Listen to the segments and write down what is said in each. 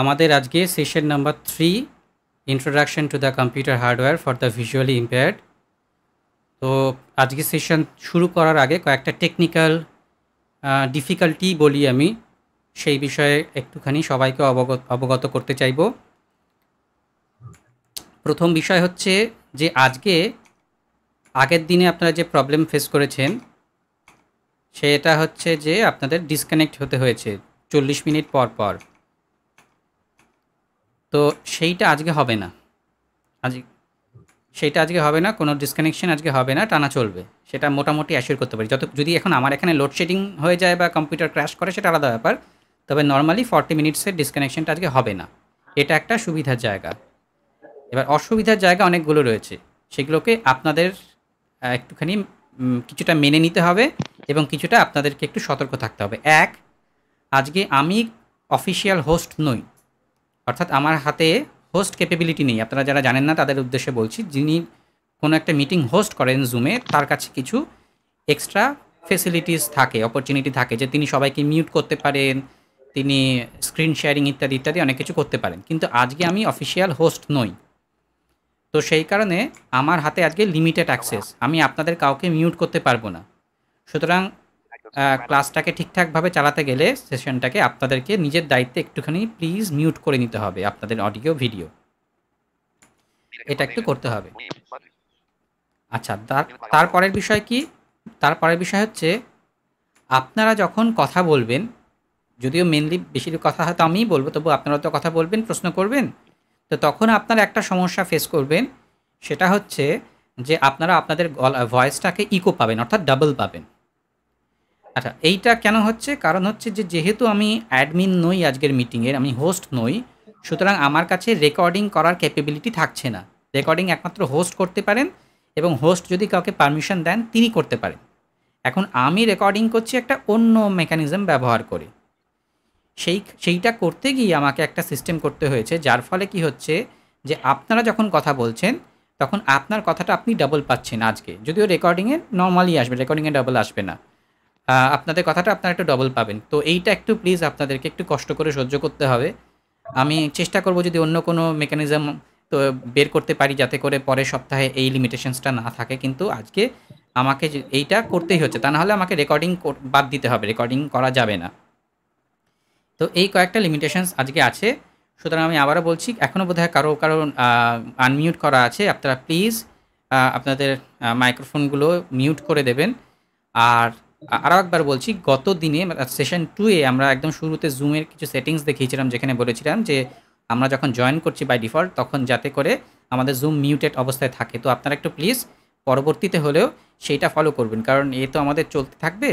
আমাদের আজকে session number 3 introduction to the computer hardware for the visually impaired. তো আজকে সেশন শুরু করার আগে কয়েকটা টেকনিক্যাল ডিফিকাল্টি বলি আমি, সেই বিষয়ে একটুখানি সবাইকে অবগত করতে চাইব। প্রথম বিষয় হচ্ছে যে আজকে আগের দিনে আপনারা যে প্রবলেম ফেস করেছেন সেটা হচ্ছে যে আপনাদের ডিসকানেক্ট হতে হয়েছে 40 মিনিট পর পর। তো সেইটা আজকে হবে না, আজকে হবে না, কোনো ডিসকানেকশন আজকে হবে না, টানা চলবে। সেটা মোটামুটি অ্যাসিওর করতে পারি। যদি এখন আমার এখানে লোডশেডিং হয়ে যায় বা কম্পিউটার ক্র্যাশ করে সেটা আলাদা ব্যাপার, তবে নর্মালি 40 মিনিটসের ডিসকানেকশনটা আজকে হবে না। এটা একটা সুবিধার জায়গা। এবার অসুবিধার জায়গা অনেকগুলো রয়েছে, সেগুলোকে আপনাদের একটুখানি কিছুটা মেনে নিতে হবে এবং কিছুটা আপনাদেরকে একটু সতর্ক থাকতে হবে। আজকে আমি অফিসিয়াল হোস্ট নই, অর্থাৎ আমার হাতে হোস্ট ক্যাপেবিলিটি নেই। আপনারা যারা জানেন না তাদের উদ্দেশ্যে বলছি, যিনি কোনো একটা মিটিং হোস্ট করেন জুমে, তার কাছে কিছু এক্সট্রা ফেসিলিটিস থাকে, অপরচুনিটি থাকে, যে তিনি সবাইকে মিউট করতে পারেন, তিনি স্ক্রিন শেয়ারিং ইত্যাদি ইত্যাদি অনেক কিছু করতে পারেন। কিন্তু আজকে আমি অফিসিয়াল হোস্ট নই, তো সেই কারণে আমার হাতে আজকে লিমিটেড অ্যাক্সেস, আমি আপনাদের কাউকে মিউট করতে পারবো না। সুতরাং ক্লাসটাকে ঠিকঠাকভাবে চালাতে গেলে সেশনটাকে আপনাদেরকে নিজের দায়িত্বে একটুখানি প্লিজ মিউট করে নিতে হবে আপনাদের অডিও ভিডিও, এটা একটু করতে হবে। আচ্ছা, তারপরের বিষয় কি? তারপরের বিষয় হচ্ছে আপনারা যখন কথা বলবেন, যদিও মেনলি বেশি কথা হয়তো আমিই বলবো, তবু আপনারা তো কথা বলবেন, প্রশ্ন করবেন, তো তখন আপনারা একটা সমস্যা ফেস করবেন। সেটা হচ্ছে যে আপনারা আপনাদের ভয়েসটাকে ইকো পাবেন, অর্থাৎ ডাবল পাবেন। আচ্ছা, এইটা কেন হচ্ছে? কারণ হচ্ছে যে যেহেতু আমি অ্যাডমিন নই আজকের মিটিংয়ের, আমি হোস্ট নই, সুতরাং আমার কাছে রেকর্ডিং করার ক্যাপেবিলিটি থাকছে না। রেকর্ডিং একমাত্র হোস্ট করতে পারেন, এবং হোস্ট যদি কাউকে পারমিশন দেন তিনি করতে পারেন। এখন আমি রেকর্ডিং করছি একটা অন্য মেকানিজম ব্যবহার করে। সেইটা করতে গিয়ে আমাকে একটা সিস্টেম করতে হয়েছে, যার ফলে কি হচ্ছে যে আপনারা যখন কথা বলছেন তখন আপনার কথাটা আপনি ডাবল পাচ্ছেন আজকে, যদিও রেকর্ডিংয়ে নর্মালি আসবে, রেকর্ডিংয়ে ডাবল আসবে না। আপনাদের কথাটা আপনারা একটু ডবল পাবেন। তো এইটা একটু প্লিজ আপনাদেরকে একটু কষ্ট করে সহ্য করতে হবে। আমি চেষ্টা করব যদি অন্য কোনো মেকানিজম তো বের করতে পারি, যাতে করে পরের সপ্তাহে এই লিমিটেশনসটা না থাকে। কিন্তু আজকে আমাকে এইটা করতেই হচ্ছে, তা নাহলে আমাকে রেকর্ডিং বাদ দিতে হবে, রেকর্ডিং করা যাবে না। তো এই কয়েকটা লিমিটেশনস আজকে আছে। সুতরাং আমি আবারও বলছি, এখনও বোধহয় কারো আনমিউট করা আছে, আপনারা প্লিজ আপনাদের মাইক্রোফোনগুলো মিউট করে দেবেন। আর আরও একবার বলছি, গত দিনে সেশন 2-এ আমরা একদম শুরুতে জুমের কিছু সেটিংস দেখিয়েছিলাম, যেখানে বলেছিলাম যে আমরা যখন জয়েন করছি বাই ডিফল্ট, তখন যাতে করে আমাদের জুম মিউটেড অবস্থায় থাকে। তো আপনারা একটু প্লিজ পরবর্তীতে হলেও সেইটা ফলো করবেন, কারণ এ তো আমাদের চলতে থাকবে।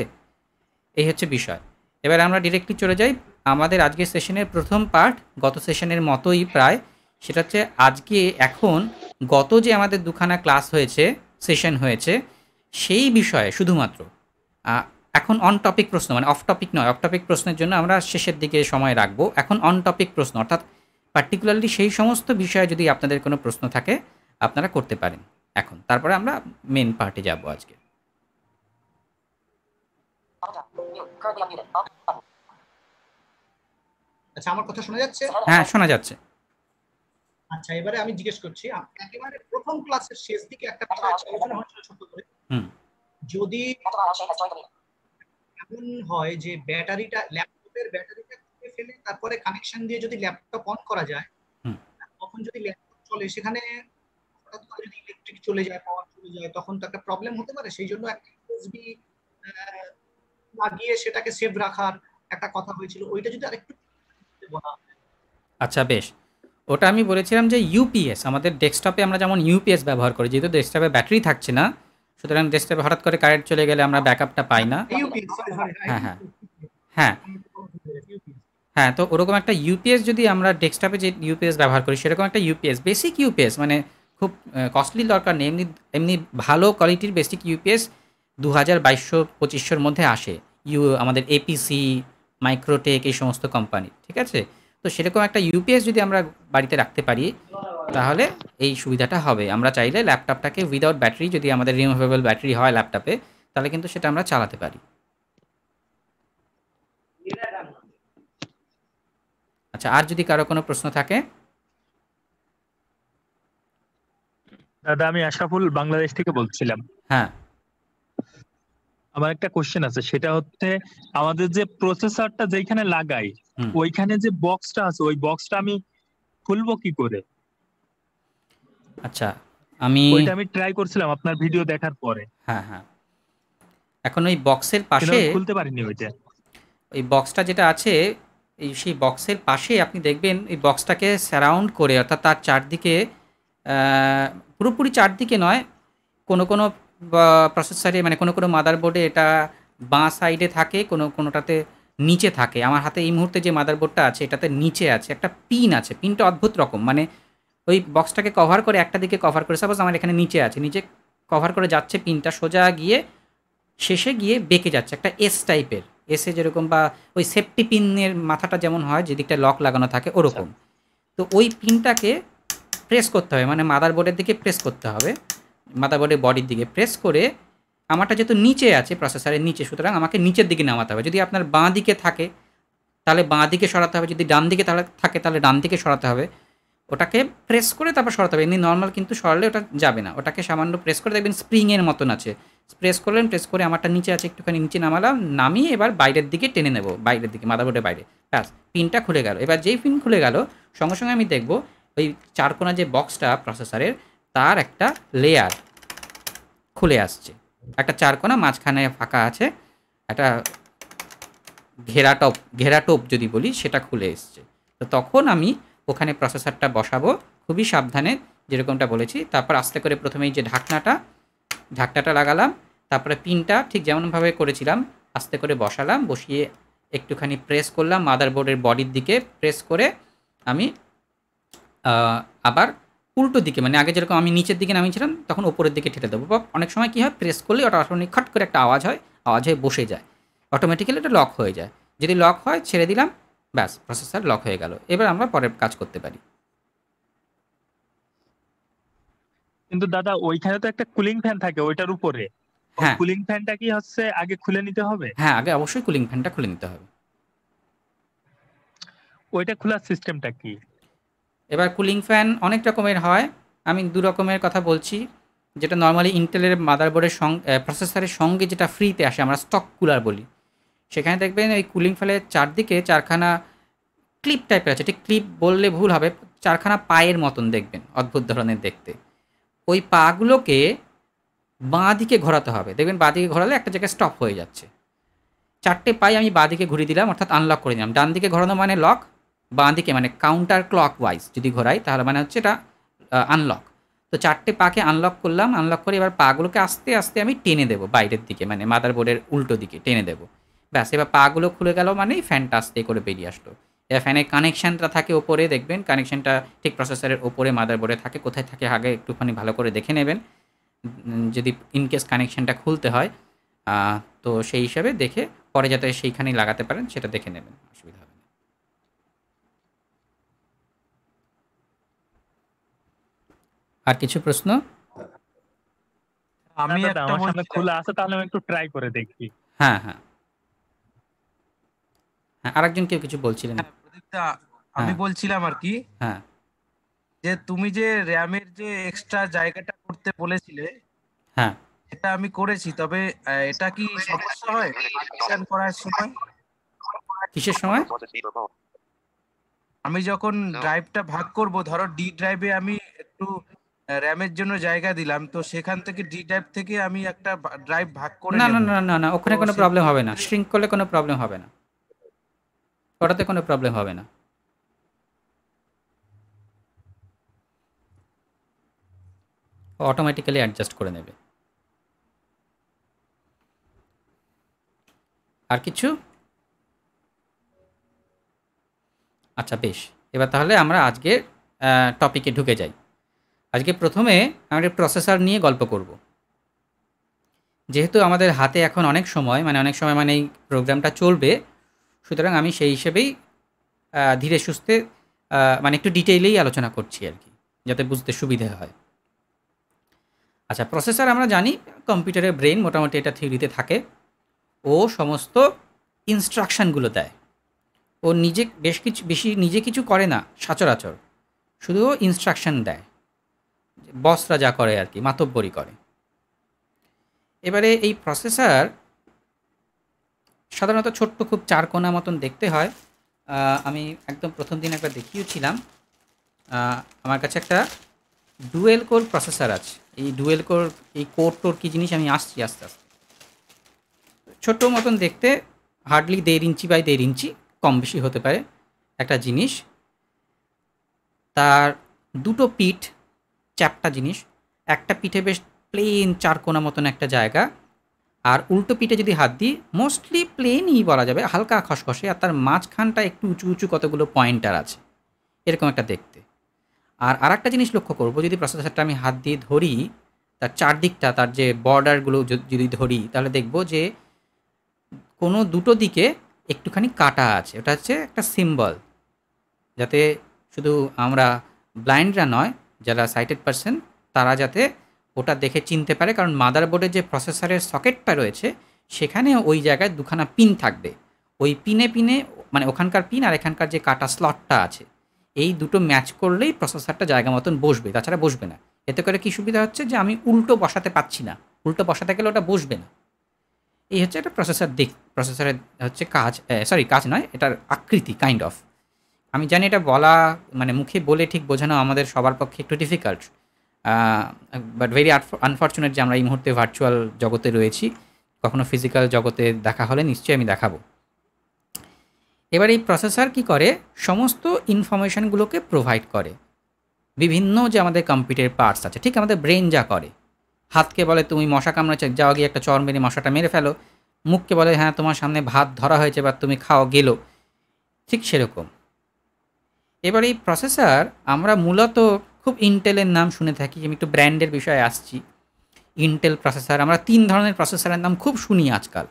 এই হচ্ছে বিষয়। এবার আমরা ডিরেক্টলি চলে যাই আমাদের আজকের সেশনের প্রথম পার্ট, গত সেশনের মতোই প্রায়। সেটা হচ্ছে আজকে এখন গত যে আমাদের দুখানা ক্লাস হয়েছে, সেশন হয়েছে, সেই বিষয়ে শুধুমাত্র এখন অন টপিক প্রশ্ন, মানে অফ টপিক নয়, অফ টপিক প্রশ্নের জন্য আমরা শেষের দিকে সময় রাখবো। এখন অন টপিক প্রশ্ন, অর্থাৎ পার্টিকুলারলি সেই সমস্ত বিষয়ে যদি আপনাদের কোনো প্রশ্ন থাকে আপনারা করতে পারেন এখন। তারপরে আমরা মেন পার্টে যাব আজকে। আচ্ছা, আমার কথা শোনা যাচ্ছে? হ্যাঁ, শোনা যাচ্ছে। আচ্ছা, এবারে আমি জিজ্ঞেস করছি, একেবারে প্রথম ক্লাসের শেষ দিকে একটা কথা হচ্ছিল ছোট করে, যদি এমন হয় যে ব্যাটারিটা, ল্যাপটপের ব্যাটারিটা খুলে ফেলে তারপরে কানেকশন দিয়ে যদি ল্যাপটপ অন করা যায়, তখন যদি ল্যাপটপ চলে, সেখানে হঠাৎ করে যদি ইলেকট্রিক চলে যায়, পাওয়ার চলে যায়, তখন তো একটা প্রবলেম হতে পারে। সেই জন্য একটা ইউএসবি লাগিয়ে সেটাকে সেভ রাখার একটা কথা হয়েছিল, ওইটা যদি আরেকটু বলা। আচ্ছা, বেশ। ওটা আমি বলেছিলাম যে ইউপিএস, আমাদের ডেস্কটপে আমরা যেমন ইউপিএস ব্যবহার করি, যেহেতু ডেস্কটপে ব্যাটারি থাকছে না, সুতরাং ডেস্কটপে হঠাৎ করে কারেন্ট চলে গেলে আমরা ব্যাকআপটা পাই না। হ্যাঁ হ্যাঁ হ্যাঁ হ্যাঁ, তো ওরকম একটা ইউপিএস যদি আমরা ডেস্কটপে যে ইউপিএস ব্যবহার করি, সেরকম একটা ইউপিএস, বেসিক ইউপিএস, মানে খুব কস্টলি দরকার নেই, এমনি এমনি ভালো কোয়ালিটির বেসিক ইউপিএস 2200-2500-র মধ্যে আসে। আমাদের এপিসি, মাইক্রোটেক, এই সমস্ত কোম্পানি, ঠিক আছে? তো সেরকম একটা ইউপিএস যদি আমরা বাড়িতে রাখতে পারি তাহলে এই সুবিধাটা হবে। আমরা চাইলে ল্যাপটপটাকে উইদাউট ব্যাটারি, যদি আমাদের রিমুভেবল ব্যাটারি হয় ল্যাপটপে, তাহলে কিন্তু সেটা আমরা চালাতে পারি। আচ্ছা, আর যদি কারো কোনো প্রশ্ন থাকে? দাদা আমি আশরাফুল বাংলাদেশ থেকে বলছিলাম। হ্যাঁ। আমার একটা কোশ্চেন আছে, সেটা হচ্ছে আমাদের যে প্রসেসরটা যেখানে লাগাই ওইখানে যে বক্সটা আছে ওই বক্সটা আমি খুলবো কি করে? আচ্ছা, ওইটা আমি ট্রাই করছিলাম আপনার ভিডিও দেখার পরে। হ্যাঁ হ্যাঁ, এখন ওই বক্সের কিন্তু পাশে, আমি খুলতে পারিনি ওইটা। ওই বক্সটা যেটা আছে, সেই বক্সের পাশে আপনি দেখবেন এই বক্সটাকে সারাউন্ড করে, অর্থাৎ তার চারদিকে, পুরোপুরি চারদিকে নয়, কোনো কোনো প্রসেসরে মানে কোনো কোনো মাদারবোর্ডে এটা বাঁ সাইডে থাকে, কোনোটাতে নিচে থাকে। আমার হাতে এই মুহূর্তে যে মাদারবোর্ডটা আছে এটাতে নিচে আছে একটা পিন আছে, পিনটা অদ্ভুত রকম, মানে ওই বক্সটাকে কভার করে একটা দিকে কভার করে, সাপোজ আমার এখানে নিচে আছে, নিচে কভার করে যাচ্ছে পিনটা, সোজা গিয়ে শেষে গিয়ে বেঁকে যাচ্ছে একটা এস টাইপের, এসে যেরকম, বা ওই সেফটি পিনের মাথাটা যেমন হয় যেদিকটা লক লাগানো থাকে ওরকম। তো ওই পিনটাকে প্রেস করতে হবে, মানে মাদারবোর্ডের দিকে প্রেস করতে হবে, মাদারবোর্ডের বডির দিকে প্রেস করে, আমারটা যেহেতু নিচে আছে প্রসেসরের নিচে, সুতরাং আমাকে নিচের দিকে নামাতে হবে। যদি আপনার বাঁ দিকে থাকে তাহলে বাঁ দিকে সরাতে হবে, যদি ডান দিকে তাহলে থাকে তাহলে ডান দিকে সরাতে হবে। ওটাকে প্রেস করে তারপর সরাতে হবে, এমনি নর্মাল কিন্তু সরালে ওটা যাবে না। ওটাকে সামান্য প্রেস করে, দেখবেন স্প্রিংয়ের মতন আছে, প্রেস করলেন, প্রেস করে আমারটা নিচে আছে একটুখানি নিচে নামালাম, নামিয়ে এবার বাইরের দিকে টেনে নেব, বাইরের দিকে মাদারবোর্ডের বাইরে, ব্যাস পিনটা খুলে গেল। এবার যেই পিন খুলে গেল সঙ্গে সঙ্গে আমি দেখব ওই চারকোনা যে বক্সটা প্রসেসরের, তার একটা লেয়ার খুলে আসছে, একটা চারকোনা মাঝখানে ফাঁকা আছে, একটা ঘেরাটোপ যদি বলি সেটা খুলে এসছে। তো তখন আমি ওখানে প্রসেসরটা বসাবো খুবই সাবধানে, যেরকমটা বলেছি। তারপর আস্তে করে প্রথমেই যে ঢাকনাটা লাগালাম, তারপরে পিনটা ঠিক যেমনভাবে করেছিলাম আস্তে করে বসালাম, বসিয়ে একটুখানি প্রেস করলাম মাদারবোর্ডের বডির দিকে, প্রেস করে আমি আবার উল্টো দিকে, মানে আগে যেরকম আমি নিচের দিকে নামিয়েছিলাম তখন ওপরের দিকে ঠেলে দেবো। বা অনেক সময় কী হয়, প্রেস করলে ওটা অটোমেটিক খট করে একটা আওয়াজ হয়ে বসে যায়, অটোমেটিক্যালি এটা লক হয়ে যায়। যদি লক হয় ছেড়ে দিলাম, ব্যাস প্রসেসর লক হয়ে গেল। এবার আমরা পরের কাজ করতে পারি। কিন্তু দাদা ওইখানে তো একটা কুলিং ফ্যান থাকে ওইটার উপরে, হ্যাঁ কুলিং ফ্যানটা কি হচ্ছে আগে খুলে নিতে হবে? হ্যাঁ, আগে অবশ্যই কুলিং ফ্যানটা খুলে নিতে হবে। ওইটা খোলার সিস্টেমটা কি? এবার কুলিং ফ্যান অনেক রকমের হয়, আমি দু রকমের কথা বলছি। যেটা নর্মালি ইন্টেলের মাদারবোর্ডের প্রসেসরের সঙ্গে যেটা ফ্রিতে আসে, আমরা স্টক কুলার বলি, সেখানে দেখবেন ওই কুলিং ফ্যানের চারদিকে চারখানা ক্লিপ টাইপের আছে, ঠিক ক্লিপ বললে ভুল হবে, চারখানা পায়ের মতন দেখবেন, অদ্ভুত ধরনের দেখতে। ওই পাগুলোকে বাঁ দিকে ঘোরাতে হবে, দেখবেন বাঁ দিকে ঘোরালে একটা জায়গায় স্টপ হয়ে যাচ্ছে। চারটে পাই আমি বাঁ দিকে ঘুরিয়ে দিলাম, অর্থাৎ আনলক করে দিলাম। ডান দিকে ঘোরানো মানে লক, বাঁ দিকে মানে কাউন্টার ক্লক ওয়াইজ যদি ঘোরাই তাহলে মানে হচ্ছে এটা আনলক। তো চারটে পাকে আনলক করলাম, আনলক করে এবার পাগুলোকে আস্তে আস্তে আমি টেনে দেবো বাইরের দিকে, মানে মাদারবোর্ডের উল্টো দিকে টেনে দেবো, ব্যাস। এবার পাগুলো খুলে গেল মানেই ফ্যানটা আস্তে করে বেরিয়ে আসলো। এবার ফ্যানের কানেকশানটা থাকে ওপরে, দেখবেন কানেকশানটা ঠিক প্রসেসরের ওপরে মাদারবোর্ডে থাকে, কোথায় থাকে আগে একটুখানি ভালো করে দেখে নেবেন, যদি ইনকেস কানেকশানটা খুলতে হয়। তো সেই হিসাবে দেখে পরে যাতে সেইখানেই লাগাতে পারেন সেটা দেখে নেবেন, অসুবিধা হবে না। আর কিছু প্রশ্ন? আমি একটা আমার সামনে খোলা আছে, তাহলে আমি একটু ট্রাই করে দেখি। হ্যাঁ হ্যাঁ হ্যাঁ, আরেকজন কেউ কিছু বলছিলেন। প্রদীপদা, আমি বলছিলাম আর কি, হ্যাঁ, যে তুমি যে র্যামের যে এক্সট্রা জায়গাটা করতে বলেছিলে, হ্যাঁ, এটা আমি করেছি, তবে এটা কি সমস্যা হয় পার্টিশন করার সময়? কিসের সময়? আমি যখন ড্রাইভটা ভাগ করব, ধরো ডি ড্রাইভে আমি একটু র্যামের জন্য জায়গা দিলাম, তো সেখান থেকে ডি ড্রাইভ থেকে আমি একটা ড্রাইভ ভাগ করে না নেব। না না না না, ওখানে কোনো প্রবলেম হবে না, শ্রিঙ্ক করলে কোনো প্রবলেম হবে না, ওটাতে কোনো প্রবলেম হবে না। অটোমেটিক্যালি অ্যাডজাস্ট করে নেবে। আর কিছু? আচ্ছা বেশ, এবার তাহলে আমরা আজকে টপিকে ঢুকে যাই। আজকে প্রথমে আমরা প্রসেসর নিয়ে গল্প করব। যেহেতু আমাদের হাতে এখন অনেক সময় মানে এই প্রোগ্রামটা চলবে, সুতরাং আমি সেই হিসেবেই ধীরে সুস্থে মানে একটু ডিটেইলেই আলোচনা করছি আর কি, যাতে বুঝতে সুবিধে হয়। আচ্ছা, প্রসেসর আমরা জানি কম্পিউটারের ব্রেন, মোটামুটি এটা থিওরিতে থাকে। ও সমস্ত ইনস্ট্রাকশানগুলো দেয়, ও ও নিজে বেশি নিজে কিছু করে না সচরাচর, শুধু ইনস্ট্রাকশন দেয়, বসরা যা করে আর কি, মাতব্বরি করে। এবারে এই প্রসেসর সাধারণত ছোট্ট, খুব 4 কোণা মতন দেখতে হয়। আমি একদম প্রথম দিন একবার দেখিয়েছিলাম। আমার কাছে একটা ডুয়েল কোর প্রসেসর আছে। এই ডুয়েল কোর, এই কোর টোর কী জিনিস আমি আসছি আস্তে আস্তে। ছোট্ট মতন দেখতে, হার্ডলি 1.5 ইঞ্চি বাই 1.5 ইঞ্চি, কম বেশি হতে পারে একটা জিনিস। তার দুটো পিঠ, চ্যাপ্টা জিনিস। একটা পিঠে বেশ প্লেন 4 কোণা মতন একটা জায়গা, আর উল্টো পিঠে যদি হাত দিই মোস্টলি প্লেনই বলা যাবে, হালকা খসখসে, আর তার মাঝখানটা একটু উঁচু উঁচু কতগুলো পয়েন্টার আছে, এরকম একটা দেখতে। আর আরেকটা জিনিস লক্ষ্য করবো, যদি প্রসেসরটা আমি হাত দিয়ে ধরি, তার চারদিকটা, তার যে বর্ডারগুলো যদি ধরি, তাহলে দেখবো যে কোনো দুটো দিকে একটুখানি কাটা আছে। ওটা হচ্ছে একটা সিম্বল, যাতে শুধু আমরা ব্লাইন্ডরা নয়, যারা সাইটেড পারসন তারা যাতে ওটা দেখে চিনতে পারে। কারণ মাদারবোর্ডে যে প্রসেসরের সকেটটা রয়েছে সেখানে ওই জায়গায় দুখানা পিন থাকবে। ওই পিনে মানে ওখানকার পিন আর এখানকার যে কাটা স্লটটা আছে, এই দুটো ম্যাচ করলেই প্রসেসরটা জায়গা মতন বসবে, তাছাড়া বসবে না। এতে করে কী সুবিধা হচ্ছে যে আমি উল্টো বসাতে পারছি না, উল্টো বসাতে গেলে ওটা বসবে না। এই হচ্ছে একটা প্রসেসরের হচ্ছে কাজ, কাজ নয়, এটার আকৃতি কাইন্ড অফ। আমি জানি এটা বলা, মানে মুখে বলে ঠিক বোঝানো আমাদের সবার পক্ষে একটু ডিফিকাল্ট, বাট ভেরি আনফর্চুনেট যে আমরা এই মুহূর্তে ভার্চুয়াল জগতে রয়েছি। কখনো ফিজিক্যাল জগতে দেখা হলে নিশ্চয়ই আমি দেখাবো। এবার এই প্রসেসর কি করে, সমস্ত ইনফরমেশানগুলোকে প্রোভাইড করে। বিভিন্ন যে আমাদের কম্পিউটার পার্টস আছে, ঠিক আমাদের ব্রেন যা করে, হাতকে বলে তুমি মশা কামড়েছে, যাও গিয়ে একটা চর মেরে মশাটা মেরে ফেলো। মুখকে বলে হ্যাঁ তোমার সামনে ভাত ধরা হয়েছে বা তুমি খাও গেলো, ঠিক সেরকম। এবার এই প্রসেসর আমরা মূলত খুব ইন্টেলের নাম শুনে থাকি। আমি একটু ব্র্যান্ডের বিষয়ে আসছি। ইন্টেল প্রসেসর, আমরা 3 ধরনের প্রসেসরের নাম খুব শুনি আজকাল।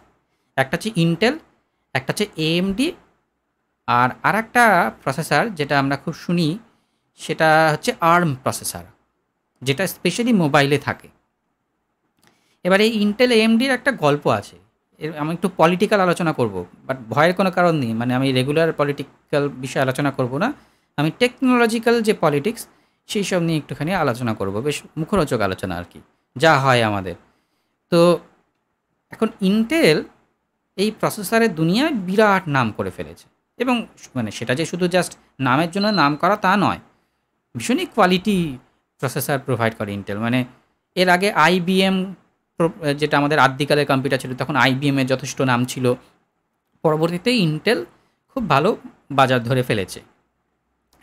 একটা হচ্ছে ইন্টেল, একটা হচ্ছে এএমডি, আর আরেকটা প্রসেসর যেটা আমরা খুব শুনি সেটা হচ্ছে আর্ম প্রসেসর, যেটা স্পেশালি মোবাইলে থাকে। এবার এই ইন্টেল এএমডির একটা গল্প আছে। আমি একটু পলিটিক্যাল আলোচনা করব, বাট ভয়ের কোনো কারণ নেই। মানে আমি রেগুলার পলিটিক্যাল বিষয়ে আলোচনা করব না, আমি টেকনোলজিক্যাল যে পলিটিক্স সেই সব নিয়ে একটুখানি আলোচনা করব, বেশ মুখরোচক আলোচনা আর কি, যা হয় আমাদের। তো এখন ইন্টেল এই প্রসেসরের দুনিয়ায় বিরাট নাম করে ফেলেছে, এবং মানে সেটা যে শুধু জাস্ট নামের জন্য নাম করা তা নয়, ভীষণই কোয়ালিটি প্রসেসর প্রোভাইড করে ইন্টেল। মানে এর আগে আইবিএম, যেটা আমাদের আদিকালের কম্পিউটার ছিল, তখন আইবিএমের যথেষ্ট নাম ছিল। পরবর্তীতে ইন্টেল খুব ভালো বাজার ধরে ফেলেছে।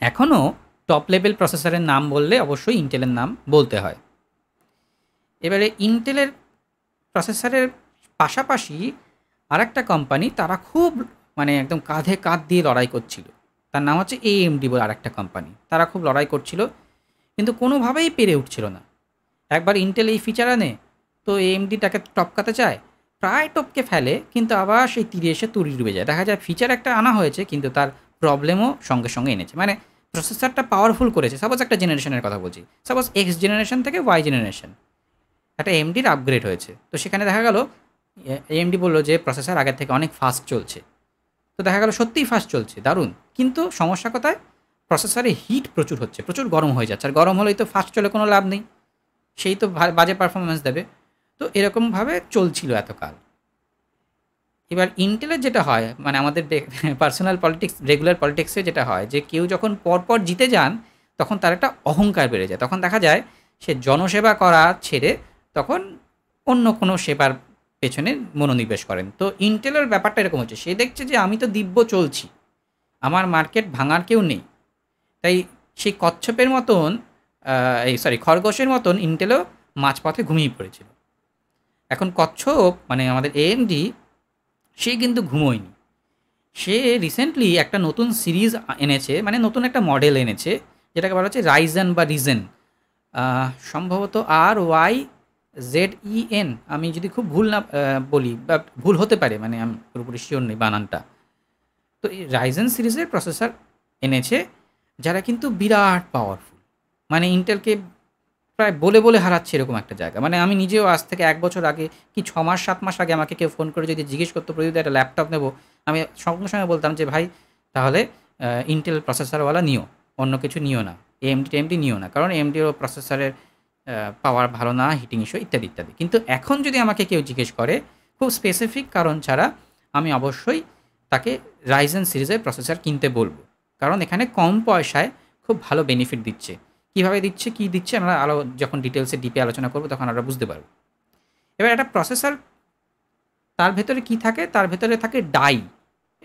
এখনও টপ লেভেল প্রসেসরের নাম বললে অবশ্যই ইন্টেলের নাম বলতে হয়। এবারে ইন্টেলের প্রসেসরের পাশাপাশি আরেকটা কোম্পানি, তারা খুব মানে একদম কাঁধে কাঁধ দিয়ে লড়াই করছিল, তার নাম হচ্ছে এএমডি বলে আরেকটা কোম্পানি। তারা খুব লড়াই করছিল কিন্তু কোনোভাবেই পেরে উঠছিল না। একবার ইন্টেল এই ফিচার আনে তো এএমডিটাকে টপকাতে চায়, প্রায় টপকে ফেলে, কিন্তু আবার সেই তীরে এসে তুড়ি ডুবে যায়। দেখা যায় ফিচার একটা আনা হয়েছে কিন্তু তার প্রবলেমও সঙ্গে সঙ্গে এনেছে। মানে প্রসেসরটা পাওয়ারফুল করেছে। সাপোজ একটা জেনারেশনের কথা বলছি, সাপোজ এক্স জেনারেশন থেকে ওয়াই জেনারেশন, একটা এএমডির আপগ্রেড হয়েছে। তো সেখানে দেখা গেল এএমডি বললো যে প্রসেসর আগের থেকে অনেক ফাস্ট চলছে। তো দেখা গেল সত্যিই ফাস্ট চলছে, দারুণ। কিন্তু সমস্যা কোথায়, প্রসেসরে হিট প্রচুর হচ্ছে, প্রচুর গরম হয়ে যাচ্ছে। আর গরম হলেই তো ফাস্ট চলে কোনো লাভ নেই, সেই তো বাজে পারফরমেন্স দেবে। তো এরকমভাবে চলছিল এতকাল। এবার ইন্টেলের যেটা হয়, মানে আমাদের পার্সোনাল পলিটিক্স, রেগুলার পলিটিক্সে যেটা হয়, যে কেউ যখন পরপর জিতে যান তখন তার একটা অহংকার বেড়ে যায়। তখন দেখা যায় সে জনসেবা করা ছেড়ে তখন অন্য কোনো সেবার পেছনে মনোনিবেশ করেন। তো ইন্টেলের ব্যাপারটা এরকম হচ্ছে, সে দেখছে যে আমি তো দিব্য চলছি, আমার মার্কেট ভাঙার কেউ নেই। তাই সেই কচ্ছপের মতন, খরগোশের মতন ইন্টেলও মাঝপথে ঘুমিয়ে পড়েছিল। এখন কচ্ছপ মানে আমাদের এএমডি, সে কিন্তু ঘুমোয়নি। সে রিসেন্টলি একটা নতুন সিরিজ এনেছে, মানে নতুন একটা মডেল এনেছে, যেটাকে বলা হচ্ছে রাইজেন বা রিজেন, সম্ভবত RYZEN, আমি যদি খুব ভুল না বলি, বা ভুল হতে পারে, মানে আমি পুরোপুরি শিওর নেই বানানটা। তো এই রাইজেন সিরিজের প্রসেসর এনেছে, যারা কিন্তু বিরাট পাওয়ারফুল, মানে ইন্টেলকে প্রায় বলে বলে হারাচ্ছে এরকম একটা জায়গা। মানে আমি নিজেও আজ থেকে 1 বছর আগে কি 6 মাস 7 মাস আগে আমাকে কেউ ফোন করে যদি জিজ্ঞেস করতো প্রদীপ একটা ল্যাপটপ নেবো, আমি সঙ্গে সঙ্গে বলতাম যে ভাই তাহলে ইন্টেল প্রসেসরওয়ালা নিও, অন্য কিছু নিও না, এএমডি নিও না, কারণ এএমডির প্রসেসরের পাওয়ার ভালো না, হিটিং ইস্যু ইত্যাদি ইত্যাদি। কিন্তু এখন যদি আমাকে কেউ জিজ্ঞেস করে খুব স্পেসিফিক কারণ ছাড়া, আমি অবশ্যই তাকে রাইজেন সিরিজের প্রসেসর কিনতে বলবো, কারণ এখানে কম পয়সায় খুব ভালো বেনিফিট দিচ্ছে। কীভাবে দিচ্ছে, কী দিচ্ছে, আমরা আরও যখন ডিটেলসে ডিপে আলোচনা করবো তখন আমরা বুঝতে পারবো। এবার একটা প্রসেসর, তার ভেতরে কি থাকে, তার ভেতরে থাকে ডাই।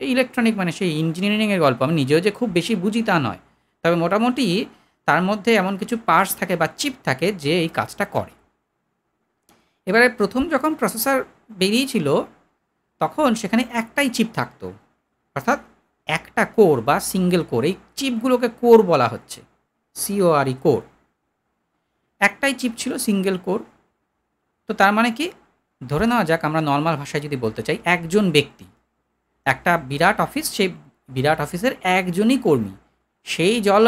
এই ইলেকট্রনিক মানে সেই ইঞ্জিনিয়ারিংয়ের গল্প, আমি নিজেও যে খুব বেশি বুঝি তা নয়, তবে মোটামুটি তার মধ্যে এমন কিছু পার্টস থাকে বা চিপ থাকে যে এই কাজটা করে। এবারে প্রথম যখন প্রসেসর বেরিয়েছিল তখন সেখানে একটাই চিপ থাকতো, অর্থাৎ একটা কোর বা সিঙ্গেল কোর, এই চিপগুলোকে কোর বলা হচ্ছে, CORE কোর। একটাই চিপ ছিল, সিঙ্গেল কোর। তো তার মানে কি, ধরে নেওয়া যাক আমরা নর্মাল ভাষায় যদি বলতে চাই, একজন ব্যক্তি, একটা বিরাট অফিস, সেই বিরাট অফিসের একজনই কর্মী, সেই জল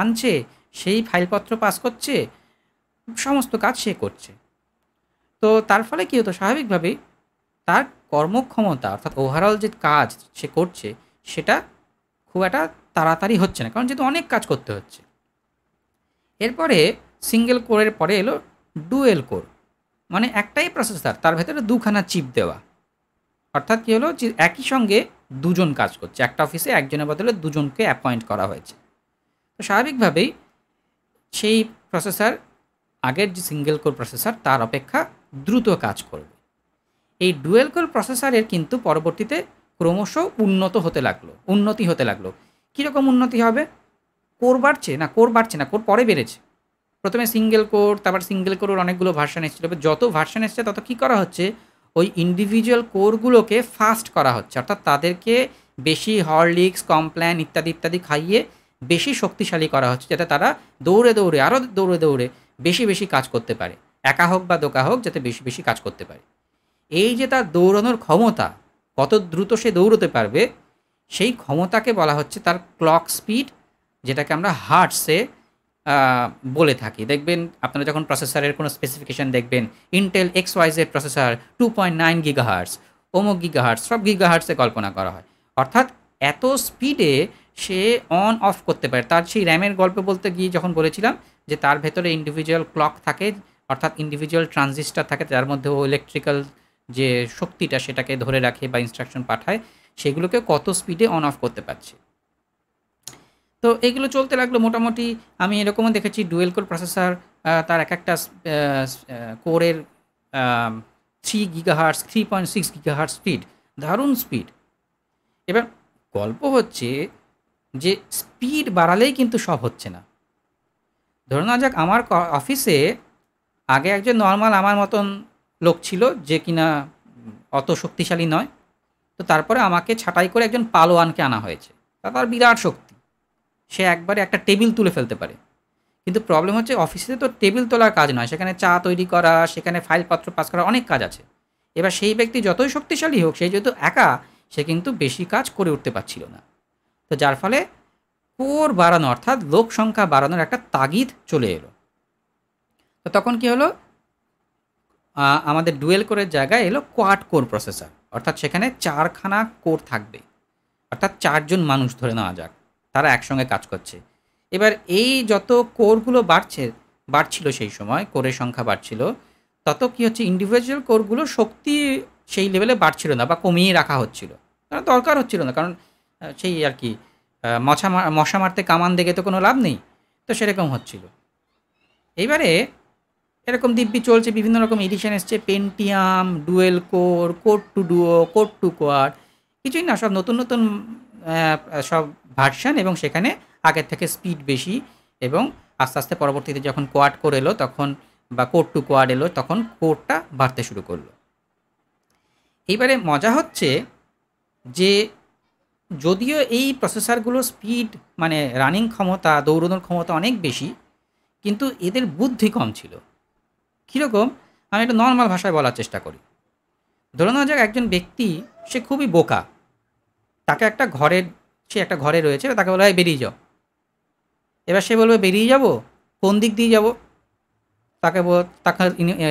আনছে, সেই ফাইলপত্র পাস করছে, সমস্ত কাজ সে করছে। তো তার ফলে কী হতো, স্বাভাবিকভাবেই তার কর্মক্ষমতা অর্থাৎ ওভারঅল যে কাজ সে করছে সেটা খুব একটা তাড়াতাড়ি হচ্ছে না, কারণ যেহেতু অনেক কাজ করতে হচ্ছে। এরপরে সিঙ্গেল কোরের পরে এলো ডুয়েল কোর, মানে একটাই প্রসেসর, তার ভেতরে দুখানা চিপ দেওয়া, অর্থাৎ কী হলো, যে একই সঙ্গে দুজন কাজ করছে, একটা অফিসে একজনের বদলে দুজনকে অ্যাপয়েন্ট করা হয়েছে। তো স্বাভাবিকভাবেই সেই প্রসেসর আগের যে সিঙ্গেল কোর প্রসেসর তার অপেক্ষা দ্রুত কাজ করবে। এই ডুয়েল কোর প্রসেসরের কিন্তু পরবর্তীতে ক্রমশ উন্নতি হতে লাগলো। কীরকম উন্নতি হবে, কোর বাড়ছে না, কোর পরে বেড়েছে। প্রথমে সিঙ্গেল কোর, তারপর সিঙ্গেল কোরের অনেকগুলো ভার্সন এসেছিল, যত ভার্সন এসছে তত কী করা হচ্ছে, ওই ইন্ডিভিজুয়াল কোরগুলোকে ফাস্ট করা হচ্ছে, অর্থাৎ তাদেরকে বেশি হরলিক্স, কমপ্ল্যান ইত্যাদি ইত্যাদি খাইয়ে বেশি শক্তিশালী করা হচ্ছে, যাতে তারা দৌড়ে দৌড়ে বেশি কাজ করতে পারে, একা হোক বা দোকা হোক, যাতে বেশি কাজ করতে পারে। এই যে তার দৌড়ানোর ক্ষমতা, কত দ্রুত সে দৌড়তে পারবে, সেই ক্ষমতাকে বলা হচ্ছে তার ক্লক স্পিড, যেটাকে আমরা হার্টসে বলে থাকি। দেখবেন আপনারা যখন প্রসেসরের কোনো স্পেসিফিকেশান দেখবেন, ইন্টেল XYZ প্রসেসর 2.9 গিগাহার্টস, অমুক গিগাহার্টস, সব গিগাহার্টসে কল্পনা করা হয়। অর্থাৎ এত স্পিডে সে অন অফ করতে পারে। তার সেই র্যামের গল্প বলতে গিয়ে যখন বলেছিলাম যে তার ভেতরে ইন্ডিভিজুয়াল ক্লক থাকে, অর্থাৎ ইন্ডিভিজুয়াল ট্রানজিস্টার থাকে, যার মধ্যে ও ইলেকট্রিক্যাল যে শক্তিটা সেটাকে ধরে রাখে বা ইনস্ট্রাকশন পাঠায়, সেগুলোকে কত স্পিডে অন অফ করতে পারছে। তো এগুলো চলতে লাগলো মোটামুটি। আমি এরকমও দেখেছি ডুয়েল কোর প্রসেসর, তার এক একটা কোরের 3 গিগাহার্টস, 3.6 গিগাহার্টস স্পিড, দারুণ স্পিড। এবার গল্প হচ্ছে যে স্পিড বাড়ালেই কিন্তু সব হচ্ছে না। ধরে নেওয়া যাক আমার অফিসে আগে একজন নর্মাল আমার মতন লোক ছিল, যে কিনা অত শক্তিশালী নয়। তো তারপরে আমাকে ছাঁটাই করে একজন পালোয়ানকে আনা হয়েছে, তার বিরাট শক্তি, সে একবারে একটা টেবিল তুলে ফেলতে পারে। কিন্তু প্রবলেম হচ্ছে অফিসে তো টেবিল তোলার কাজ নয়, সেখানে চা তৈরি করা, সেখানে ফাইলপত্র পাস করা, অনেক কাজ আছে। এবার সেই ব্যক্তি যতই শক্তিশালী হোক, সেই যেহেতু একা, সে কিন্তু বেশি কাজ করে উঠতে পারছিল না। তো যার ফলে কোর বাড়ানো অর্থাৎ লোক সংখ্যা বাড়ানোর একটা তাগিদ চলে এলো। তো তখন কি হলো, আমাদের ডুয়েল কোরের জায়গায় এলো কোয়াড কোর প্রসেসর, অর্থাৎ সেখানে 4খানা কোর থাকবে, অর্থাৎ 4জন মানুষ ধরে নেওয়া যাক, তারা একসঙ্গে কাজ করছে। এবার এই যত কোরগুলো বাড়ছিল সেই সময় কোরের সংখ্যা বাড়ছিল, তত কি হচ্ছে, ইন্ডিভিজুয়াল কোরগুলো শক্তি সেই লেভেলে বাড়ছিল না বা কমিয়ে রাখা হচ্ছিল, কারণ দরকার হচ্ছিল না, কারণ সেই আর কি মশা মারতে কামান দেখে তো কোনো লাভ নেই। তো সেরকম হচ্ছিল। এইবারে এরকম দিব্যি চলছে, বিভিন্ন রকম এডিশন এসছে, Pentium, dual core, core two duo, core two quad, কিছুই না, সব নতুন নতুন সব ভার্সান, এবং সেখানে আগের থেকে স্পিড বেশি, এবং আস্তে আস্তে পরবর্তীতে যখন কোয়াড কোর এলো তখন, বা কোর টু কোয়াড এলো, তখন কোরটা বাড়তে শুরু করলো। এইবারে মজা হচ্ছে যে যদিও এই প্রসেসরগুলো স্পিড মানে রানিং ক্ষমতা, দৌড়ানোর ক্ষমতা অনেক বেশি, কিন্তু এদের বুদ্ধি কম ছিল। কীরকম, আমি একটা নর্মাল ভাষায় বলার চেষ্টা করি। ধরে নেওয়া যাক একজন ব্যক্তি, সে খুবই বোকা, তাকে সে একটা ঘরে রয়েছে, তাকে বলা হয় বেরিয়ে যাও। এবার সে বলবে বেরিয়ে যাব, কোন দিক দিয়ে যাব, তাকে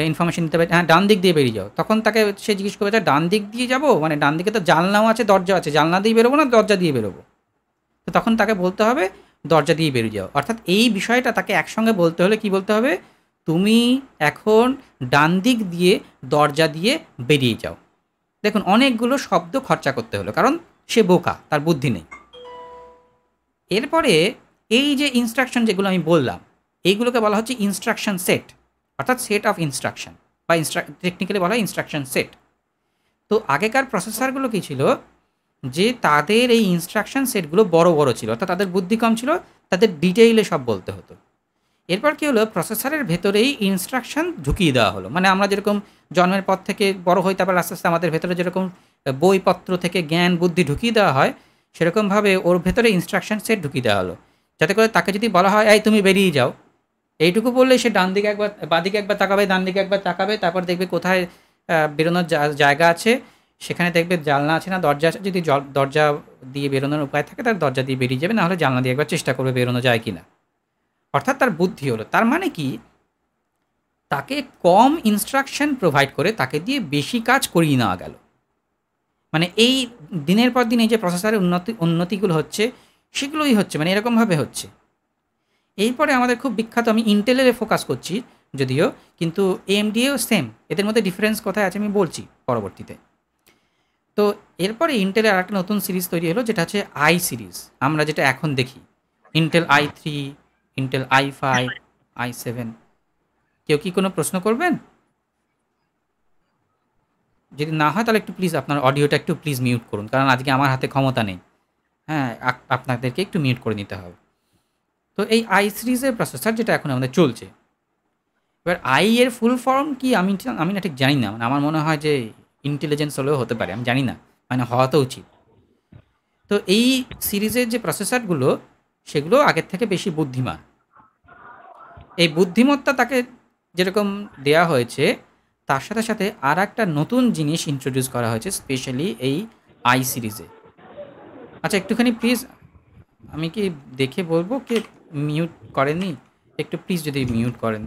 ইনফরমেশন দিতে হবে, হ্যাঁ ডান দিক দিয়ে বেরিয়ে যাও। তখন তাকে সে জিজ্ঞেস করবে, ডান দিক দিয়ে যাব, মানে ডান দিকে তো জানলাও আছে, দরজা আছে, জানলা দিয়ে বেরোবো না দরজা দিয়ে বেরোবো? তো তখন তাকে বলতে হবে দরজা দিয়ে বেরিয়ে যাও। অর্থাৎ এই বিষয়টা তাকে একসঙ্গে বলতে হলে কি বলতে হবে, তুমি এখন ডান দিক দিয়ে দরজা দিয়ে বেরিয়ে যাও। দেখুন অনেকগুলো শব্দ খরচা করতে হলো, কারণ সে বোকা, তার বুদ্ধি নেই। এরপরে এই যে ইনস্ট্রাকশন যেগুলো আমি বললাম, এইগুলোকে বলা হচ্ছে ইনস্ট্রাকশন সেট, অর্থাৎ সেট অফ ইনস্ট্রাকশন, বা টেকনিক্যালি বলা হয় ইনস্ট্রাকশন সেট। তো আগেকার প্রসেসরগুলো কী ছিল, যে তাদের এই ইনস্ট্রাকশন সেটগুলো বড় বড় ছিল, অর্থাৎ তাদের বুদ্ধি কম ছিল, তাদের ডিটেইলে সব বলতে হতো। এরপর কী হলো, প্রসেসরের ভেতরেই ইনস্ট্রাকশন ঢুকিয়ে দেওয়া হলো। মানে আমরা যেরকম জন্মের পর থেকে বড় হই, তারপর আস্তে আস্তে আমাদের ভেতরে যেরকম বইপত্র থেকে জ্ঞান বুদ্ধি ঢুকিয়ে দেওয়া হয়, সেরকমভাবে ওর ভেতরে ইনস্ট্রাকশন সেট ঢুকিয়ে দেওয়া হলো, যাতে করে তাকে যদি বলা হয় এই তুমি বেরিয়ে যাও, এইটুকু বললেই সে ডান দিকে একবার, বাঁদিকে একবার তাকাবে, ডান দিকে একবার তাকাবে, তারপর দেখবে কোথায় বেরোনোর জায়গা আছে, সেখানে দেখবে জানলা আছে না দরজা আছে, যদি দরজা দিয়ে বেরোনোর উপায় থাকে তার দরজা দিয়ে বেরিয়ে যাবে, নাহলে জানলা দিয়ে একবার চেষ্টা করবে বেরোনো যায় কি না। অর্থাৎ তার বুদ্ধি হলো। তার মানে কি, তাকে কম ইনস্ট্রাকশন প্রোভাইড করে তাকে দিয়ে বেশি কাজ করিয়ে নেওয়া গেল। মানে এই দিনের পর দিন এই যে প্রসেসরের উন্নতিগুলো হচ্ছে, সেগুলোই হচ্ছে, মানে এরকমভাবে হচ্ছে। এরপরে আমাদের খুব বিখ্যাত, আমি ইন্টেলের ফোকাস করছি যদিও, কিন্তু এএমডিও সেম, এদের মধ্যে ডিফারেন্স কোথায় আছে আমি বলছি পরবর্তীতে। তো এরপরে ইন্টেলের আর একটা নতুন সিরিজ তৈরি হলো, যেটা হচ্ছে আই সিরিজ। আমরা যেটা এখন দেখি Intel i3, Intel i5, i7। কেউ কি কোনো প্রশ্ন করবেন? যদি না হয় তাহলে একটু প্লিজ আপনার অডিওটা একটু প্লিজ মিউট করুন, কারণ আজকে আমার হাতে ক্ষমতা নেই। হ্যাঁ, আপনাদেরকে একটু মিউট করে নিতে হবে। তো এই আই সিরিজের প্রসেসর যেটা এখন আমাদের চলছে, এবার আই এর ফুল ফর্ম কি আমি না ঠিক জানি না, মানে আমার মনে হয় যে ইন্টেলিজেন্স হলেও হতে পারে, আমি জানি না, মানে হওয়া তো উচিত। তো এই সিরিজের যে প্রসেসরগুলো, সেগুলো আগের থেকে বেশি বুদ্ধিমান। এই বুদ্ধিমত্তা তাকে যেরকম দেয়া হয়েছে, তার সাথে সাথে আর একটা নতুন জিনিস ইন্ট্রোডিউস করা হয়েছে স্পেশালি এই আই সিরিজে। আচ্ছা একটুখানি প্লিজ, আমি কি দেখে বলবো কে মিউট করেনি, একটু প্লিজ যদি মিউট করেন।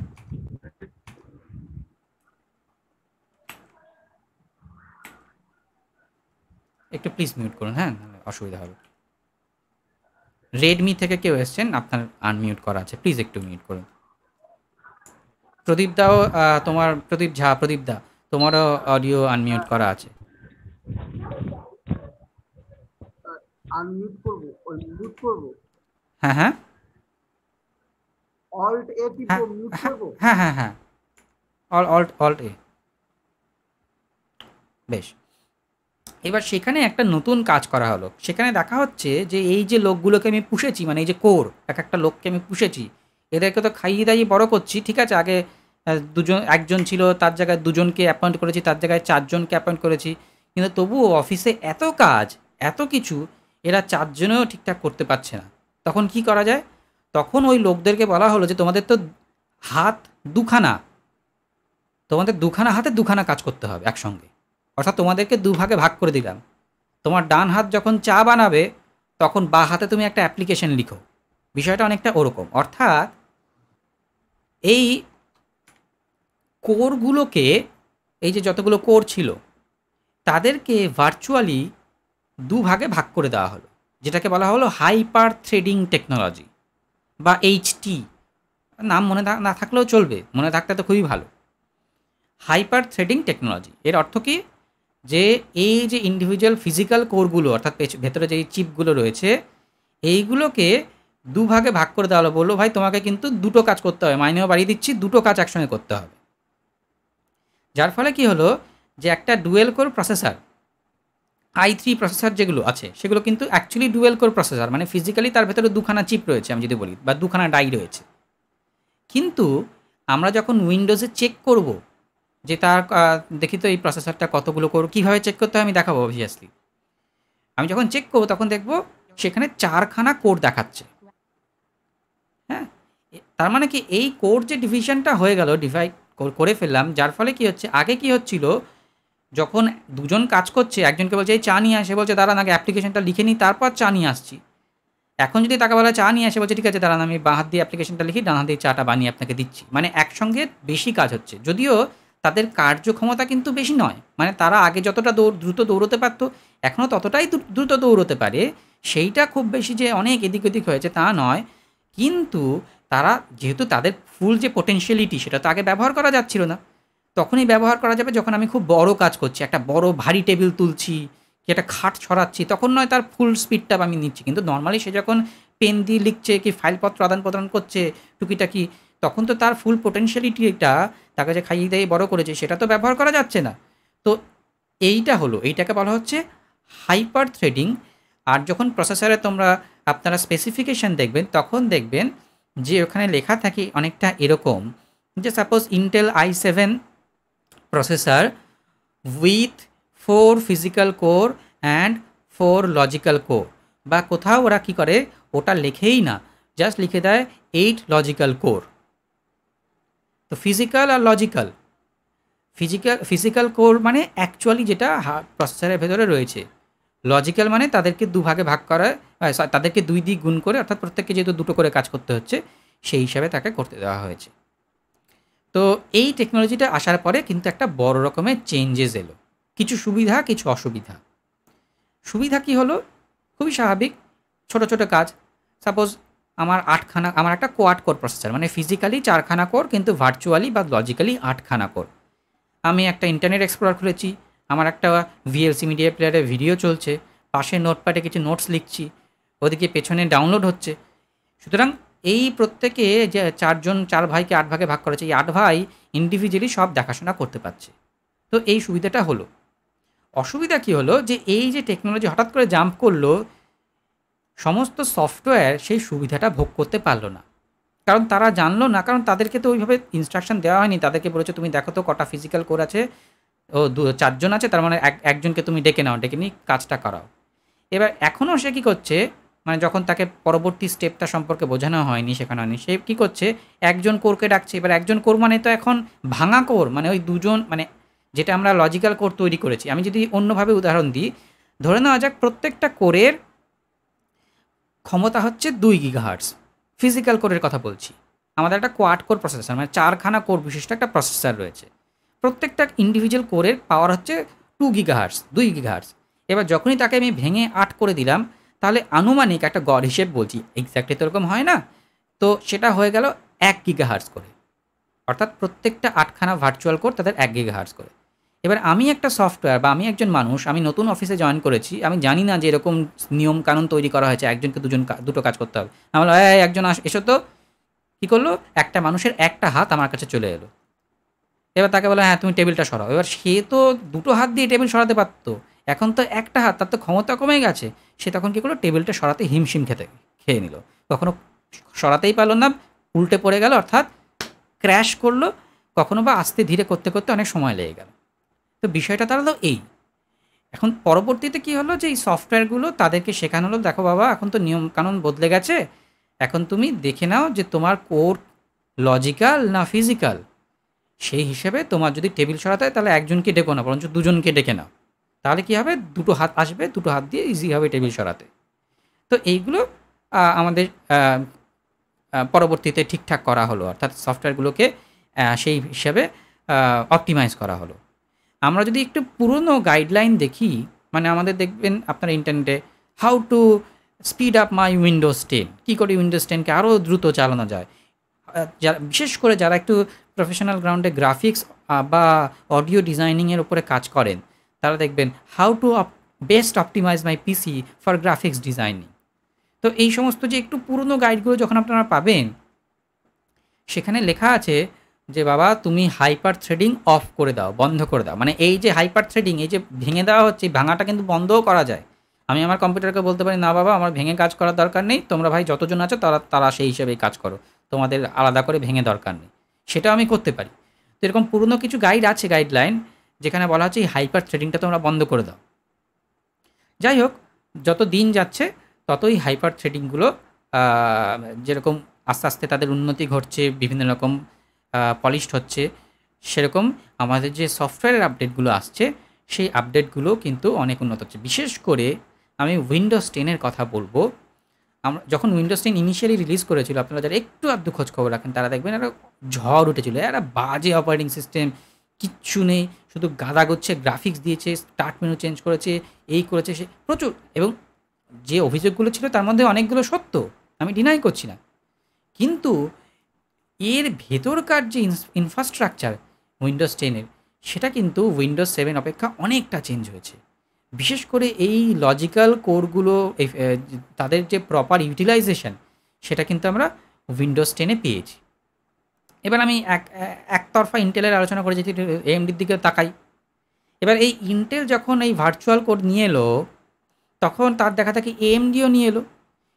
একটু প্লিজ মিউট করুন, হ্যাঁ, অসুবিধা হবে। রেডমি থেকে কেউ এসছেন, আপনার আনমিউট করা আছে, প্লিজ একটু মিউট করুন। প্রদীপ দাও, তোমার প্রদীপ দা, তোমারও অডিও আনমিউট করা আছে। আনমিউট করব, ওই মিউট করব, হ্যাঁ হ্যাঁ অল্ট এ টিপে মিউট করব। হ্যাঁ হ্যাঁ হ্যাঁ, অল্ট এ। বেশ, এবার সেখানে একটা নতুন কাজ করা হলো। সেখানে দেখা হচ্ছে যে এই যে লোকগুলোকে আমি পুষেছি, মানে এই যে কোর, একটা লোককে আমি পুষেছি, এদেরকে তো খাইয়ে দাইয়ে বড় করছি, ঠিক আছে। আগে একজন ছিল, তার জায়গায় দুজনকে অ্যাপয়েন্ট করেছি, তার জায়গায় 4 জনকে অ্যাপয়েন্ট করেছি, কিন্তু তবুও অফিসে এত কাজ, এত কিছু, এরা 4 জনেও ঠিকঠাক করতে পারছে না। তখন কি করা যায়? তখন ওই লোকদেরকে বলা হলো যে তোমাদের তো হাত দুখানা, তোমাদের দুখানা হাতে দুখানা কাজ করতে হবে একসঙ্গে। অর্থাৎ তোমাদেরকে দুভাগে ভাগ করে দিলাম। তোমার ডান হাত যখন চা বানাবে, তখন বাঁ হাতে তুমি একটা অ্যাপ্লিকেশন লিখো। বিষয়টা অনেকটা ওরকম। অর্থাৎ এই কোরগুলোকে, এই যে যতগুলো কোর ছিল, তাদেরকে ভার্চুয়ালি দুভাগে ভাগ করে দেওয়া হলো, যেটাকে বলা হলো হাইপার থ্রেডিং টেকনোলজি, বা এইচটি। নাম মনে না থাকলেও চলবে, মনে থাকতে তো খুবই ভালো। হাইপার থ্রেডিং টেকনোলজি এর অর্থ কি, যে এই যে ইন্ডিভিজুয়াল ফিজিক্যাল কোরগুলো, অর্থাৎ ভেতরে যে চিপগুলো রয়েছে, এইগুলোকে দুভাগে ভাগ করে দেওয়া হলো। বললো ভাই তোমাকে কিন্তু দুটো কাজ করতে হবে, মাইনেও বাড়িয়ে দিচ্ছি, দুটো কাজ একসঙ্গে করতে হবে। যার ফলে কি হলো, যে একটা dual core processor, i3 processor যেগুলো আছে, সেগুলো কিন্তু অ্যাকচুয়ালি ডুয়েল কোর প্রসেসর, মানে ফিজিক্যালি তার ভেতরে দুখানা চিপ রয়েছে আমি যদি বলি, বা দুখানা ডাই রয়েছে। কিন্তু আমরা যখন উইন্ডোজে চেক করব যে তার দেখি তো এই প্রসেসরটা কতগুলো কোর, কীভাবে চেক করতে হয় আমি দেখাবো অবভিয়াসলি। আমি যখন চেক করবো তখন দেখব সেখানে 4খানা কোর দেখাচ্ছে। হ্যাঁ, তার মানে কি, এই কোর যে ডিভিশনটা হয়ে গেল, ডিভাইড করে ফেললাম, যার ফলে কি হচ্ছে, আগে কি হচ্ছিল, যখন দুজন কাজ করছে, একজনকে বলছে এই চা নিয়ে আসে, বলছে দাঁড়ান আগে অ্যাপ্লিকেশনটা লিখে নিই তারপর চা নিয়ে আসছি। এখন যদি তাকে বলা চা নিয়ে আসে, বলছে ঠিক আছে দাঁড়ান আমি বাঁ হাত দিয়ে অ্যাপ্লিকেশনটা লিখি, ডান হাত দিয়ে চাটা বানিয়ে আপনাকে দিচ্ছি। মানে একসঙ্গে বেশি কাজ হচ্ছে, যদিও তাদের কার্যক্ষমতা কিন্তু বেশি নয়, মানে তারা আগে যতটা দ্রুত দৌড়তে পারতো এখনও ততটাই দ্রুত দৌড়তে পারে, সেইটা খুব বেশি যে অনেক এদিক ওদিক হয়েছে তা নয়। কিন্তু তারা যেহেতু তাদের ফুল যে পোটেনশিয়ালিটি সেটা তো আগে ব্যবহার করা যাচ্ছিল না, তখনই ব্যবহার করা যাবে যখন আমি খুব বড় কাজ করছি, একটা বড় ভারী টেবিল তুলছি কি একটা খাট ছড়াচ্ছি, তখন নয় তার ফুল স্পিডটা আমি নিচ্ছি। কিন্তু নর্মালি সে যখন পেন দিয়ে লিখছে কি ফাইলপত্র আদান প্রদান করছে টুকিটাকি, তখন তো তার ফুল পোটেনশিয়ালিটিটা তাকে যে খাইয়ে দিয়ে বড় করেছে সেটা তো ব্যবহার করা যাচ্ছে না। তো এইটাকে বলা হচ্ছে হাইপার থ্রেডিং। আর যখন প্রসেসরে তোমরা আপনারা স্পেসিফিকেশান দেখবেন তখন দেখবেন যে ওখানে লেখা থাকে অনেকটা এরকম যে suppose Intel i7 processor with 4 physical core and 4 logical core, বা কোথাও ওরা কী করে ওটা লেখেই না, জাস্ট লিখে দেয় 8 লজিক্যাল কোর। তো ফিজিক্যাল আর লজিক্যাল, ফিজিক্যাল কোর মানে অ্যাকচুয়ালি যেটা প্রসেসরের ভেতরে রয়েছে, লজিক্যাল মানে তাদেরকে দুভাগে ভাগ করা, তাদেরকে 2 দিয়ে গুণ করে, অর্থাৎ প্রত্যেককে যেহেতু 2টো করে কাজ করতে হচ্ছে সেই হিসাবে তাকে করতে দেওয়া হয়েছে। তো এই টেকনোলজিটা আসার পরে কিন্তু একটা বড় রকমের চেঞ্জেস এলো, কিছু সুবিধা কিছু অসুবিধা। সুবিধা কি হলো, খুবই স্বাভাবিক, ছোট ছোট কাজ। সাপোজ আমার একটা কোয়াড কোর প্রসেসর, মানে ফিজিক্যালি 4খানা কোর কিন্তু ভার্চুয়ালি বা লজিক্যালি 8খানা কোর। আমি একটা ইন্টারনেট এক্সপ্লোরার খুলেছি, আমার একটা ভিএলসি মিডিয়া প্লেয়ারে ভিডিও চলছে, পাশে নোটপ্যাডে কিছু নোটস লিখছি, ওদিকে পেছনে ডাউনলোড হচ্ছে। সুতরাং এই প্রত্যেকে যে 4 ভাইকে 8 ভাগে ভাগ করেছে, এই 8 ভাই ইন্ডিভিজুয়ালি সব দেখাশোনা করতে পারছে। তো এই সুবিধাটা হলো। অসুবিধা কি হলো, যে এই যে টেকনোলজি হঠাৎ করে জাম্প করলো, সমস্ত সফটওয়্যার সেই সুবিধাটা ভোগ করতে পারলো না, কারণ তারা জানলো না, কারণ তাদেরকে তো ওইভাবে ইনস্ট্রাকশন দেওয়া হয়নি। তাদেরকে বলেছে তুমি দেখো তো কটা ফিজিক্যাল কোর আছে, 4 জন আছে, তার মানে একজনকে তুমি ডেকে নাও, ডেকে নিয়ে কাজটা করাও। এবার এখনও সে কী করছে, মানে যখন তাকে পরবর্তী স্টেপটা সম্পর্কে বোঝানো হয়নি, শেখানো হয়নি, সে কী করছে, একজন কোরকে ডাকছে। এবার একজন কোর মানে তো এখন ভাঙা কোর, মানে ওই 2 জন, মানে যেটা আমরা লজিক্যাল কোর তৈরি করেছি। আমি যদি অন্যভাবে উদাহরণ দিই, ধরে নেওয়া যাক প্রত্যেকটা কোরের ক্ষমতা হচ্ছে 2 গিগাহার্টজ, ফিজিক্যাল কোরের কথা বলছি। আমাদের একটা কোয়াড কোর প্রসেসর, মানে 4খানা কোর বিশিষ্ট একটা প্রসেসর রয়েছে। প্রত্যেকটা ইন্ডিভিজুয়াল কোরের পাওয়ার হচ্ছে 2 গিগাহার্টজ, 2 গিগাহার্টজ। এবার যখনই তাকে আমি ভেঙে 8 করে দিলাম, তাহলে আনুমানিক একটা গড় হিসেব বলছি, এক্স্যাক্টলি তো এরকম হয় না, তো সেটা হয়ে গেল 1 গিগাহার্টজ করে, অর্থাৎ প্রত্যেকটা 8খানা ভার্চুয়াল কোর তাদের 1 গিগাহার্টজ করে। এবার আমি একটা সফটওয়্যার বা আমি একজন মানুষ, আমি নতুন অফিসে জয়েন করেছি, আমি জানি না যে এরকম নিয়ম কানুন তৈরি করা হয়েছে, একজনকে 2 কাজ করতে হবে। আমি বললাম একজন এসো তো, কী করলো, একটা মানুষের একটা হাত আমার কাছে চলে এলো। এবার তাকে বলো হ্যাঁ তুমি টেবিলটা সরাও। এবার সে তো 2টো হাত দিয়ে টেবিল সরাতে পারতো, এখন তো একটা হাত, তার তো ক্ষমতা কমে গেছে। সে তখন কী করলো, টেবিলটা সরাতে হিমশিম খেয়ে নিল, কখনো সরাতেই পারলো না, উল্টে পড়ে গেল, অর্থাৎ ক্র্যাশ করলো, কখনো বা আস্তে ধীরে করতে করতে অনেক সময় লেগে গেল। তো বিষয়টা তাহলে এই, এখন পরবর্তীতে কি হলো, যে এই সফটওয়্যারগুলো তাদেরকে শেখানো হলো, দেখো বাবা এখন তো নিয়ম কানুন বদলে গেছে, এখন তুমি দেখে নাও যে তোমার কোর লজিক্যাল না ফিজিক্যাল, সেই হিসেবে তোমার যদি টেবিল সরাতে হয় তাহলে একজনকে ডেকো না, বরঞ্চ 2 জনকে ডেকে নাও, তাহলে কি হবে, 2টো হাত আসবে, 2টো হাত দিয়ে ইজি হবে টেবিল সরাতে। তো এইগুলো আমাদের পরবর্তীতে ঠিকঠাক করা হলো, অর্থাৎ সফটওয়্যারগুলোকে সেই হিসাবে অপটিমাইজ করা হলো। আমরা যদি একটু পুরনো গাইডলাইন দেখি, মানে আমাদের দেখবেন আপনারা ইন্টারনেটে how to speed up my Windows 10, কী করে উইন্ডোজ 10কে আরও দ্রুত চালানো যায়। যারা বিশেষ করে যারা একটু প্রফেশনাল গ্রাউন্ডে গ্রাফিক্স বা অডিও ডিজাইনিংয়ের উপরে কাজ করেন, তারা দেখবেন how to best optimize my PC for graphics designing. তো এই সমস্ত যে একটু পুরনো গাইডগুলো যখন আপনারা পাবেন, সেখানে লেখা আছে যে বাবা তুমি হাইপার থ্রেডিং অফ করে দাও, বন্ধ করে দাও। মানে এই যে হাইপার থ্রেডিং, এই যে ভেঙে দেওয়া হচ্ছে, ভাঙাটা কিন্তু বন্ধও করা যায়। আমি আমার কম্পিউটারকে বলতে পারি না বাবা আমার ভেঙে কাজ করার দরকার নেই, তোমরা ভাই যতজন আছো তারা সেই হিসেবেই কাজ করো, তোমাদের আলাদা করে ভেঙে দরকার নেই, সেটাও আমি করতে পারি। তো এরকম পুরনো কিছু গাইড আছে, গাইডলাইন, যেখানে বলা হচ্ছে এই হাইপার থ্রেডিংটা তোমরা বন্ধ করে দাও। যাই হোক, যত দিন যাচ্ছে ততই হাইপার থ্রেডিংগুলো যেরকম আস্তে আস্তে তাদের উন্নতি ঘটছে, বিভিন্ন রকম পলিশড হচ্ছে, সেরকম আমাদের যে সফটওয়্যারের আপডেটগুলো আসছে সেই আপডেটগুলো কিন্তু অনেক উন্নত হচ্ছে। বিশেষ করে আমি উইন্ডোজ 10-এর কথা বলবো। আমরা যখন উইন্ডোজ 10 ইনিশিয়ালি রিলিজ করেছিল, আপনারা যারা একটু আধটু খোঁজ খবর রাখেন তারা দেখবেন একটা ঝড় উঠেছিল, একটা বাজে অপারেটিং সিস্টেম, কিচ্ছু নেই, শুধু গাদাগোচ্ছে গ্রাফিক্স দিয়েছে, স্টার্ট মেনু চেঞ্জ করেছে, এই করেছে, সে প্রচুর। এবং যে অভিযোগগুলো ছিল তার মধ্যে অনেকগুলো সত্য, আমি ডিনাই করছি না, কিন্তু এর ভেতরকার যে ইনফ্রাস্ট্রাকচার উইন্ডোজ 10-এর, সেটা কিন্তু উইন্ডোজ 7 অপেক্ষা অনেকটা চেঞ্জ হয়েছে। বিশেষ করে এই লজিক্যাল কোরগুলো, তাদের যে প্রপার ইউটিলাইজেশন, সেটা কিন্তু আমরা উইন্ডোজ 10-এ পেয়েছি। এবার আমি একতরফা ইন্টেলের আলোচনা করে যেটি এএমডির দিকে তাকাই। এবার এই ইন্টেল যখন এই ভার্চুয়াল কোড নিয়ে এলো, তখন তার দেখা থাকে এএমডিও নিয়ে এলো।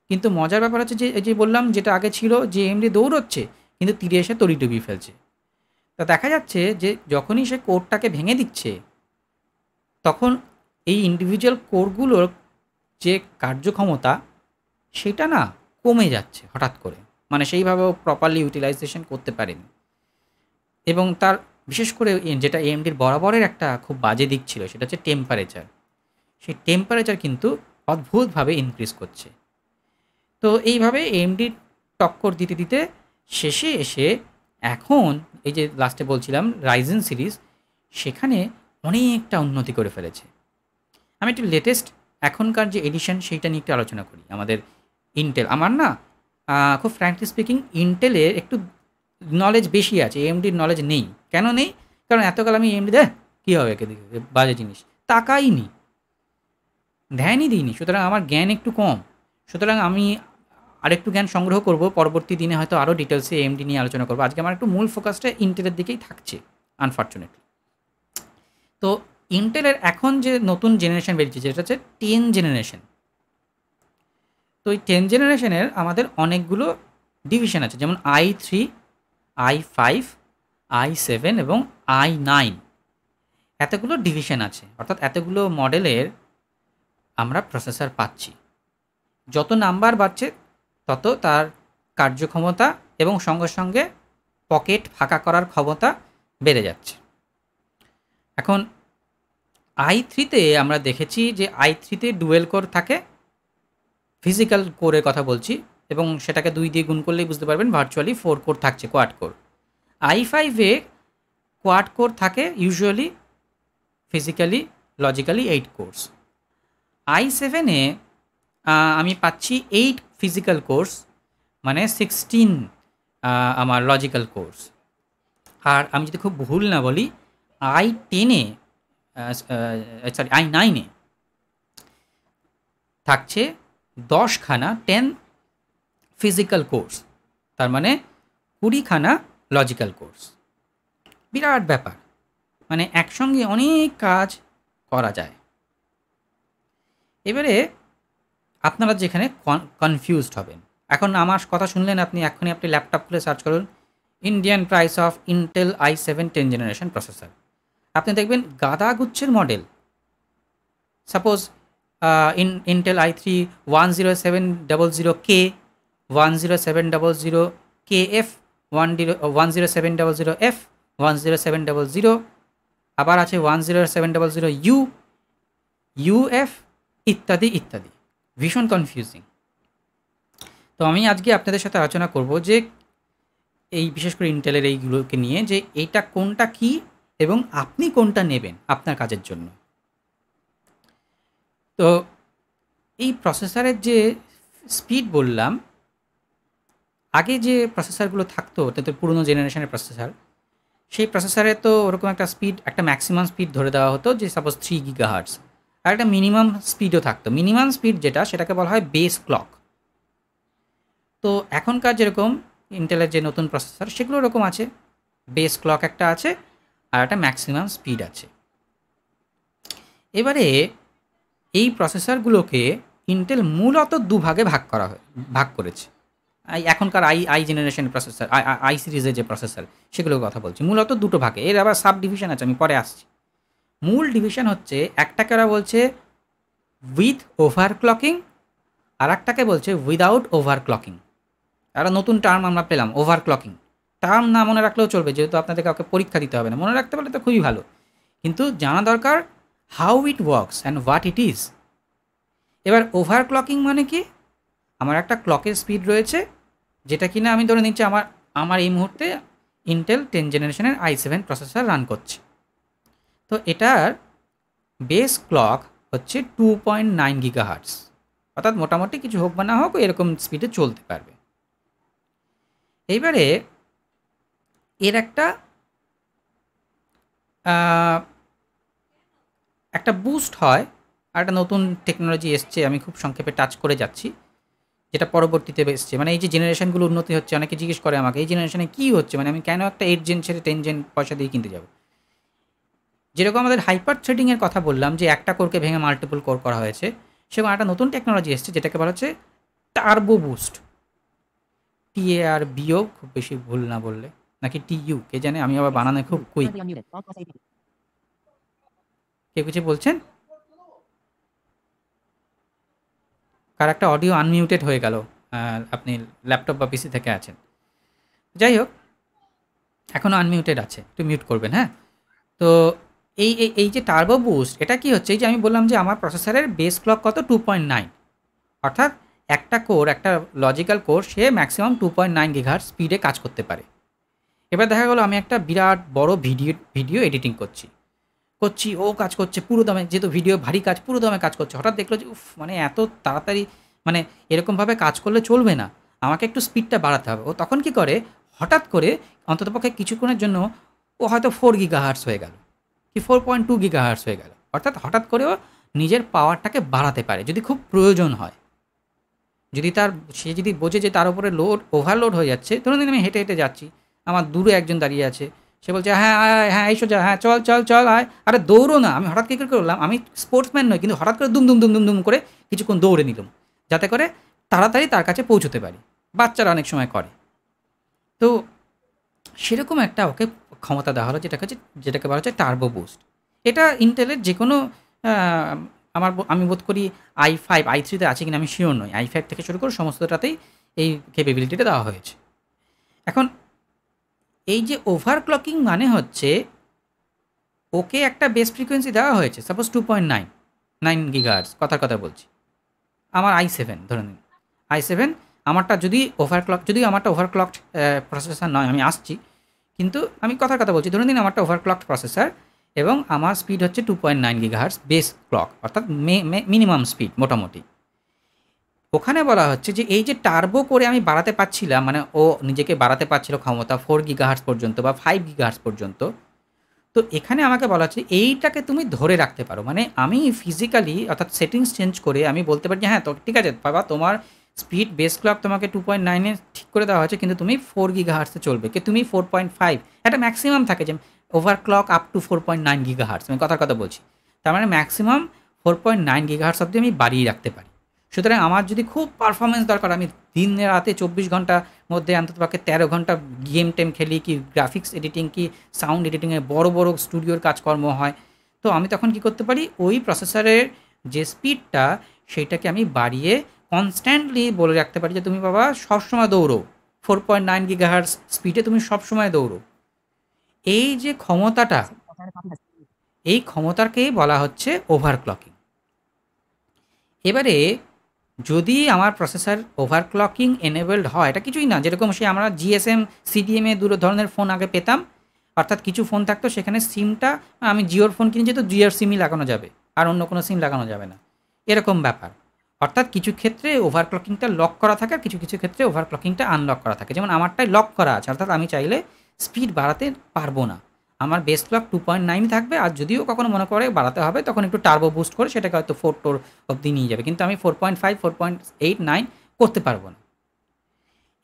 কিন্তু মজার ব্যাপার হচ্ছে যে এই যে বললাম, যেটা আগে ছিল যে এএমডি দৌড়চ্ছে, কিন্তু তীরে এসে তড়ি ডুবিয়ে ফেলছে। তা দেখা যাচ্ছে যে যখনই সে কোডটাকে ভেঙে দিচ্ছে, তখন এই ইন্ডিভিজুয়াল কোরগুলোর যে কার্যক্ষমতা, সেটা না কমে যাচ্ছে হঠাৎ করে, মানে সেইভাবেও প্রপারলি ইউটিলাইজেশন করতে পারেনি। এবং তার বিশেষ করে যেটা এএমডির বরাবরের একটা খুব বাজে দিক ছিল, সেটা হচ্ছে টেম্পারেচার। সেই টেম্পারেচার কিন্তু অদ্ভুতভাবে ইনক্রিজ করছে। তো এইভাবে এএমডির টক্কর দিতে দিতে শেষে এসে এখন এই যে লাস্টে বলছিলাম রাইজেন সিরিজ, সেখানে অনেকটা উন্নতি করে ফেলেছে। আমি একটু লেটেস্ট এখনকার যে এডিশন, সেইটা নিয়ে একটু আলোচনা করি। আমাদের ইন্টেল, আমার না খুব ফ্র্যাঙ্কলি স্পিকিং ইন্টেলের একটু নলেজ বেশি আছে, এএমডির নলেজ নেই। কেন নেই? কারণ এতকাল আমি এএমডি কী হবে, বাজে জিনিস তাকাইনি, ধ্যানই দিইনি, সুতরাং আমার জ্ঞান একটু কম। সুতরাং আমি আরেকটু জ্ঞান সংগ্রহ করব, পরবর্তী দিনে হয়তো আরও ডিটেলসে এএমডি নিয়ে আলোচনা করবো। আজকে আমার একটু মূল ফোকাসটা ইন্টেলের দিকেই থাকছে, আনফর্চুনেটলি। তো ইন্টেলের এখন যে নতুন জেনারেশন বেরিয়েছে, যেটা হচ্ছে 10 জেনারেশন। তো এই 10 জেনারেশনের আমাদের অনেকগুলো ডিভিশন আছে, যেমন i3, i5, i7 এবং i9, এতগুলো ডিভিশন আছে। অর্থাৎ এতগুলো মডেলের আমরা প্রসেসর পাচ্ছি। যত নাম্বার বাড়ছে তত তার কার্যক্ষমতা এবং সঙ্গে সঙ্গে পকেট ফাঁকা করার ক্ষমতা বেড়ে যাচ্ছে। এখন i3-তে আমরা দেখেছি যে i3-তে ডুয়েল কোর থাকে, ফিজিক্যাল কোরের কথা বলছি, এবং সেটাকে 2 দিয়ে গুণ করলেই বুঝতে পারবেন ভার্চুয়ালি 4 কোর থাকছে, কোয়াড কোর। i5-এ কোয়াড কোর থাকে ইউজুয়ালি, ফিজিক্যালি লজিক্যালি 8 কোর্স। i7-এ আমি পাচ্ছি 8 ফিজিক্যাল কোর্স, মানে 16 আমার লজিক্যাল কোর্স। আর আমি যদি খুব ভুল না বলি, i10-এ i9-এ থাকছে 10খানা 10 ফিজিক্যাল কোর্স, তার মানে 20খানা লজিক্যাল কোর্স। বিরাট ব্যাপার, মানে একসঙ্গে অনেক কাজ করা যায়। এবারে আপনারা যেখানে কনফিউজড হবেন, এখন আমার কথা শুনলেন আপনি, এখনই আপনি ল্যাপটপ খুলে সার্চ করুন Indian price of Intel i7 10 generation processor, আপনি দেখবেন গাদাগুচ্ছের model. Suppose Intel i3 10700K, 10700KF, 10700F, 10700, আবার আছে 10700U, UF ইত্যাদি ইত্যাদি, ভীষণ কনফিউজিং। তো আমি আজকে আপনাদের সাথে আলোচনা করব যে এই বিশেষ করে ইন্টেলের এইগুলোকে নিয়ে, যে এইটা কোনটা কি এবং আপনি কোনটা নেবেন আপনার কাজের জন্য। তো এই প্রসেসরের যে স্পিড বললাম, আগে যে প্রসেসরগুলো থাকতো তাদের পুরনো জেনারেশনের প্রসেসর, সেই প্রসেসরে তো ওরকম একটা স্পিড, একটা ম্যাক্সিমাম স্পিড ধরে দেওয়া হতো যে সাপোজ 3 GHz, আর একটা মিনিমাম স্পিডও থাকতো। মিনিমাম স্পিড যেটা, সেটাকে বলা হয় বেস ক্লক। তো এখনকার যেরকম ইন্টেলের যে নতুন প্রসেসর, সেগুলো ওরকম আছে, বেস ক্লক একটা আছে আর একটা ম্যাক্সিমাম স্পিড আছে। এবারে এই প্রসেসরগুলোকে ইন্টেল মূলত দুভাগে ভাগ করেছে। এখনকার আই জেনারেশনের প্রসেসর, আই সিরিজের যে প্রসেসর, সেগুলোর কথা বলছি, মূলত দুটো ভাগে। এর আবার সাব ডিভিশন আছে, আমি পরে আসছি। মূল ডিভিশন হচ্ছে, একটাকে ওরা বলছে উইথ ওভারক্লকিং, আর একটাকে বলছে উইদাউট ওভারক্লকিং। একটা নতুন টার্ম আমরা পেলাম, ওভারক্লকিং। টার্ম না মনে রাখলেও চলবে, যেহেতু আপনাদের কাউকে পরীক্ষা দিতে হবে না, মনে রাখতে পারলে তো খুবই ভালো, কিন্তু জানা দরকার how it works and what it is. এবার ওভারক্লকিং মানে কি? আমার একটা ক্লকের স্পিড রয়েছে, যেটা কিনা আমি ধরে নিচ্ছি আমার এই মুহূর্তে ইন্টেল 10 জেনারেশনের i7 প্রসেসর রান করছে, তো এটার বেস ক্লক হচ্ছে 2.9 গিগাহার্টস, অর্থাৎ মোটামুটি কিছু হোক বা না হোক এরকম স্পিডে চলতে পারবে। এইবারে এর একটা বুস্ট হয়, আর একটা নতুন টেকনোলজি এসছে, আমি খুব সংক্ষেপে টাচ করে যাচ্ছি, যেটা পরবর্তীতে এসছে। মানে এই যে জেনারেশনগুলো উন্নতি হচ্ছে, অনেকে জিজ্ঞেস করে আমাকে এই জেনারেশনে কী হচ্ছে, মানে আমি কেন একটা 8 জেন ছেড়ে 10 জেন পয়সা দিয়ে কিনতে যাব। যেরকম আমাদের হাইপার থ্রেডিংয়ের কথা বললাম যে একটা কোরকে ভেঙে মাল্টিপল কোর করা হয়েছে, সেরকম একটা নতুন টেকনোলজি এসছে যেটাকে বলা হচ্ছে টার্বো বুস্ট। TARBO, খুব বেশি ভুল না বললে, নাকি TU কে জানে, আমি আবার বানানো খুব কুইক। কেউ কিছু বলছেন? কার একটা অডিও আনমিউটেড হয়ে গেল, আপনি ল্যাপটপ বা পিসি থেকে আছেন। যাই হোক, এখনও আনমিউটেড আছে, একটু মিউট করবেন। হ্যাঁ, তো এই যে টার্বো বুস্ট, এটা কি হচ্ছে, এই যে আমি বললাম যে আমার প্রসেসরের বেস ক্লক কত 2.9, অর্থাৎ একটা কোর, একটা লজিক্যাল কোর, সে ম্যাক্সিমাম 2.9 গিগাহার্টজ স্পিডে কাজ করতে পারে। এবার দেখা গেলো আমি একটা বিরাট বড় ভিডিও এডিটিং করছি, ও কাজ করছে পুরো দমে, যেহেতু ভিডিও ভারী কাজ, পুরো দমে কাজ করছে। হঠাৎ দেখলো যে উফ, মানে এত তাড়াতাড়ি, মানে এরকমভাবে কাজ করলে চলবে না, আমাকে একটু স্পিডটা বাড়াতে হবে। ও তখন কি করে, হঠাৎ করে অন্ততপক্ষে কিছুক্ষণের জন্য ও হয়তো 4 গিগাহার্টজ হয়ে গেল, কি 4.2 গিগাহার্টজ হয়ে গেল। অর্থাৎ হঠাৎ করেও নিজের পাওয়ারটাকে বাড়াতে পারে যদি খুব প্রয়োজন হয়। যদি সে যদি বোঝে যে তার উপরে ওভারলোড হয়ে যাচ্ছে, ধরুন আমি হেঁটে হেঁটে যাচ্ছি, আমার দূরে একজন দাঁড়িয়ে আছে, সে বলছে হ্যাঁ হ্যাঁ এই সোজা, হ্যাঁ চল চল চল আয়, আরে দৌড়ো না। আমি হঠাৎ কী করে করলাম, আমি স্পোর্টসম্যান নই, কিন্তু হঠাৎ করে দুম দুম দুম দুম দুম করে কিছুক্ষণ দৌড়ে নিলাম, যাতে করে তাড়াতাড়ি তার কাছে পৌঁছতে পারি। বাচ্চারা অনেক সময় করে। তো সেরকম একটা ওকে ক্ষমতা দেওয়া হলো, যেটাকে বলা হচ্ছে টার্বো বুস্ট। এটা ইন্টেলের যে কোনো, আমি বোধ করি i5 i3-তে আছে কিনা আমি শিওর নই, i5 থেকে শুরু করে সমস্তটাতেই এই ক্যাপাবিলিটিটা দেওয়া হয়েছে। এখন এই যে ওভারক্লকিং মানে হচ্ছে ওকে একটা বেস ফ্রিকোয়েন্সি দেওয়া হয়েছে, সাপোজ 2.9 গিগাহার্টজ, কথার কথা বলছি। আমার i7 ধরে নিন, i7 আমারটা যদি আমারটা ওভারক্লকড প্রসেসর নয়, আমি আসছি, কিন্তু আমি কথার কথা বলছি, ধরে নিন আমারটা ওভারক্লকড প্রসেসর এবং আমার স্পিড হচ্ছে 2.9 গিগাহার্টজ বেস ক্লক, অর্থাৎ মিনিমাম স্পিড মোটামুটি। ওখানে বলা হচ্ছে যে এই যে টার্বো করে আমি বাড়াতে পারছিলাম, মানে ও নিজেকে বাড়াতে পারছিল ক্ষমতা 4 গিগাহার্টজ পর্যন্ত বা 5 গিগাহার্টজ পর্যন্ত। তো এখানে আমাকে বলা হচ্ছে এইটাকে তুমি ধরে রাখতে পারো, মানে আমি ফিজিক্যালি অর্থাৎ সেটিংস চেঞ্জ করে আমি বলতে পারি যে হ্যাঁ তো ঠিক আছে বাবা, তোমার স্পিড বেস ক্লক তোমাকে 2.9-এ ঠিক করে দেওয়া হয়েছে, কিন্তু তুমি 4 গিগাহার্টসে চলবে, কি তুমি 4.5, একটা ম্যাক্সিমাম থাকে যে ওভারক্লক আপ টু 4.9 গিগাহার্টস, আমি কথার কথা বলছি। তার মানে ম্যাক্সিমাম 4.9 গিগাহার্টস অবধি আমি বাড়িয়ে রাখতে পারি। সুতরাং আমার যদি খুব পারফরমেন্স দরকার, আমি দিনে রাতে 24 ঘন্টার মধ্যে অন্ততপক্ষে 13 ঘন্টা গেম টেম খেলি, কি গ্রাফিক্স এডিটিং, কি সাউন্ড এডিটিংয়ে বড় বড় স্টুডিওর কাজকর্ম হয়, তো আমি তখন কি করতে পারি, ওই প্রসেসরের যে স্পিডটা সেইটাকে আমি বাড়িয়ে কনস্ট্যান্টলি বলে রাখতে পারি যে তুমি বাবা সবসময় দৌড়ো 4.9 গিগাহার্টজ স্পিডে, তুমি সবসময় দৌড়ো। এই যে ক্ষমতাটা, এই ক্ষমতাকেই বলা হচ্ছে ওভারক্লকিং। এবারে যদি আমার প্রসেসর ওভারক্লকিং এনেবলড হয়, এটা কিছুই না, যেরকম আমরা GSM CDMA দু ধরনের ফোন আগে পেতাম, অর্থাৎ কিছু ফোন থাকতো সেখানে সিমটা, আমি জিওর ফোন কিনেছি তো জিওর সিমই লাগানো যাবে, আর অন্য কোনো সিম লাগানো যাবে না, এরকম ব্যাপার। অর্থাৎ কিছু ক্ষেত্রে ওভারক্লকিংটা লক করা থাকে, আর কিছু কিছু ক্ষেত্রে ওভারক্লকিংটা আনলক করা থাকে। যেমন আমারটাই লক করা আছে, অর্থাৎ আমি চাইলে স্পিড বাড়াতে পারবো না, আমার বেস ক্লক 2.9 থাকবে, আর যদিও কখনো মনে করে বাড়াতে হবে তখন একটু টার্বো বুস্ট করে সেটাকে হয়তো 4 অবধি নিয়ে যাবে, কিন্তু আমি 4.5, 4.8, 9 করতে পারবো না।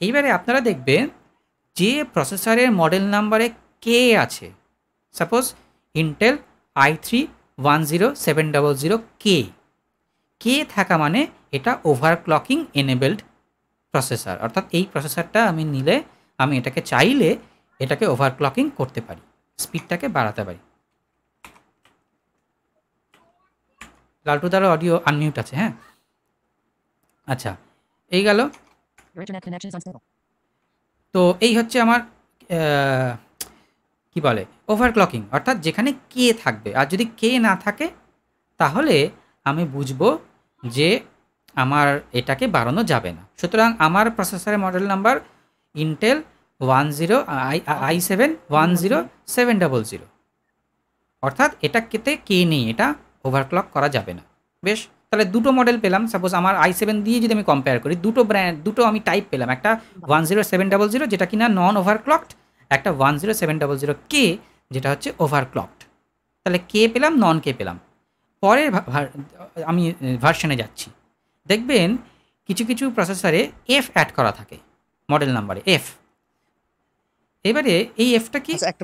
এইবারে আপনারা দেখবেন যে প্রসেসরের মডেল নাম্বারে কে আছে, সাপোজ ইন্টেল i3 10700K, কে থাকা মানে এটা ওভারক্লকিং এনেবলড প্রসেসর, অর্থাৎ এই প্রসেসরটা আমি নিলে আমি এটাকে চাইলে এটাকে ওভারক্লকিং করতে পারি, স্পিডটাকে বাড়াতে পারি। লালটু দার অডিও আনমিউট আছে, হ্যাঁ আচ্ছা এই গেল। তো এই হচ্ছে আমার কি বলে ওভারক্লকিং, অর্থাৎ যেখানে কে থাকবে, আর যদি কে না থাকে তাহলে আমি বুঝবো যে আমার এটাকে বাড়ানো যাবে না। সুতরাং আমার প্রসেসরের মডেল নাম্বার ইন্টেল i7 10700, অর্থাৎ এটাতে কে নেই, এটা ওভারক্লক করা যাবে না। বেশ, তাহলে দুটো মডেল পেলাম। সাপোজ আমার i7 দিয়ে যদি আমি কম্পেয়ার করি, দুটো আমি টাইপ পেলাম, একটা 10700 যেটা কিনা নন ওভারক্লকড, একটা 10700K যেটা হচ্ছে ওভারক্লকড। তাহলে কে পেলাম, নন কে পেলাম। পরের আমি ভার্সনে যাচ্ছি, দেখবেন কিছু কিছু প্রসেসরে এফ অ্যাড করা থাকে মডেল নাম্বারে, এফ। এবারে এই এফটা কি, একটা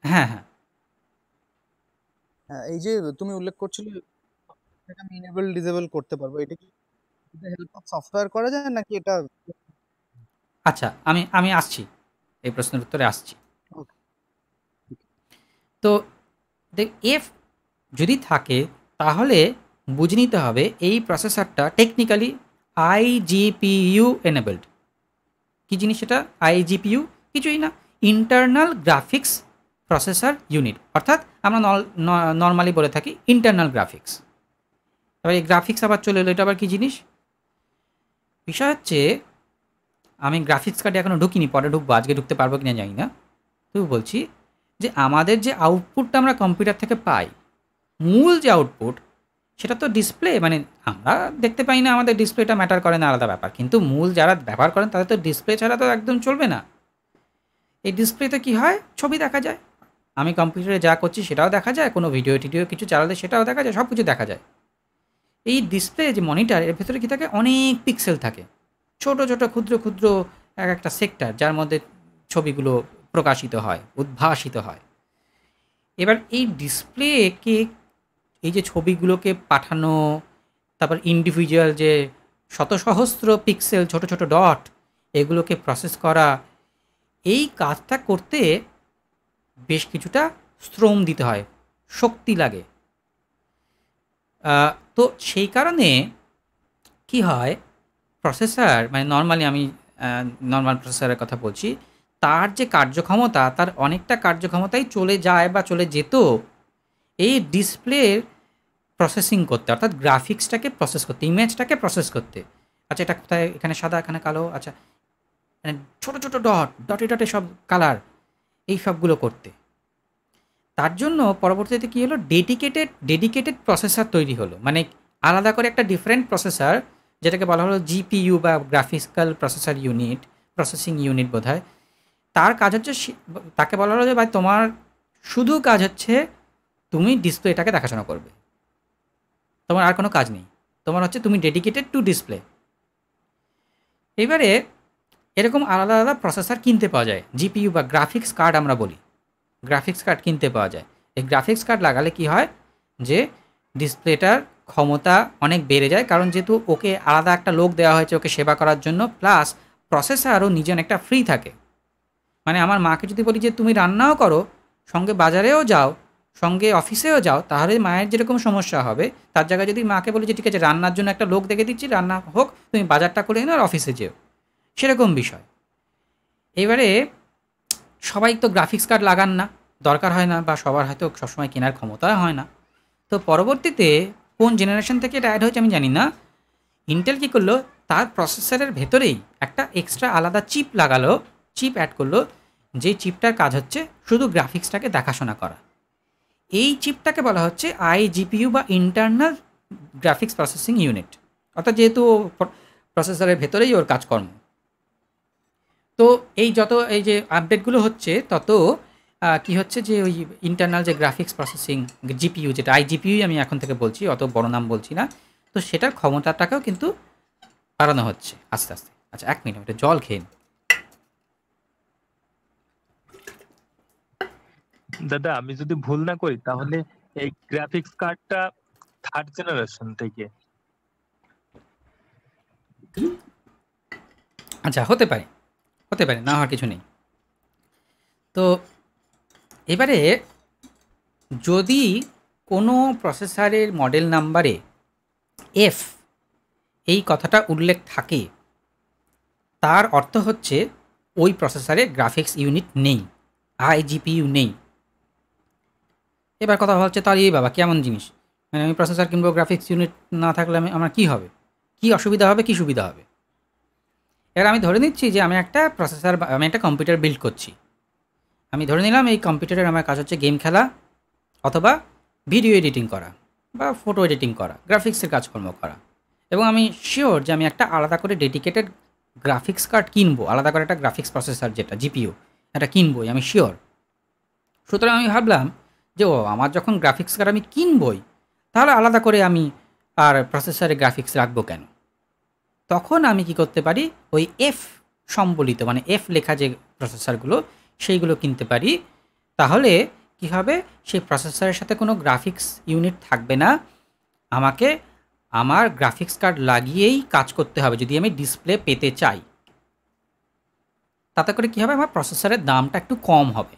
হ্যাঁ হ্যাঁ, এই যে তুমি উল্লেখ করছিলে এটা আমি ইনেবল ডিসেবল করতে পারবো, এটা কি হেল্প অফ সফটওয়্যার করা যায় নাকি এটা? আচ্ছা আমি আসছি, এই প্রশ্নের উত্তরে আসছি। তো দেখ, এফ যদি থাকে তাহলে বুঝে নিতে হবে এই প্রসেসরটা টেকনিক্যালি আইজিপিইউ এনেবলড। কী জিনিস সেটা? আইজিপিইউ কিছুই না, ইন্টারনাল গ্রাফিক্স প্রসেসর ইউনিট, অর্থাৎ আমরা নর্মালি বলে থাকি ইন্টারনাল গ্রাফিক্স। এবার এই গ্রাফিক্স আবার চলে এলো, এটা আবার কী জিনিস? বিষয় হচ্ছে আমি গ্রাফিক্স কার্ডে এখনও ঢুকিনি, পরে ঢুকবো, আজকে ঢুকতে পারবো কিনা জানি না। তবু বলছি যে আমাদের যে আউটপুটটা আমরা কম্পিউটার থেকে পাই, মূল যে আউটপুট সেটা তো ডিসপ্লে, মানে আমরা দেখতে পাই না, আমাদের ডিসপ্লেটা ম্যাটার করে না, আলাদা ব্যাপার। কিন্তু মূল যারা ব্যবহার করেন তাদের তো ডিসপ্লে ছাড়া তো একদম চলবে না। এই ডিসপ্লেতে কি হয়, ছবি দেখা যায়, আমি কম্পিউটারে যা করছি সেটাও দেখা যায়, কোনো ভিডিও টিডিও কিছু চালালে সেটাও দেখা যায়, সব কিছু দেখা যায়। এই ডিসপ্লে যে মনিটর, এর ভেতরে কী থাকে, অনেক পিক্সেল থাকে, ছোট ছোট ক্ষুদ্র ক্ষুদ্র এক একটা সেক্টর, যার মধ্যে ছবিগুলো প্রকাশিত হয়, উদ্ভাসিত হয়। এবার এই ডিসপ্লেকে, এই যে ছবিগুলোকে পাঠানো, তারপর ইন্ডিভিজুয়াল যে শত সহস্র পিক্সেল ছোট ছোট ডট, এগুলোকে প্রসেস করা, এই কাজটা করতে বেশ কিছুটা শ্রম দিতে হয়, শক্তি লাগে। তো সেই কারণে কি হয়, প্রসেসর মানে নর্মালি আমি নর্মাল প্রসেসরের কথা বলছি, তার যে কার্যক্ষমতা, তার অনেকটা কার্যক্ষমতাই চলে যায় বা চলে যেত এই ডিসপ্লের প্রসেসিং করতে, অর্থাৎ গ্রাফিক্সটাকে প্রসেস করতে, ইমেজটাকে প্রসেস করতে। আচ্ছা এটা কোথায়, এখানে সাদা এখানে কালো, আচ্ছা মানে ছোটো ছোটো ডটে ডটে সব কালার, এই সবগুলো করতে। তার জন্য পরবর্তীতে কী হলো, ডেডিকেটেড প্রসেসর তৈরি হলো, মানে আলাদা করে একটা ডিফারেন্ট প্রসেসর, যেটাকে বলা হলো জিপিইউ বা graphical processor unit, processing unit বোধহয়। তার কাজ হচ্ছে, তাকে বলা হলো যে ভাই তোমার শুধু কাজ হচ্ছে তুমি ডিসপ্লেটাকে দেখাশোনা করবে, তোমার আর কোনো কাজ নেই, তোমার হচ্ছে তুমি ডেডিকেটেড টু ডিসপ্লে। এবারে এরকম আলাদা আলাদা প্রসেসর কিনতে পাওয়া যায়, জিপিইউ বা গ্রাফিক্স কার্ড আমরা বলি, গ্রাফিক্স কার্ড কিনতে পাওয়া যায়। এই গ্রাফিক্স কার্ড লাগালে কি হয় যে ডিসপ্লেটার ক্ষমতা অনেক বেড়ে যায়, কারণ যেহেতু ওকে আলাদা একটা লোক দেওয়া হয়েছে ওকে সেবা করার জন্য, প্লাস প্রসেসরও নিজে অনেকটা ফ্রি থাকে। মানে আমার মাকে যদি বলি যে তুমি রান্নাও করো, সঙ্গে বাজারেও যাও, সঙ্গে অফিসেও যাও, তাহলে মায়ের যেরকম সমস্যা হবে, তার জায়গায় যদি মাকে বলি যে ঠিক আছে রান্নার জন্য একটা লোক দেখে দিচ্ছি, রান্না হোক, তুমি বাজারটা করে এনো আর অফিসে যেও, সেরকম বিষয়। এবারে সবাই তো গ্রাফিক্স কার্ড লাগান না, দরকার হয় না, বা সবার হয়তো সবসময় কেনার ক্ষমতা হয় না। তো পরবর্তীতে কোন জেনারেশন থেকে এটা অ্যাড হয়েছে আমি জানি না, ইন্টেল কী করলো, তার প্রসেসরের ভেতরেই একটা এক্সট্রা আলাদা চিপ লাগালো, চিপ অ্যাড করলো, যে চিপটার কাজ হচ্ছে শুধু গ্রাফিক্সটাকে দেখাশোনা করা। এই চিপটাকে বলা হচ্ছে আইজিপিইউ বা ইন্টারনাল গ্রাফিক্স প্রসেসিং ইউনিট, অর্থাৎ যেহেতু প্রসেসরের ভেতরেই ওর কাজকর্ম। তো এই যত এই যে আপডেটগুলো হচ্ছে, তত কি হচ্ছে যে ওই ইন্টারনাল যে গ্রাফিক্স প্রসেসিং জিপিইউ, যেটা আইজিপিইউ আমি এখন থেকে বলছি, অত বড় নাম বলছি না, তো সেটার ক্ষমতাটাকেও কিন্তু বাড়ানো হচ্ছে আস্তে আস্তে। আচ্ছা 1 মিনিট, একটা জল খেয়ে নিই। দাদা আমি যদি ভুল না করি তাহলে এই গ্রাফিক্স কার্ডটা 3rd জেনারেশন থেকে। আচ্ছা হতে পারে, না হওয়ার কিছু নেই। তো এবারে যদি কোনো প্রসেসরের মডেল নাম্বারে এফ এই কথাটা উল্লেখ থাকে, তার অর্থ হচ্ছে ওই প্রসেসরে গ্রাফিক্স ইউনিট নেই, আইজিপিইউ নেই। এবার কথা হচ্ছে তার এই বাবা কেমন জিনিস, মানে আমি প্রসেসর কিনবো, গ্রাফিক্স ইউনিট না থাকলে আমার কী হবে, কী অসুবিধা হবে, কী সুবিধা হবে। এবার আমি ধরে নিচ্ছি যে আমি একটা কম্পিউটার বিল্ড করছি, আমি ধরে নিলাম এই কম্পিউটারের আমার কাজ হচ্ছে গেম খেলা, অথবা ভিডিও এডিটিং করা বা ফটো এডিটিং করা, গ্রাফিক্সের কাজকর্ম করা। এবং আমি শিওর যে আমি একটা আলাদা করে ডেডিকেটেড গ্রাফিক্স কার্ড কিনবো, আলাদা করে একটা গ্রাফিক্স প্রসেসর যেটা জিপিইউ, এটা কিনবই, আমি শিওর। সুতরাং আমি ভাবলাম যে আমার যখন গ্রাফিক্স কার্ড আমি কিনবই, তাহলে আলাদা করে আমি আর প্রসেসরে গ্রাফিক্স রাখবো কেন? তখন আমি কি করতে পারি, ওই এফ সম্বলিত মানে এফ লেখা যে প্রসেসরগুলো সেইগুলো কিনতে পারি। তাহলে কি হবে, সেই প্রসেসরের সাথে কোনো গ্রাফিক্স ইউনিট থাকবে না, আমাকে আমার গ্রাফিক্স কার্ড লাগিয়েই কাজ করতে হবে যদি আমি ডিসপ্লে পেতে চাই। তাতে করে কী হবে, আমার প্রসেসরের দামটা একটু কম হবে।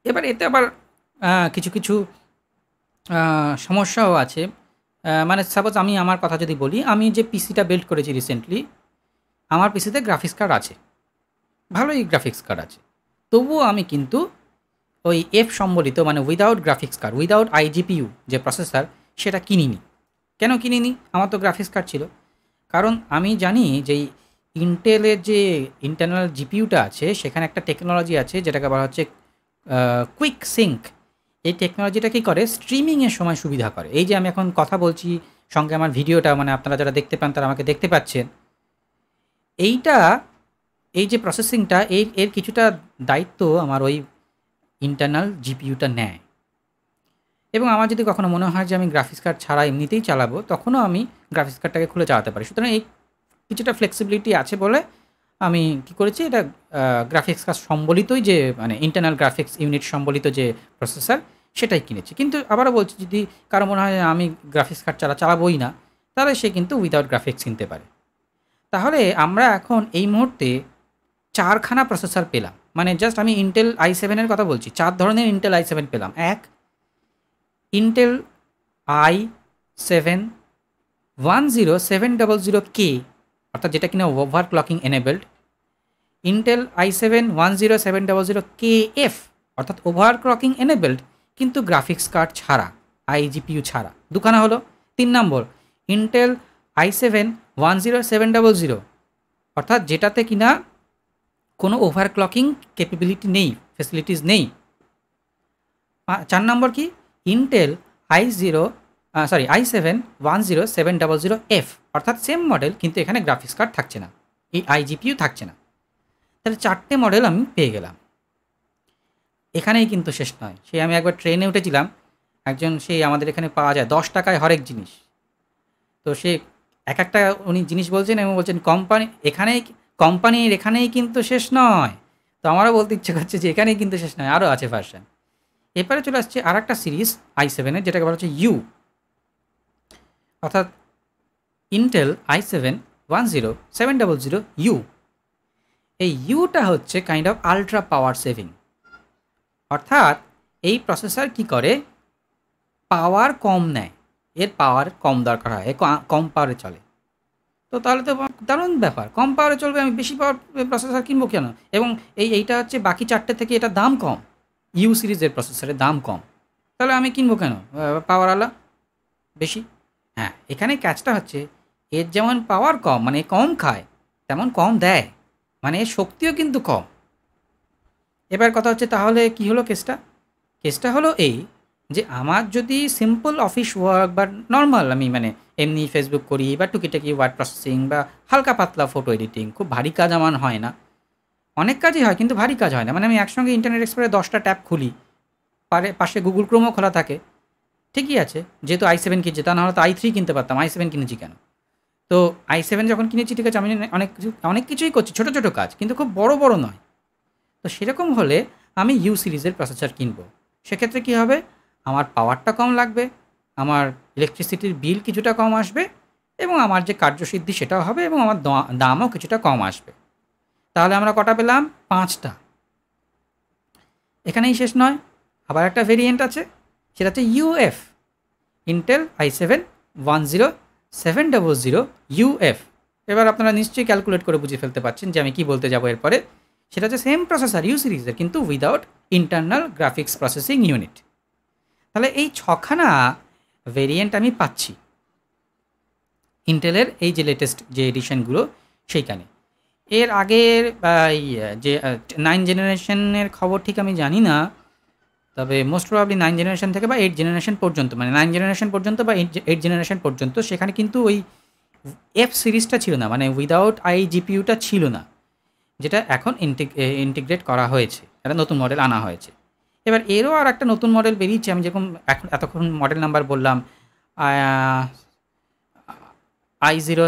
এবার এতে আবার কিছু কিছু সমস্যাও আছে। মানে সাপোজ আমি আমার কথা যদি বলি, আমি যে পিসিটা বিল্ড করেছি রিসেন্টলি, আমার পিসিতে গ্রাফিক্স কার্ড আছে, ভালোই গ্রাফিক্স কার্ড আছে, তবুও আমি কিন্তু ওই এফ সম্বলিত মানে উইদাউট গ্রাফিক্স কার্ড, উইদাউট আইজিপিইউ যে প্রসেসর, সেটা কিনিনি। কেন কিনিনি? আমার তো গ্রাফিক্স কার্ড ছিল। কারণ আমি জানি যে ইন্টেলের যে ইন্টারনাল জিপিইউটা আছে সেখানে একটা টেকনোলজি আছে যেটাকে বলা হচ্ছে কুইক সিঙ্ক। এই টেকনোলজিটা কী করে, স্ট্রিমিংয়ের সময় সুবিধা করে। এই যে আমি এখন কথা বলছি, সঙ্গে আমার ভিডিওটা মানে আপনারা যারা দেখতে পান তারা আমাকে দেখতে পাচ্ছেন, এই যে প্রসেসিংটা এর কিছুটা দায়িত্ব আমার ওই ইন্টারনাল জিপিইউটা নেয়। এবং আমার যদি কখনো মনে হয় যে আমি গ্রাফিক্স কার্ড ছাড়া এমনিতেই চালাবো, তখনও আমি গ্রাফিক্স কার্ডটাকে খুলে চালাতে পারি। সুতরাং এই কিছুটা ফ্লেক্সিবিলিটি আছে বলে আমি কী করেছি, এটা গ্রাফিক্স কার্ড সম্বলিতই যে মানে ইন্টারনাল গ্রাফিক্স ইউনিট সম্বলিত যে প্রসেসর সেটাই কিনেছি। কিন্তু আবারও বলছি, যদি কারো মনে হয় আমি গ্রাফিক্স কার্ড চালাবোই না, তাহলে সে কিন্তু উইদাউট গ্রাফিক্স কিনতে পারে। তাহলে আমরা এখন এই মুহূর্তে 4খানা প্রসেসর পেলাম, মানে জাস্ট আমি ইন্টেল i7-এর কথা বলছি, 4 ধরনের ইন্টেল i7 পেলাম। এক, ইন্টেল i7-10700K, অর্থাৎ যেটা কিনা over clocking enabled. Intel i7-10700KF, অর্থাৎ ওভার ক্লকিং এনেবেলড কিন্তু গ্রাফিক্স কার্ড ছাড়া, আইজিপিইউ ছাড়া। দুখানা হলো। 3 নম্বর, ইন্টেল i7-10700, অর্থাৎ যেটাতে কিনা কোনো ওভার ক্লকিং ক্যাপাবিলিটি নেই, ফ্যাসিলিটিস নেই। 4 নম্বর কি, ইন্টেল i7-10700F, অর্থাৎ সেম মডেল কিন্তু এখানে গ্রাফিক্স কার্ড থাকছে না, এই আইজিপিইউ থাকছে না। তাহলে 4টে মডেল আমি পেয়ে গেলাম। এখানেই কিন্তু শেষ নয়। আমি একবার ট্রেনে উঠেছিলাম, একজন আমাদের এখানে পাওয়া যায় 10 টাকায় হরেক জিনিস। তো এক একটা উনি জিনিস বলছেন এবং বলছেন কোম্পানির এখানেই কিন্তু শেষ নয়। তো আমারও বলতে ইচ্ছে করছে যে এখানেই কিন্তু শেষ নয়, আরও আছে ভার্সন। এরপরে চলে আসছে আর একটা সিরিজ i7-এর, যেটাকে বলা হচ্ছে ইউ, অর্থাৎ ইন্টেল i7-10700U। এই ইউটা হচ্ছে kind of ultra power saving, অর্থাৎ এই প্রসেসর কি করে, পাওয়ার কম নেয়, এর পাওয়ার কম দরকার হয়, কম পাওয়ারে চলে। তো তাহলে তো দারুণ ব্যাপার, কম পাওয়ারে চলবে, আমি বেশি পাওয়ার প্রসেসর কিনবো কেন? এবং এইটা হচ্ছে বাকি 4টে থেকে এটা দাম কম, ইউ সিরিজের প্রসেসরের দাম কম, তাহলে আমি কিনবো কেন পাওয়ারওয়ালা বেশি? হ্যাঁ, এখানে ক্যাচটা হচ্ছে এর যেমন পাওয়ার কম মানে কম খায়, তেমন কম দেয়, মানে এর শক্তিও কিন্তু কম। এবার কথা হচ্ছে তাহলে কি হলো কেসটা হলো এই যে আমার যদি সিম্পল অফিস ওয়ার্ক বা নর্মাল আমি মানে এমনি ফেসবুক করি বা টুকিটাকি ওয়ার্ড প্রসেসিং বা হালকা পাতলা ফটো এডিটিং, খুব ভারী কাজ আমার হয় না, অনেক কাজই হয় কিন্তু ভারী কাজ হয় না। মানে আমি একসঙ্গে ইন্টারনেট এক্সপ্লোরে 10টা ট্যাব খুলি, পাশে গুগল ক্রোমও খোলা থাকে, ঠিকই আছে, যেহেতু i7 কিনছি, তা নাহলে তো i3 কিনতে পারতাম, i7 কিনেছি কেন? তো i7 যখন কিনেছি, ঠিক আছে, আমি অনেক কিছুই করছি, ছোটো ছোটো কাজ, কিন্তু খুব বড় বড় নয়। তো সেরকম হলে আমি ইউ সিরিজের প্রসেসর কিনবো। সেক্ষেত্রে কী হবে, আমার পাওয়ারটা কম লাগবে, আমার ইলেকট্রিসিটির বিল কিছুটা কম আসবে, এবং আমার যে কার্যসিদ্ধি সেটাও হবে, এবং আমার দামও কিছুটা কম আসবে। তাহলে আমরা কটা পেলাম? 5টা। এখানেই শেষ নয়, আবার একটা ভেরিয়েন্ট আছে, সেটা হচ্ছে ইউএফ, ইন্টেল i7-10700UF। এবার আপনারা নিশ্চয়ই ক্যালকুলেট করে বুঝে ফেলতে পারছেন যে আমি কি বলতে যাবো এরপরে। সেটা হচ্ছে সেম প্রসেসর ইউ সিরিজের, কিন্তু without internal graphics processing unit. তাহলে এই 6খানা ভেরিয়েন্ট আমি পাচ্ছি ইন্টেলের এই যে লেটেস্ট যে এডিশনগুলো সেইখানে। এর আগের যে 9 জেনারেশনের খবর ঠিক আমি জানি না, তবে মোস্ট প্রবাবলি 9 জেনারেশন থেকে বা 8 জেনারেশন পর্যন্ত, মানে 9 জেনারেশন পর্যন্ত বা 8 জেনারেশন পর্যন্ত সেখানে কিন্তু ওই এফ সিরিজটা ছিল না, মানে উইদাউট আই জিপিইউটা ছিল না, যেটা এখন ইন্টিগ্রেট করা হয়েছে, একটা নতুন মডেল আনা হয়েছে। এবার এরও আর একটা নতুন মডেল বেরিয়েছে, আমি যেরকম এখন এতক্ষণ মডেল নাম্বার বললাম, i7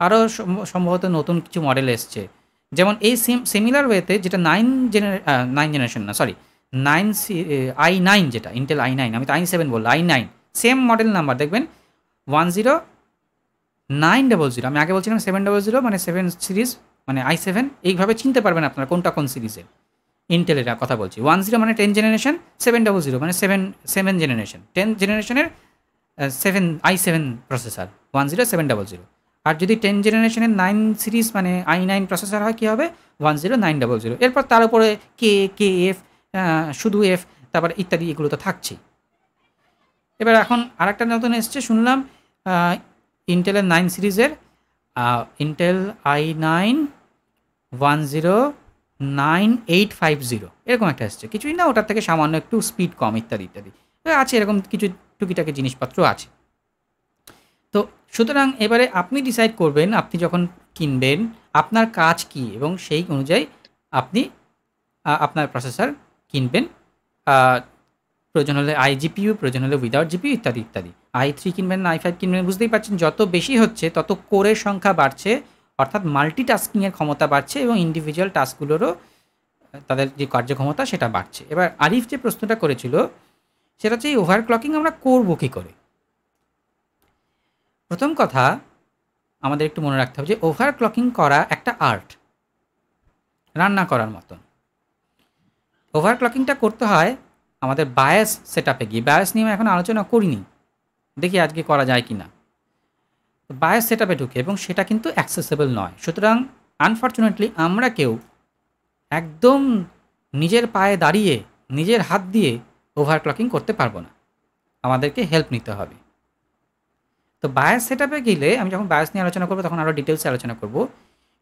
আরও সম্ভবত নতুন কিছু মডেল এসছে। যেমন এই সিমিলার ওয়েতে যেটা 9 জেনারেশন না, সরি 9 যেটা ইন্টেল i9, আমি তো i7 বললাম, i9 সেম মডেল নাম্বার দেখবেন 10900। আমি আগে বলছিলাম 700, মানে 7 সিরিজ, মানে i7, এইভাবে চিনতে পারবেন আপনারা কোনটা কোন সিরিজের। ইন্টেলের কথা বলছি, 10 মানে 10 জেনারেশন, 700 মানে 7 জেনারেশন, 10 জেনারেশনের 7 i7 প্রসেসর 10700। আর যদি 10 জেনারেশনের 9 সিরিজ মানে i9 প্রসেসর হয় কী হবে, 10900। এরপর তার উপরে কে এফ, শুধু এফ, তারপর ইত্যাদি, এগুলো তো থাকছেই। এবার এখন আরেকটা নতুন এসছে শুনলাম, ইন্টেলের 9 সিরিজের ইন্টেল i9 109,850 এরকম একটা এসছে, কিছুই না, ওটার থেকে সামান্য একটু স্পিড কম, ইত্যাদি ইত্যাদি আছে, এরকম কিছু টুকিটাকি জিনিসপত্র আছে। তো সুতরাং এবারে আপনি ডিসাইড করবেন, আপনি যখন কিনবেন আপনার কাজ কি, এবং সেই অনুযায়ী আপনি আপনার প্রসেসর কিনবেন। প্রয়োজন হলে iGPU, প্রয়োজন হলে উইদাউট জিপিইউ, ইত্যাদি ইত্যাদি। i3 কিনবেন না i5 কিনবেন, বুঝতেই পারছেন যত বেশি হচ্ছে তত কোরের সংখ্যা বাড়ছে, অর্থাৎ মাল্টিটাস্কিংয়ের ক্ষমতা বাড়ছে, এবং ইন্ডিভিজুয়াল টাস্কগুলোরও তাদের যে কার্যক্ষমতা সেটা বাড়ছে। এবার আরিফ যে প্রশ্নটা করেছিল সেটা হচ্ছে এই ওভারক্লকিং আমরা করব কী করে। প্রথম কথা আমাদের একটু মনে রাখতে হবে যে ওভারক্লকিং করা একটা আর্ট, রান্না করার মতন। ওভারক্লকিংটা করতে হয় আমাদের বায়াস সেটআপে গিয়ে। বায়াস নিয়ে এখন আলোচনা করিনি, দেখি আজকে করা যায় কি না। বায়াস সেটআপে ঢুকে, এবং সেটা কিন্তু অ্যাক্সেসেবল নয়। সুতরাং আনফর্চুনেটলি আমরা কেউ একদম নিজের পায়ে দাঁড়িয়ে নিজের হাত দিয়ে ওভারক্লকিং করতে পারবো না, আমাদেরকে হেল্প নিতে হবে। তো বায়াস সেটআপে গেলে, আমি যখন বায়াস নিয়ে আলোচনা করবো তখন আরও ডিটেলসে আলোচনা করব,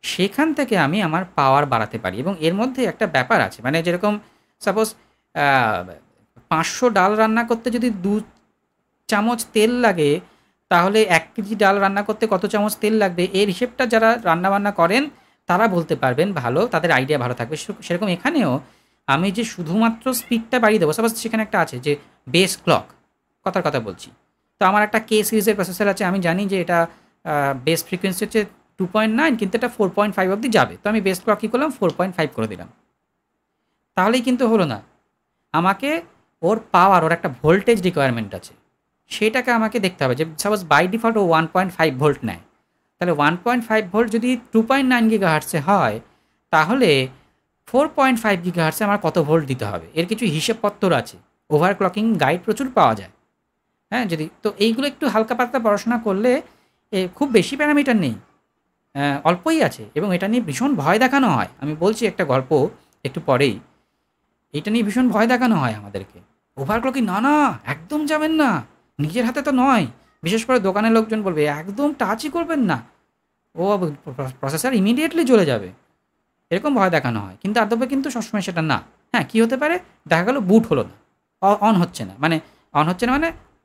সেখান থেকে আমি আমার পাওয়ার বাড়াতে পারি। এবং এর মধ্যে একটা ব্যাপার আছে, মানে যেরকম সাপোজ 500 ডাল রান্না করতে যদি 2 চামচ তেল লাগে, তাহলে 1 কেজি ডাল রান্না করতে কত চামচ তেল লাগবে, এর হিসেবটা যারা রান্নাবান্না করেন তারা বলতে পারবেন, ভালো, তাদের আইডিয়া ভালো থাকবে। সেরকম এখানেও আমি যে শুধুমাত্র স্পিডটা বাড়িয়ে দেবো, সাপোজ সেখানে একটা আছে যে বেস ক্লক, কথার কথা বলছি, তো আমার একটা কে সিরিজের প্রসেসর আছে, আমি জানি যে এটা বেস ফ্রিকোয়েন্সি হচ্ছে 2.9, কিন্তু এটা 4.5 অবধি যাবে, তো আমি বেস ক্লক কী করলাম 4.5 করে দিলাম, তাহলেই কিন্তু হলো না। আমাকে ওর পাওয়ার, ওর একটা ভোল্টেজ রিকোয়ারমেন্ট আছে, সেটাকে আমাকে দেখতে হবে। যে সাপোজ বাই ডিফল্ট ও 1.5 ভোল্ট নেয়, তাহলে 1.5 ভোল্ট যদি 2.9 গিগাহার্টসে হয়, তাহলে 4.5 গিগাহার্টসে আমার কত ভোল্ট দিতে হবে, এর কিছু হিসেবপত্র আছে। ওভারক্লকিং গাইড প্রচুর পাওয়া যায়, হ্যাঁ, যদি তো এইগুলো একটু হালকা পাতলা পড়াশোনা করলে, খুব বেশি প্যারামিটার নেই, অল্পই আছে, এবং এটা নিয়ে ভীষণ ভয় দেখানো হয়। আমি বলছি একটা গল্প একটু পরেই, এটা নিয়ে ভীষণ ভয় দেখানো হয় আমাদেরকে। ওভারক্লকিং না না, একদম যাবেন না, নিজের হাতে তো নয়, বিশেষ করে দোকানের লোকজন বলবে একদম টাচই করবেন না, ও প্রসেসর ইমিডিয়েটলি জ্বলে যাবে, এরকম ভয় দেখানো হয়। কিন্তু আদবে কিন্তু সবসময় সেটা না। হ্যাঁ, কী হতে পারে, দেখা গেলো বুট হলো না, অন হচ্ছে না, মানে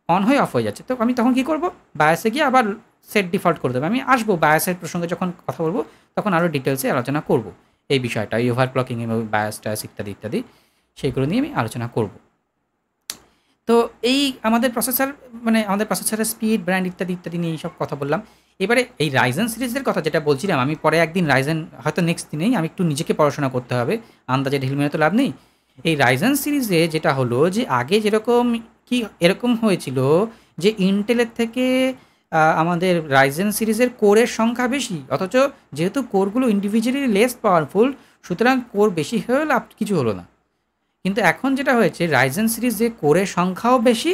অন হয়ে অফ হয়ে যাচ্ছে, তো আমি তখন কী করবো, বায়াসে গিয়ে আবার সেট ডিফল্ট করে দেবো। আমি আসবো বায়াসের প্রসঙ্গে, যখন কথা বলবো তখন আরও ডিটেলসে আলোচনা করব এই বিষয়টা, এই ওভারক্লকিং এবং বায়াস টায়াস ইত্যাদি ইত্যাদি, সেইগুলো নিয়ে আমি আলোচনা করব। তো এই আমাদের প্রসেসর, মানে আমাদের প্রসেসরের স্পিড, ব্র্যান্ড ইত্যাদি ইত্যাদি নিয়ে এইসব কথা বললাম। এবারে এই রাইজেন সিরিজের কথা যেটা বলছিলাম, আমি পরে একদিন রাইজেন, হয়তো নেক্সট দিনেই, আমি একটু নিজেকে পড়াশোনা করতে হবে, আন্দাজে ঢিল মেরে তো লাভ নেই। এই রাইজেন সিরিজে যেটা হলো যে আগে যেরকম কি এরকম হয়েছিল যে ইন্টেলের থেকে আমাদের রাইজেন সিরিজের কোরের সংখ্যা বেশি, অথচ যেহেতু কোরগুলো ইন্ডিভিজুয়ালি লেস পাওয়ারফুল, সুতরাং কোর বেশি হয়ে লাভ কিছু হলো না। কিন্তু এখন যেটা হয়েছে, রাইজেন সিরিজে কোরের সংখ্যাও বেশি,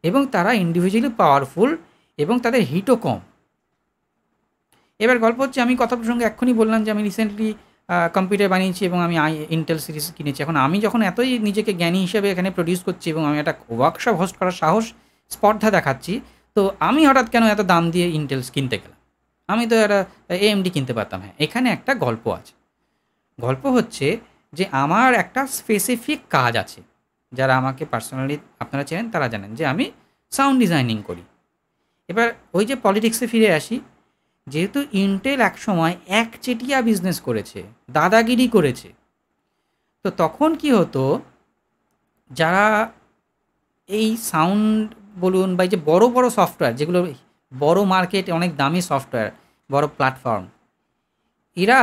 এবং তারা ইন্ডিভিজুয়ালি পাওয়ারফুল, এবং তাদের হিটও কম। এবার গল্প হচ্ছে, আমি কথা প্রসঙ্গে এক্ষুনি বললাম যে আমি রিসেন্টলি কম্পিউটার বানিয়েছি, এবং আমি ইন্টেল সিরিজ কিনেছি। এখন আমি যখন এতই নিজেকে জ্ঞানী হিসেবে এখানে প্রডিউস করছি, এবং আমি একটা ওয়ার্কশপ হোস্ট করার সাহস, স্পর্ধা দেখাচ্ছি, তো আমি হঠাৎ কেন এত দাম দিয়ে ইন্টেল কিনতে গেলাম? আমি তো একটা AMD কিনতে পারতাম। হ্যাঁ, এখানে একটা গল্প আছে। গল্প হচ্ছে যে আমার একটা স্পেসিফিক কাজ আছে। যারা আমাকে পার্সোনালি আপনারা চেনেন তারা জানেন যে আমি সাউন্ড ডিজাইনিং করি। এবার ওই যে পলিটিক্সে ফিরে আসি, যেহেতু ইন্টেল একসময় একচেটিয়া বিজনেস করেছে, দাদাগিরি করেছে, তো তখন কি হতো, যারা এই সাউন্ড বলুন বা এই যে বড় বড় সফটওয়্যার, যেগুলো বড় মার্কেট, অনেক দামি সফটওয়্যার, বড় প্ল্যাটফর্ম, এরা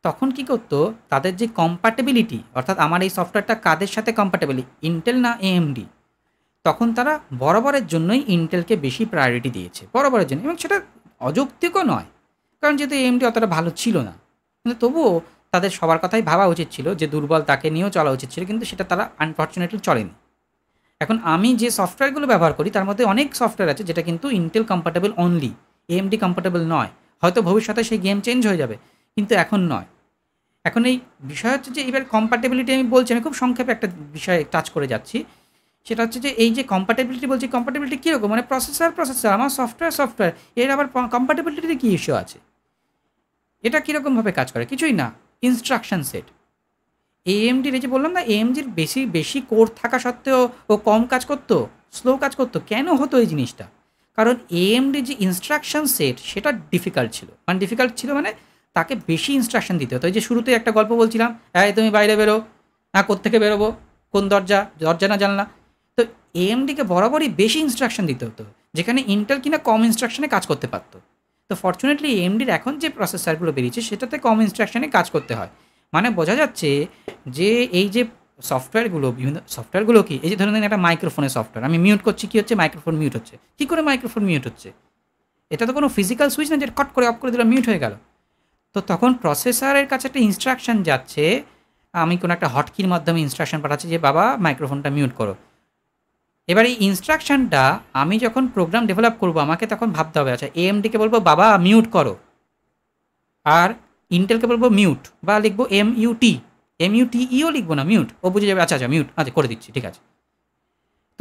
তখন কি করতো, তাদের যে কম্প্যাটেবিলিটি, অর্থাৎ আমার এই সফটওয়্যারটা কাদের সাথে কম্প্যাটেবল, ইন্টেল না এএমডি, তখন তারা বরাবরের জন্যই ইন্টেলকে বেশি প্রায়োরিটি দিয়েছে, বরাবরের জন্য। এবং সেটা অযৌক্তিকও নয়, কারণ যেহেতু এএমডি অতটা ভালো ছিল না, কিন্তু তবুও তাদের সবার কথাই ভাবা উচিত ছিল যে দুর্বল তাকে নিয়েও চলা উচিত ছিল, কিন্তু সেটা তারা আনফর্চুনেটলি চলেনি। এখন আমি যে সফটওয়্যারগুলো ব্যবহার করি তার মধ্যে অনেক সফটওয়্যার আছে যেটা কিন্তু Intel compatible only, AMD compatible নয়। হয়তো ভবিষ্যতে সেই গেম চেঞ্জ হয়ে যাবে, কিন্তু এখন নয়। এখন এই বিষয় হচ্ছে যে এবার কম্প্যাটেবিলিটি আমি বলছি, আমি খুব সংক্ষেপে একটা বিষয়ে টাচ করে যাচ্ছি। সেটা হচ্ছে যে এই যে কম্প্যাটেবিলিটি বলছি, কম্প্যাটেবিলিটি কীরকম, মানে প্রসেসর আমার সফটওয়্যার, এর আবার কম্প্যাটেবিলিটিতে কী ইস্যু আছে? এটা কীরকমভাবে কাজ করে? কিছুই না, ইনস্ট্রাকশন সেট। এএমডির এই যে বললাম না, এএমডির বেশি কোর থাকা সত্ত্বেও ও কম কাজ করতো, স্লো কাজ করতো। কেন হতো এই জিনিসটা? কারণ এএমডির যে ইনস্ট্রাকশন সেট সেটা ডিফিকাল্ট ছিল। মানে তাকে বেশি ইনস্ট্রাকশন দিতে হতো। এই যে শুরুতে একটা গল্প বলছিলাম, তুমি বাইরে বেরো, কোত্থেকে বেরোবো, কোন দরজা না জানলা। তো এএমডিকে বরাবরই বেশি ইনস্ট্রাকশন দিতে হতো, যেখানে ইন্টেল কিনা কম ইনস্ট্রাকশনে কাজ করতে পারতো। তো ফর্চুনেটলি এএমডির এখন যে প্রসেসরগুলো বেরিয়েছে সেটাতে কম ইনস্ট্রাকশনে কাজ করতে হয়। মানে বোঝা যাচ্ছে যে এই যে সফটওয়্যারগুলো, বিভিন্ন সফটওয়্যারগুলো কি, এই যে ধরুন একটা মাইক্রোফোনের সফটওয়্যার, আমি মিউট করছি, কী হচ্ছে, মাইক্রোফোন মিউট হচ্ছে। কী করে মাইক্রোফোন মিউট হচ্ছে? এটা তো কোনো ফিজিক্যাল সুইচ না যে কট করে অফ করে দিলাম মিউট হয়ে গেল। তো তখন প্রসেসরের কাছে একটা ইনস্ট্রাকশন যাচ্ছে, আমি কোনো একটা হটকির মাধ্যমে ইনস্ট্রাকশন পাঠাচ্ছি যে বাবা মাইক্রোফোনটা মিউট করো। এবার এই ইনস্ট্রাকশনটা আমি যখন প্রোগ্রাম ডেভেলপ করবো, আমাকে তখন ভাবতে হবে, আচ্ছা এএমডিকে বলবো বাবা মিউট করো, আর ইন্টেলকে বলবো মিউট, বা লিখবো এমইউটিইও লিখবো না, মিউট। ও বুঝে যাবে, আচ্ছা মিউট, আচ্ছা করে দিচ্ছি, ঠিক আছে।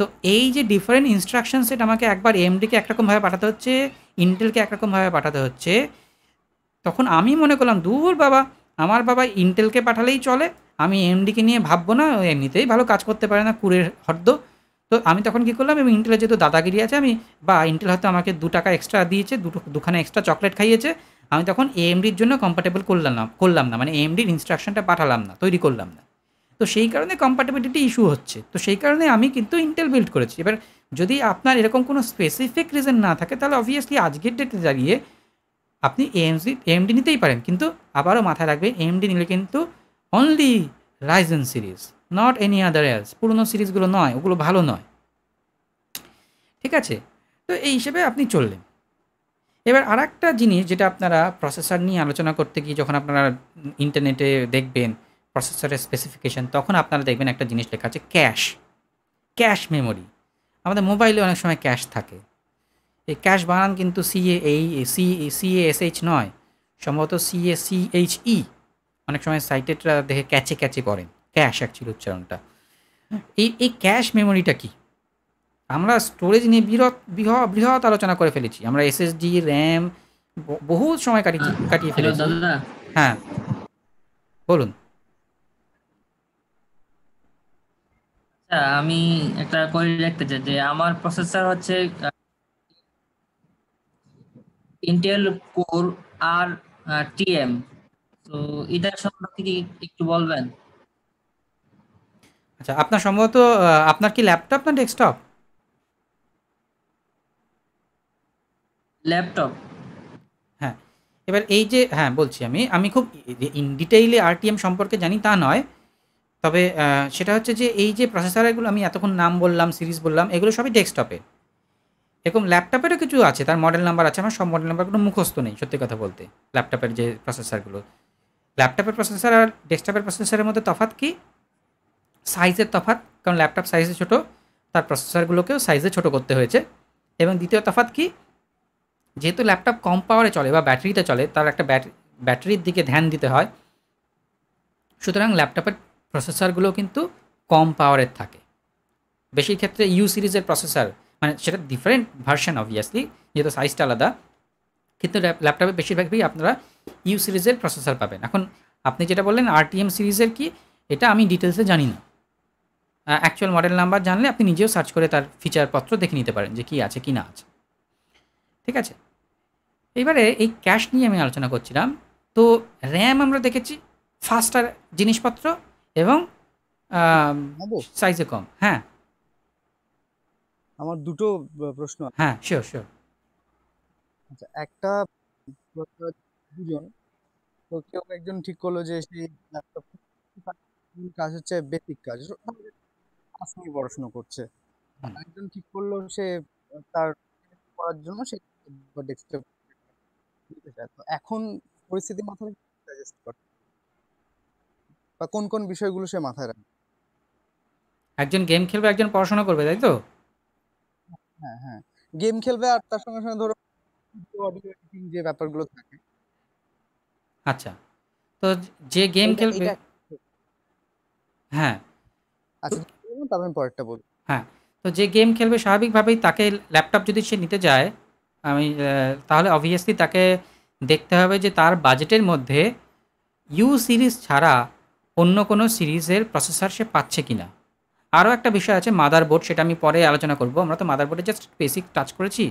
তো এই যে ডিফারেন্ট ইনস্ট্রাকশন সেট আমাকে একবার এএমডিকে একরকমভাবে পাঠাতে হচ্ছে, ইন্টেলকে একরকমভাবে পাঠাতে হচ্ছে। তখন আমি মনে করলাম, দূর বাবা, আমার বাবা ইন্টেলকে পাঠালেই চলে, আমি এএমডিকে নিয়ে ভাববো না, এমনিতেই ভালো কাজ করতে পারে না, কুড়ের হদ্দ। তো আমি তখন কী করলাম, এবং ইন্টেলের যেহেতু দাদাগিরি আছে, বা ইন্টেল হয়তো আমাকে 2 টাকা এক্সট্রা দিয়েছে, দুখানা এক্সট্রা চকলেট খাইয়েছে, আমি তখন এএমডির জন্য কম্প্যাটেবল করলাম না, মানে এএমডির ইনস্ট্রাকশনটা পাঠালাম না, তৈরি করলাম না। তো সেই কারণে কম্প্যাটেবিলিটি ইস্যু হচ্ছে। তো সেই কারণে আমি কিন্তু ইন্টেল বিল্ড করেছি। এবার যদি আপনার এরকম কোনো স্পেসিফিক রিজন না থাকে, তাহলে অবভিয়াসলি আজকের ডেটে দাঁড়িয়ে আপনি এএমডি নিতেই পারেন, কিন্তু আবারও মাথায় রাখবে, এএমডি নিলে কিন্তু only Ryzen series, not any other else. পুরনো সিরিজগুলো নয়, ওগুলো ভালো নয়, ঠিক আছে? তো এই হিসেবে আপনি চললেন। এবার আর একটা জিনিস যেটা আপনারা প্রসেসর নিয়ে আলোচনা করতে গিয়ে যখন আপনারা ইন্টারনেটে দেখবেন প্রসেসরের স্পেসিফিকেশান, তখন আপনারা দেখবেন একটা জিনিস লেখা আছে ক্যাশ মেমোরি। আমাদের মোবাইলে অনেক সময় ক্যাশ থাকে। এই ক্যাশ বানান কিন্তু CASH নয়, সম্ভবত CACHE। অনেক সময় সাইটেটরা দেখে ক্যাচে পড়েন, ক্যাশ অ্যাকচুয়ালি উচ্চারণটা। এই ক্যাশ মেমোরিটা কি? আমরা স্টোরেজ নিয়ে বৃহৎ আলোচনা করে ফেলেছি। আমরা SSD, র্যাম বহু সময় কাটিয়ে ফেলেছি। হ্যাঁ বলুন। আচ্ছা, আমি একটা কোয়েরি লিখতে চাই যে আমার প্রসেসর হচ্ছে ইন্টেল কোর আর টিএম, তো এটার সম্পর্কে কি একটু বলবেন? আচ্ছা, আপনার সম্ভবত আপনার কি ল্যাপটপ না ডেস্কটপ? ল্যাপটপ। হ্যাঁ, এবার এই যে বলছি, আমি খুব ইন ডিটেইলে আরটিএম সম্পর্কে জানি তা নয়, তবে সেটা হচ্ছে যে এই যে প্রসেসরগুলো আমি এতক্ষণ নাম বললাম, সিরিজ বললাম, এগুলো সবই ডেস্কটপে। এরকম ল্যাপটপেরও কিছু আছে, তার মডেল নাম্বার আছে। আমার সব মডেল নাম্বারগুলো মুখস্থ নেই, সত্যি কথা বলতে। ল্যাপটপের যে প্রসেসরগুলো, ল্যাপটপের প্রসেসর আর ডেস্কটপের প্রসেসরের মধ্যে তফাৎ কি? সাইজের তফাৎ, কারণ ল্যাপটপ সাইজে ছোটো, তার প্রসেসরগুলোকেও সাইজে ছোটো করতে হয়েছে। এবং দ্বিতীয় তফাৎ কি? যেহেতু ল্যাপটপ কম পাওয়ারে চলে বা ব্যাটারিতে চলে, তার একটা ব্যাটারির দিকে ধ্যান দিতে হয়, সুতরাং ল্যাপটপের প্রসেসরগুলো কিন্তু কম পাওয়ারের থাকে। বেশির ক্ষেত্রে ইউ সিরিজের প্রসেসর, মানে সেটা ডিফারেন্ট ভার্সন অবভিয়াসলি, যেহেতু সাইজটা আলাদা, কিন্তু ল্যাপটপে বেশিরভাগই আপনারা ইউ সিরিজের প্রসেসর পাবেন। এখন আপনি যেটা বললেন আরটিএম সিরিজের কি, এটা আমি ডিটেলসে জানি না। অ্যাকচুয়াল মডেল নাম্বার জানলে আপনি নিজেও সার্চ করে তার ফিচারপত্র দেখে নিতে পারেন যে কী আছে কি না আছে। ঠিক আছে, এবারে এই ক্যাশ নিয়ে আমি আলোচনা করছিলাম। তো র্যাম আমরা দেখেছি ফাস্টার জিনিসপত্র এবং সাইজে কম। হ্যাঁ, আমার দুটো প্রশ্ন আছে। হ্যাঁ, শিওর শিওর। আচ্ছা, একটা দুজন, তো কেউ একজন ঠিক করলো যে সেই ল্যাপটপ কাজ হচ্ছে বেসিক কাজ, ক্লাস নিয়ে পড়াশোনা করছে। একজন ঠিক করলো সে তার পড়ার জন্য সে ডেস্কটপ নিতে চায়। তো এখন পরিস্থিতি মাথায় সাজেস্ট করে বা কোন কোন বিষয়গুলো সে মাথায় রাখবে? একজন গেম খেলবে, একজন পড়াশোনা করবে, তাই তো? হ্যাঁ হ্যাঁ, গেম খেলবে আর তার সঙ্গে সঙ্গে ধরো অডিও এডিটিং যে ব্যাপারগুলো থাকে। আচ্ছা, তো যে গেম খেলবে, এটা হ্যাঁ আচ্ছা, তারপর আমি পরেরটা বলবো। হ্যাঁ, তো যে গেম খেলবে স্বাভাবিকভাবেই তাকে ল্যাপটপ যদি সে নিতে যায়, তাহলে অবভিয়াসলি তাকে দেখতে হবে যে তার বাজেটের মধ্যে ইউ সিরিজ ছাড়া অন্য কোনো সিরিজের প্রসেসর সে পাচ্ছে কি না। আরও একটা বিষয় আছে মাদারবোর্ড, সেটা আমি পরে আলোচনা করব। আমরা তো মাদারবোর্ডে জাস্ট বেসিক টাচ করেছি,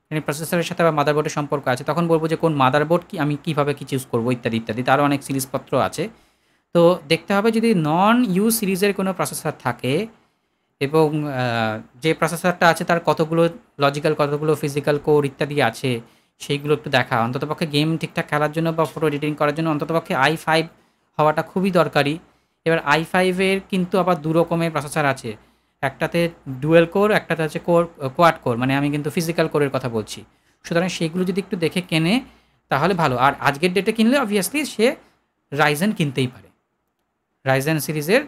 মানে প্রসেসরের সাথে আবার মাদারবোর্ডের সম্পর্ক আছে, তখন বলবো যে কোন মাদারবোর্ড কি আমি কীভাবে কী চুজ করবো ইত্যাদি ইত্যাদি, তারও অনেক সিরিজপত্র আছে। তো দেখতে হবে যদি নন ইউ সিরিজের কোনো প্রসেসর থাকে এবং যে প্রসেসরটা আছে তার কতগুলো লজিক্যাল, কতগুলো ফিজিক্যাল কোর ইত্যাদি আছে, সেইগুলো একটু দেখা। অন্ততপক্ষে গেম ঠিকঠাক খেলার জন্য বা ফটো এডিটিং করার জন্য অন্ততপক্ষে i5 হওয়াটা খুবই দরকারি। এবার i5-এর কিন্তু আবার দু রকমের প্রসেসর আছে, একটাতে ডুয়েল কোর, একটাতে হচ্ছে কোয়াড কোর, মানে আমি কিন্তু ফিজিক্যাল কোরের কথা বলছি। সুতরাং সেইগুলো যদি একটু দেখে কেনে তাহলে ভালো। আর আজকের ডেটে কিনলে অবভিয়াসলি সে রাইজেন কিনতেই পারে। রাইজেন সিরিজের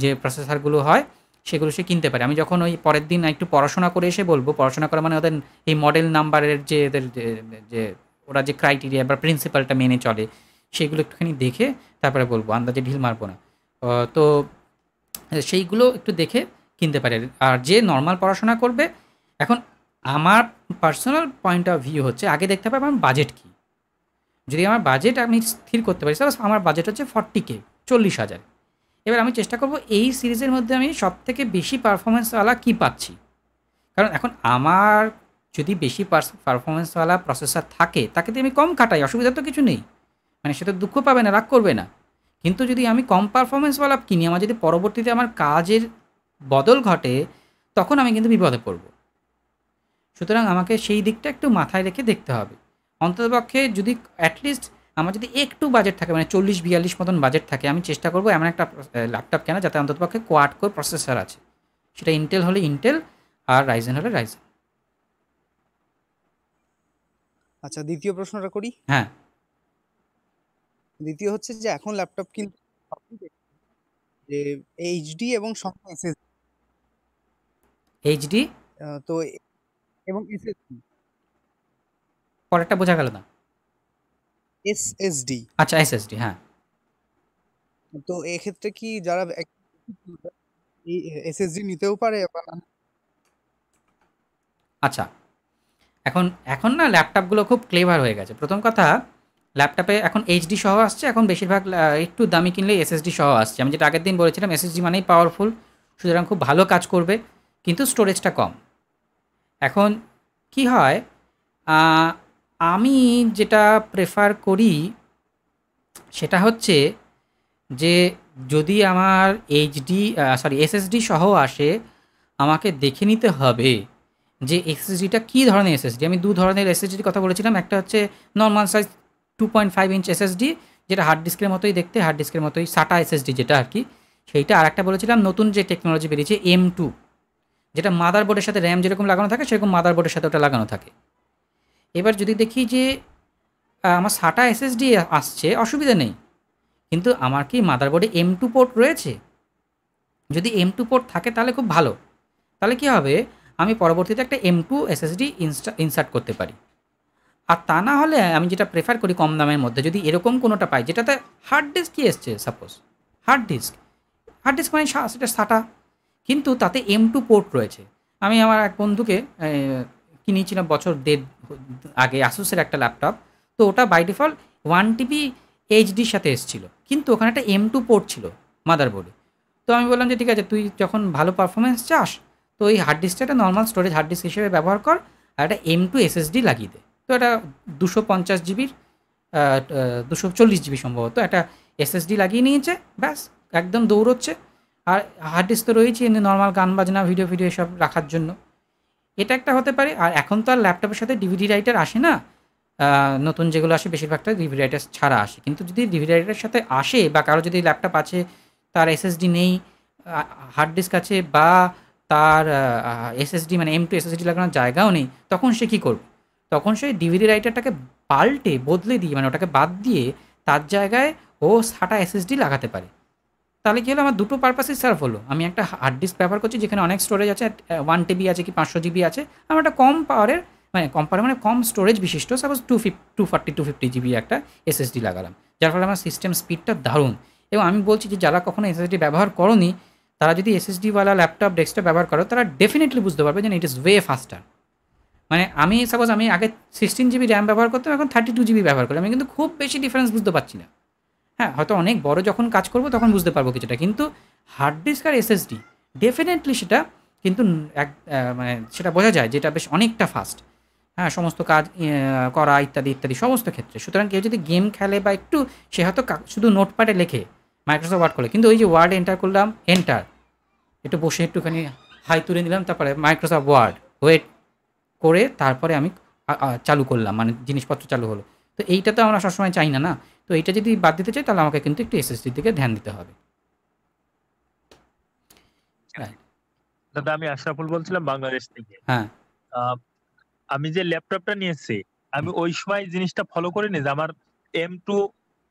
যে প্রসেসরগুলো হয় সেগুলো সে কিনতে পারে। আমি যখন ওই পরের দিন একটু পড়াশোনা করে এসে বলবো, পড়াশোনা করা মানে ওদের এই মডেল নাম্বারের যে এদের যে ওরা যে ক্রাইটেরিয়া বা প্রিন্সিপালটা মেনে চলে সেইগুলো একটুখানি দেখে তারপরে বলবো, আন্দাজে ঢিল মারবো না। তো সেইগুলো একটু দেখে কিনতে পারে। আর যে নর্মাল পড়াশোনা করবে, এখন আমার পার্সোনাল পয়েন্ট অফ ভিউ হচ্ছে আগে দেখতে হবে আমার বাজেট কী। যদি আমার বাজেট আমি স্থির করতে পারি, সাপোজ আমার বাজেট হচ্ছে 40K, 40,000, এবার আমি চেষ্টা করব এই সিরিজের মধ্যে আমি সবথেকে বেশি পারফরমেন্সওয়ালা কী পাচ্ছি। কারণ এখন আমার যদি বেশি পারফরমেন্সওয়ালা প্রসেসর থাকে তাকে দিয়ে আমি কম কাটাই, অসুবিধা তো কিছু নেই, মানে সে তো দুঃখ পাবে না, রাগ করবে না। কিন্তু যদি আমি কম পারফরমেন্সওয়ালা কিনি, আমার যদি পরবর্তীতে আমার কাজের বদল ঘটে, তখন আমি কিন্তু বিপদে পড়ব। সুতরাং আমাকে সেই দিকটা একটু মাথায় রেখে দেখতে হবে। অন্ততপক্ষে যদি অ্যাটলিস্ট আমার যদি একটু বাজেট থাকে, মানে 40-42 মতন বাজেট থাকে, আমি চেষ্টা করবো এমন একটা ল্যাপটপ কেনা যাতে অন্ততপক্ষে কোয়াড কোর প্রসেসর আছে, সেটা ইন্টেল হলে ইন্টেল আর রাইজেন হলে রাইজেন। আচ্ছা, দ্বিতীয় প্রশ্নটা করি। হ্যাঁ, দ্বিতীয় হচ্ছে যে এখন ল্যাপটপ কিন্তু যে এইচডি এবং সঙ্গে এসএসডি, এইচডি তো এবং এসএসডি, পরেরটা বোঝা গেল না। এসএসডি, আচ্ছা, এসএসডি, হ্যাঁ। তো এক্ষেত্রে কি যারা এসএসডি নিতেও পারে? আচ্ছা, এখন না ল্যাপটপগুলো খুব ক্লেভার হয়ে গেছে। প্রথম কথা, ল্যাপটপে এখন এইচডি সহ আসছে, এখন বেশিরভাগ একটু দামি কিনলে এসএসডি সহ আসছে। আমি যেটা আগের দিন বলেছিলাম, এসএসডি মানেই পাওয়ারফুল, সুতরাং খুব ভালো কাজ করবে, কিন্তু স্টোরেজটা কম। এখন কি হয়, আমি যেটা প্রেফার করি সেটা হচ্ছে যে যদি আমার এসএসডি সহ আসে, আমাকে দেখে নিতে হবে যে এসএসডিটা কী ধরনের এসএসডি। আমি দু ধরনের এসএসডির কথা বলেছিলাম, একটা হচ্ছে নর্মাল সাইজ 2.5 ইঞ্চ এসএসডি, যেটা হার্ড ডিস্কের মতোই দেখতে, হার্ড ডিস্কের মতোই সাটা এসএসডি যেটা আর কি, সেইটা। আর একটা বলেছিলাম নতুন যে টেকনোলজি বেরিয়েছে M2, যেটা মাদারবোর্ডের সাথে র্যাম যেরকম লাগানো থাকে সেরকম মাদারবোর্ডের সাথে ওটা লাগানো থাকে। এবার যদি দেখি যে আমার সাটা এসএসডি আসছে, অসুবিধা নেই, কিন্তু আমার কি মাদারবোর্ডে M2 পোর্ট রয়েছে? যদি M2 পোর্ট থাকে তাহলে খুব ভালো, তাহলে কি হবে, আমি পরবর্তীতে একটা M2 এসএসডি ইনসার্ট করতে পারি। আর তা না হলে আমি যেটা প্রেফার করি কম দামের মধ্যে, যদি এরকম কোনোটা পাই যেটাতে হার্ড ডিস্কই এসছে, সাপোজ হার্ড ডিস্ক মানে সেটা সাটা, কিন্তু তাতে M2 পোর্ট রয়েছে। আমি আমার এক বন্ধুকে কিনেছিলাম বছর 1.5 আগে, আসুসের একটা ল্যাপটপ, তো ওটা বাই ডিফল্ট 1 TB এইচডির সাথে এসেছিলো, কিন্তু ওখানে একটা M2 পোর্ট ছিল মাদারবোর্ডে। তো আমি বললাম যে ঠিক আছে, তুই যখন ভালো পারফরমেন্স চাস তো ওই হার্ড ডিস্কটা একটা নর্মাল স্টোরেজ হার্ড ডিস্ক হিসেবে ব্যবহার কর, আর একটা M2 SSD লাগিয়ে দে। তো এটা 250 জিবির 240 জিবি সম্ভবত একটা SSD লাগিয়ে নিয়েছে, ব্যাস একদম দৌড়চ্ছে। আর হার্ড ডিস্ক তো রয়েছে এমনি নর্মাল গান বাজনা ভিডিও এসব রাখার জন্য, এটা একটা হতে পারে। আর এখন তো আর ল্যাপটপের সাথে ডিভিডি রাইটার আসে না, নতুন যেগুলো আসে বেশিরভাগটা ডিভিডি রাইটার ছাড়া আসে। কিন্তু যদি ডিভিডি রাইটারের সাথে আসে বা কারো যদি ল্যাপটপ আছে তার SSD নেই, হার্ড ডিস্ক আছে বা তার SSD মানে M2 SSD লাগানোর জায়গাও নেই, তখন সে কী করবে? তখন সে ডিভিডি রাইটারটাকে পাল্টে বদলে দিয়ে মানে ওটাকে বাদ দিয়ে তার জায়গায় ও SATA SSD লাগাতে পারে। তাহলে কী হলো, আমার দুটো পারপাসই সার্ভ হলো। আমি একটা হার্ড ডিস্ক ব্যবহার করছি যেখানে অনেক স্টোরেজ আছে, 1 TB আছে কি 500 GB আছে, আমার একটা কম পাওয়ারের মানে কম স্টোরেজ বিশিষ্ট সাপোজ 250 GB একটা SSD লাগালাম, যার ফলে আমার সিস্টেম স্পিডটা দারুণ। এবং আমি বলছি যে যারা কখনো SSD ব্যবহার করোনি তারা যদি SSDওয়ালা ল্যাপটপ ডেস্কটপ ব্যবহার করো, তারা ডেফিনেটলি বুঝতে পারবে যে ইট ইজ ওয়ে ফাস্টার। মানে আমি সাপোজ আমি আগে 16 GB র্যাম ব্যবহার করতাম, এখন 32 GB ব্যবহার করি, আমি কিন্তু খুব বেশি ডিফারেন্স বুঝতে পারছি না। হ্যাঁ, হয়তো অনেক বড় যখন কাজ করব তখন বুঝতে পারবো কিছুটা, কিন্তু হার্ড ডিস্ক আর SSD ডেফিনেটলি সেটা কিন্তু মানে সেটা বোঝা যায় যেটা বেশ অনেকটা ফাস্ট। হ্যাঁ, সমস্ত কাজ করা ইত্যাদি ইত্যাদি সমস্ত ক্ষেত্রে। সুতরাং কেউ যদি গেম খেলে বা একটু, সে হয়তো শুধু নোটপ্যাডে লেখে মাইক্রোসফট ওয়ার্ড করে, কিন্তু ওই যে ওয়ার্ড এন্টার করলাম, একটু বসে একটুখানি হাই তুলে নিলাম, তারপরে মাইক্রোসফট ওয়ার্ড ওয়েট করে তারপরে আমি চালু করলাম, মানে জিনিসপত্র চালু হলো। তো এইটা তো আমরা সবসময় চাই না, না? তো এইটা যদি বাদ দিতে চাই তাহলে আমাকে কিন্তু একটু SSDর দিকে ধ্যান দিতে হবে। দাদা আমি আশরাফুল বলছিলাম বাংলাদেশ থেকে। হ্যাঁ, আমি যে ল্যাপটপটা নিয়েছি আমি ওই সময় জিনিসটা ফলো করিনি যে আমার M2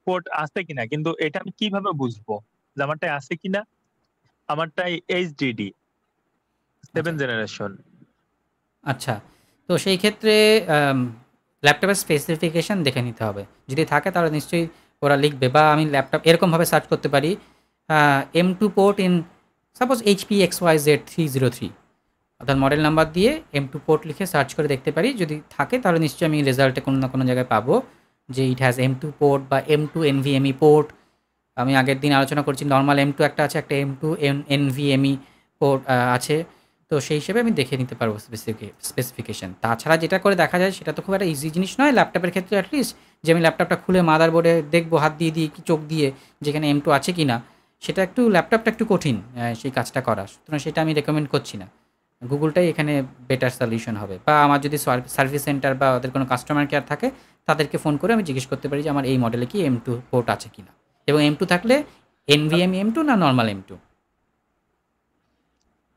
পোর্ট আছে কিনা, কিন্তু এটা আমি কিভাবে বুঝবো যে আমারটাই আছে কিনা? আমারটাই HDD 7 জেনারেশন। আচ্ছা, তো সেই ক্ষেত্রে ল্যাপটপের স্পেসিফিকেশান দেখে নিতে হবে। যদি থাকে তাহলে নিশ্চয়ই ওরা লিখবে, বা আমি ল্যাপটপ এরকমভাবে সার্চ করতে পারি M2 port in suppose HP XYZ 303, অর্থাৎ মডেল নাম্বার দিয়ে M2 পোর্ট লিখে সার্চ করে দেখতে পারি। যদি থাকে তাহলে নিশ্চয়ই আমি রেজাল্টে কোনো না কোনো জায়গায় পাবো যে ইট হ্যাজ M2 পোর্ট বা M2 NVMe পোর্ট। আমি আগের দিন আলোচনা করছি নর্মাল M2 একটা আছে, একটা M2 NVMe পোর্ট আছে। তো সেই হিসেবে আমি দেখে নিতে পারবো স্পেসিফিকেশান। তাছাড়া যেটা করে দেখা যায় সেটা তো খুব একটা ইজি জিনিস নয় ল্যাপটপের ক্ষেত্রে, অ্যাটলিস্ট যে আমি ল্যাপটপটা খুলে মাদারবোর্ডে দেখবো হাত দিয়ে কি চোখ দিয়ে যেখানে M2 আছে কি না, সেটা ল্যাপটপটা একটু কঠিন সেই কাজটা করা। সুতরাং সেটা আমি রেকমেন্ড করছি না। গুগলটাই এখানে বেটার সলিউশন হবে। বা আমার যদি সার্ভিস সেন্টার বা ওদের কোনো কাস্টমার কেয়ার থাকে তাদেরকে ফোন করে আমি জিজ্ঞেস করতে পারি যে আমার এই মডেলে কি M2 পোর্ট আছে কি না, এবং M2 থাকলে NVMe M2 না নর্মাল M2।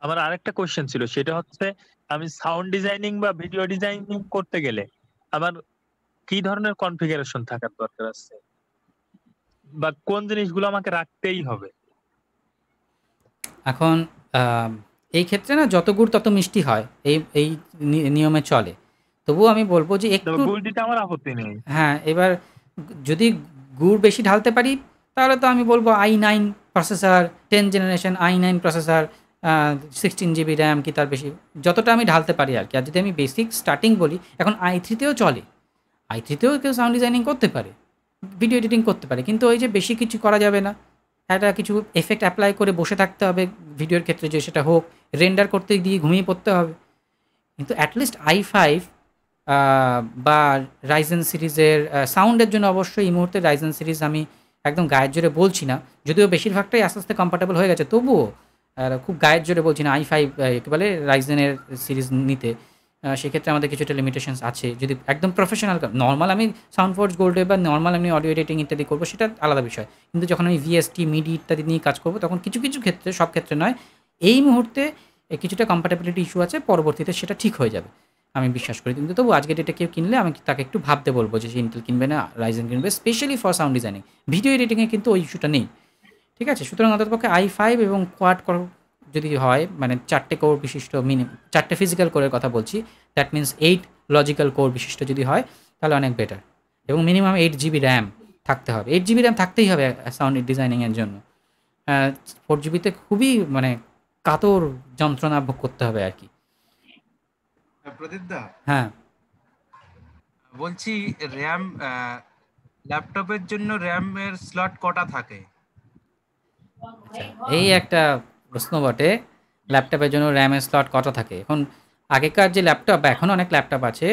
আমার আরেকটা কোশ্চেন ছিল, সেটা হচ্ছে আমি সাউন্ড ডিজাইনিং বা ভিডিও ডিজাইনিং করতে গেলে আমার কি ধরনের কনফিগারেশন থাকার দরকার আছে, বা কোন জিনিসগুলো আমাকে রাখতেই হবে? এখন এই ক্ষেত্রে না যত গুড় তত মিষ্টি হয়, এই নিয়মে চলে। তবুও আমি বলবো যে একটু গুড় দিতে আমার আপত্তি নেই। হ্যাঁ, এবার যদি গুড় বেশি ঢালতে পারি তাহলে তো আমি বলবো i9 processor, 10 generation i9 processor, 16 GB RAM কি তার বেশি, যতটা আমি ঢালতে পারি আর কি। আর যদি আমি বেসিক স্টার্টিং বলি, এখন i3তেও চলে, i3তেও কেউ সাউন্ড ডিজাইনিং করতে পারে, ভিডিও এডিটিং করতে পারে, কিন্তু ওই যে বেশি কিছু করা যাবে না, একটা কিছু এফেক্ট অ্যাপ্লাই করে বসে থাকতে হবে ভিডিওর ক্ষেত্রে, যে সেটা হোক রেন্ডার করতে দিয়ে ঘুমিয়ে পড়তে হবে। কিন্তু অ্যাটলিস্ট i5 বা রাইজেন সিরিজের সাউন্ডের জন্য অবশ্যই এই মুহূর্তে রাইজেন সিরিজ আমি একদম গায়ের জোরে বলছি না, যদিও বেশিরভাগটাই আস্তে আস্তে কম্পার্টেবল হয়ে গেছে, তবুও খুব গায়ের জোরে বলছি না i5 একেবারে রাইজেনের সিরিজ নিতে। সেক্ষেত্রে আমাদের কিছুটা লিমিটেশনস আছে। যদি একদম প্রফেশনাল নর্মাল আমি সাউন্ডফোর্জ গোল্ডে বা নর্মাল আমি অডিও এডিটিং ইত্যাদি করবো সেটা আলাদা বিষয়, কিন্তু যখন আমি VST মিডি ইত্যাদি নিয়ে কাজ করবো তখন কিছু কিছু ক্ষেত্রে, সব ক্ষেত্রে নয়, এই মুহূর্তে কিছুটা কম্প্যাটেবিলিটি ইস্যু আছে, পরবর্তীতে সেটা ঠিক হয়ে যাবে আমি বিশ্বাস করি। কিন্তু তবু আজকে ডেটে কেউ কিনলে আমি তাকে একটু ভাবতে বলবো যে সে ইন্টেল কিনবে না রাইজেন কিনবে, specially for sound designing. Video এডিটিংয়ে কিন্তু ওই ইস্যুটা নেই, ঠিক আছে? সুতরাং আমাদের পক্ষে i5 এবং কোয়াড যদি হয়, মানে 4টে কোর বিশিষ্ট, 4টে ফিজিক্যাল কোরের কথা বলছি, দ্যাট মিনস 8 লজিক্যাল কোর বিশিষ্ট যদি হয় তাহলে অনেক বেটার। এবং মিনিমাম 8 GB র্যাম থাকতে হবে, 8 GB র্যাম থাকতেই হবে সাউন্ড ডিজাইনিংয়ের জন্য। 4 GBতে খুবই মানে কাতর যন্ত্রণা ভোগ করতে হবে আর কি। প্রদীপ দা, হ্যাঁ বলছি র্যাম ল্যাপটপের জন্য র্যাম এর স্লট কটা থাকে? এই একটা প্রশ্ন বটে, ল্যাপটপের জন্য র্যামের স্লট কত থাকে। এখন আগেকার যে ল্যাপটপ বা এখনও অনেক ল্যাপটপ আছে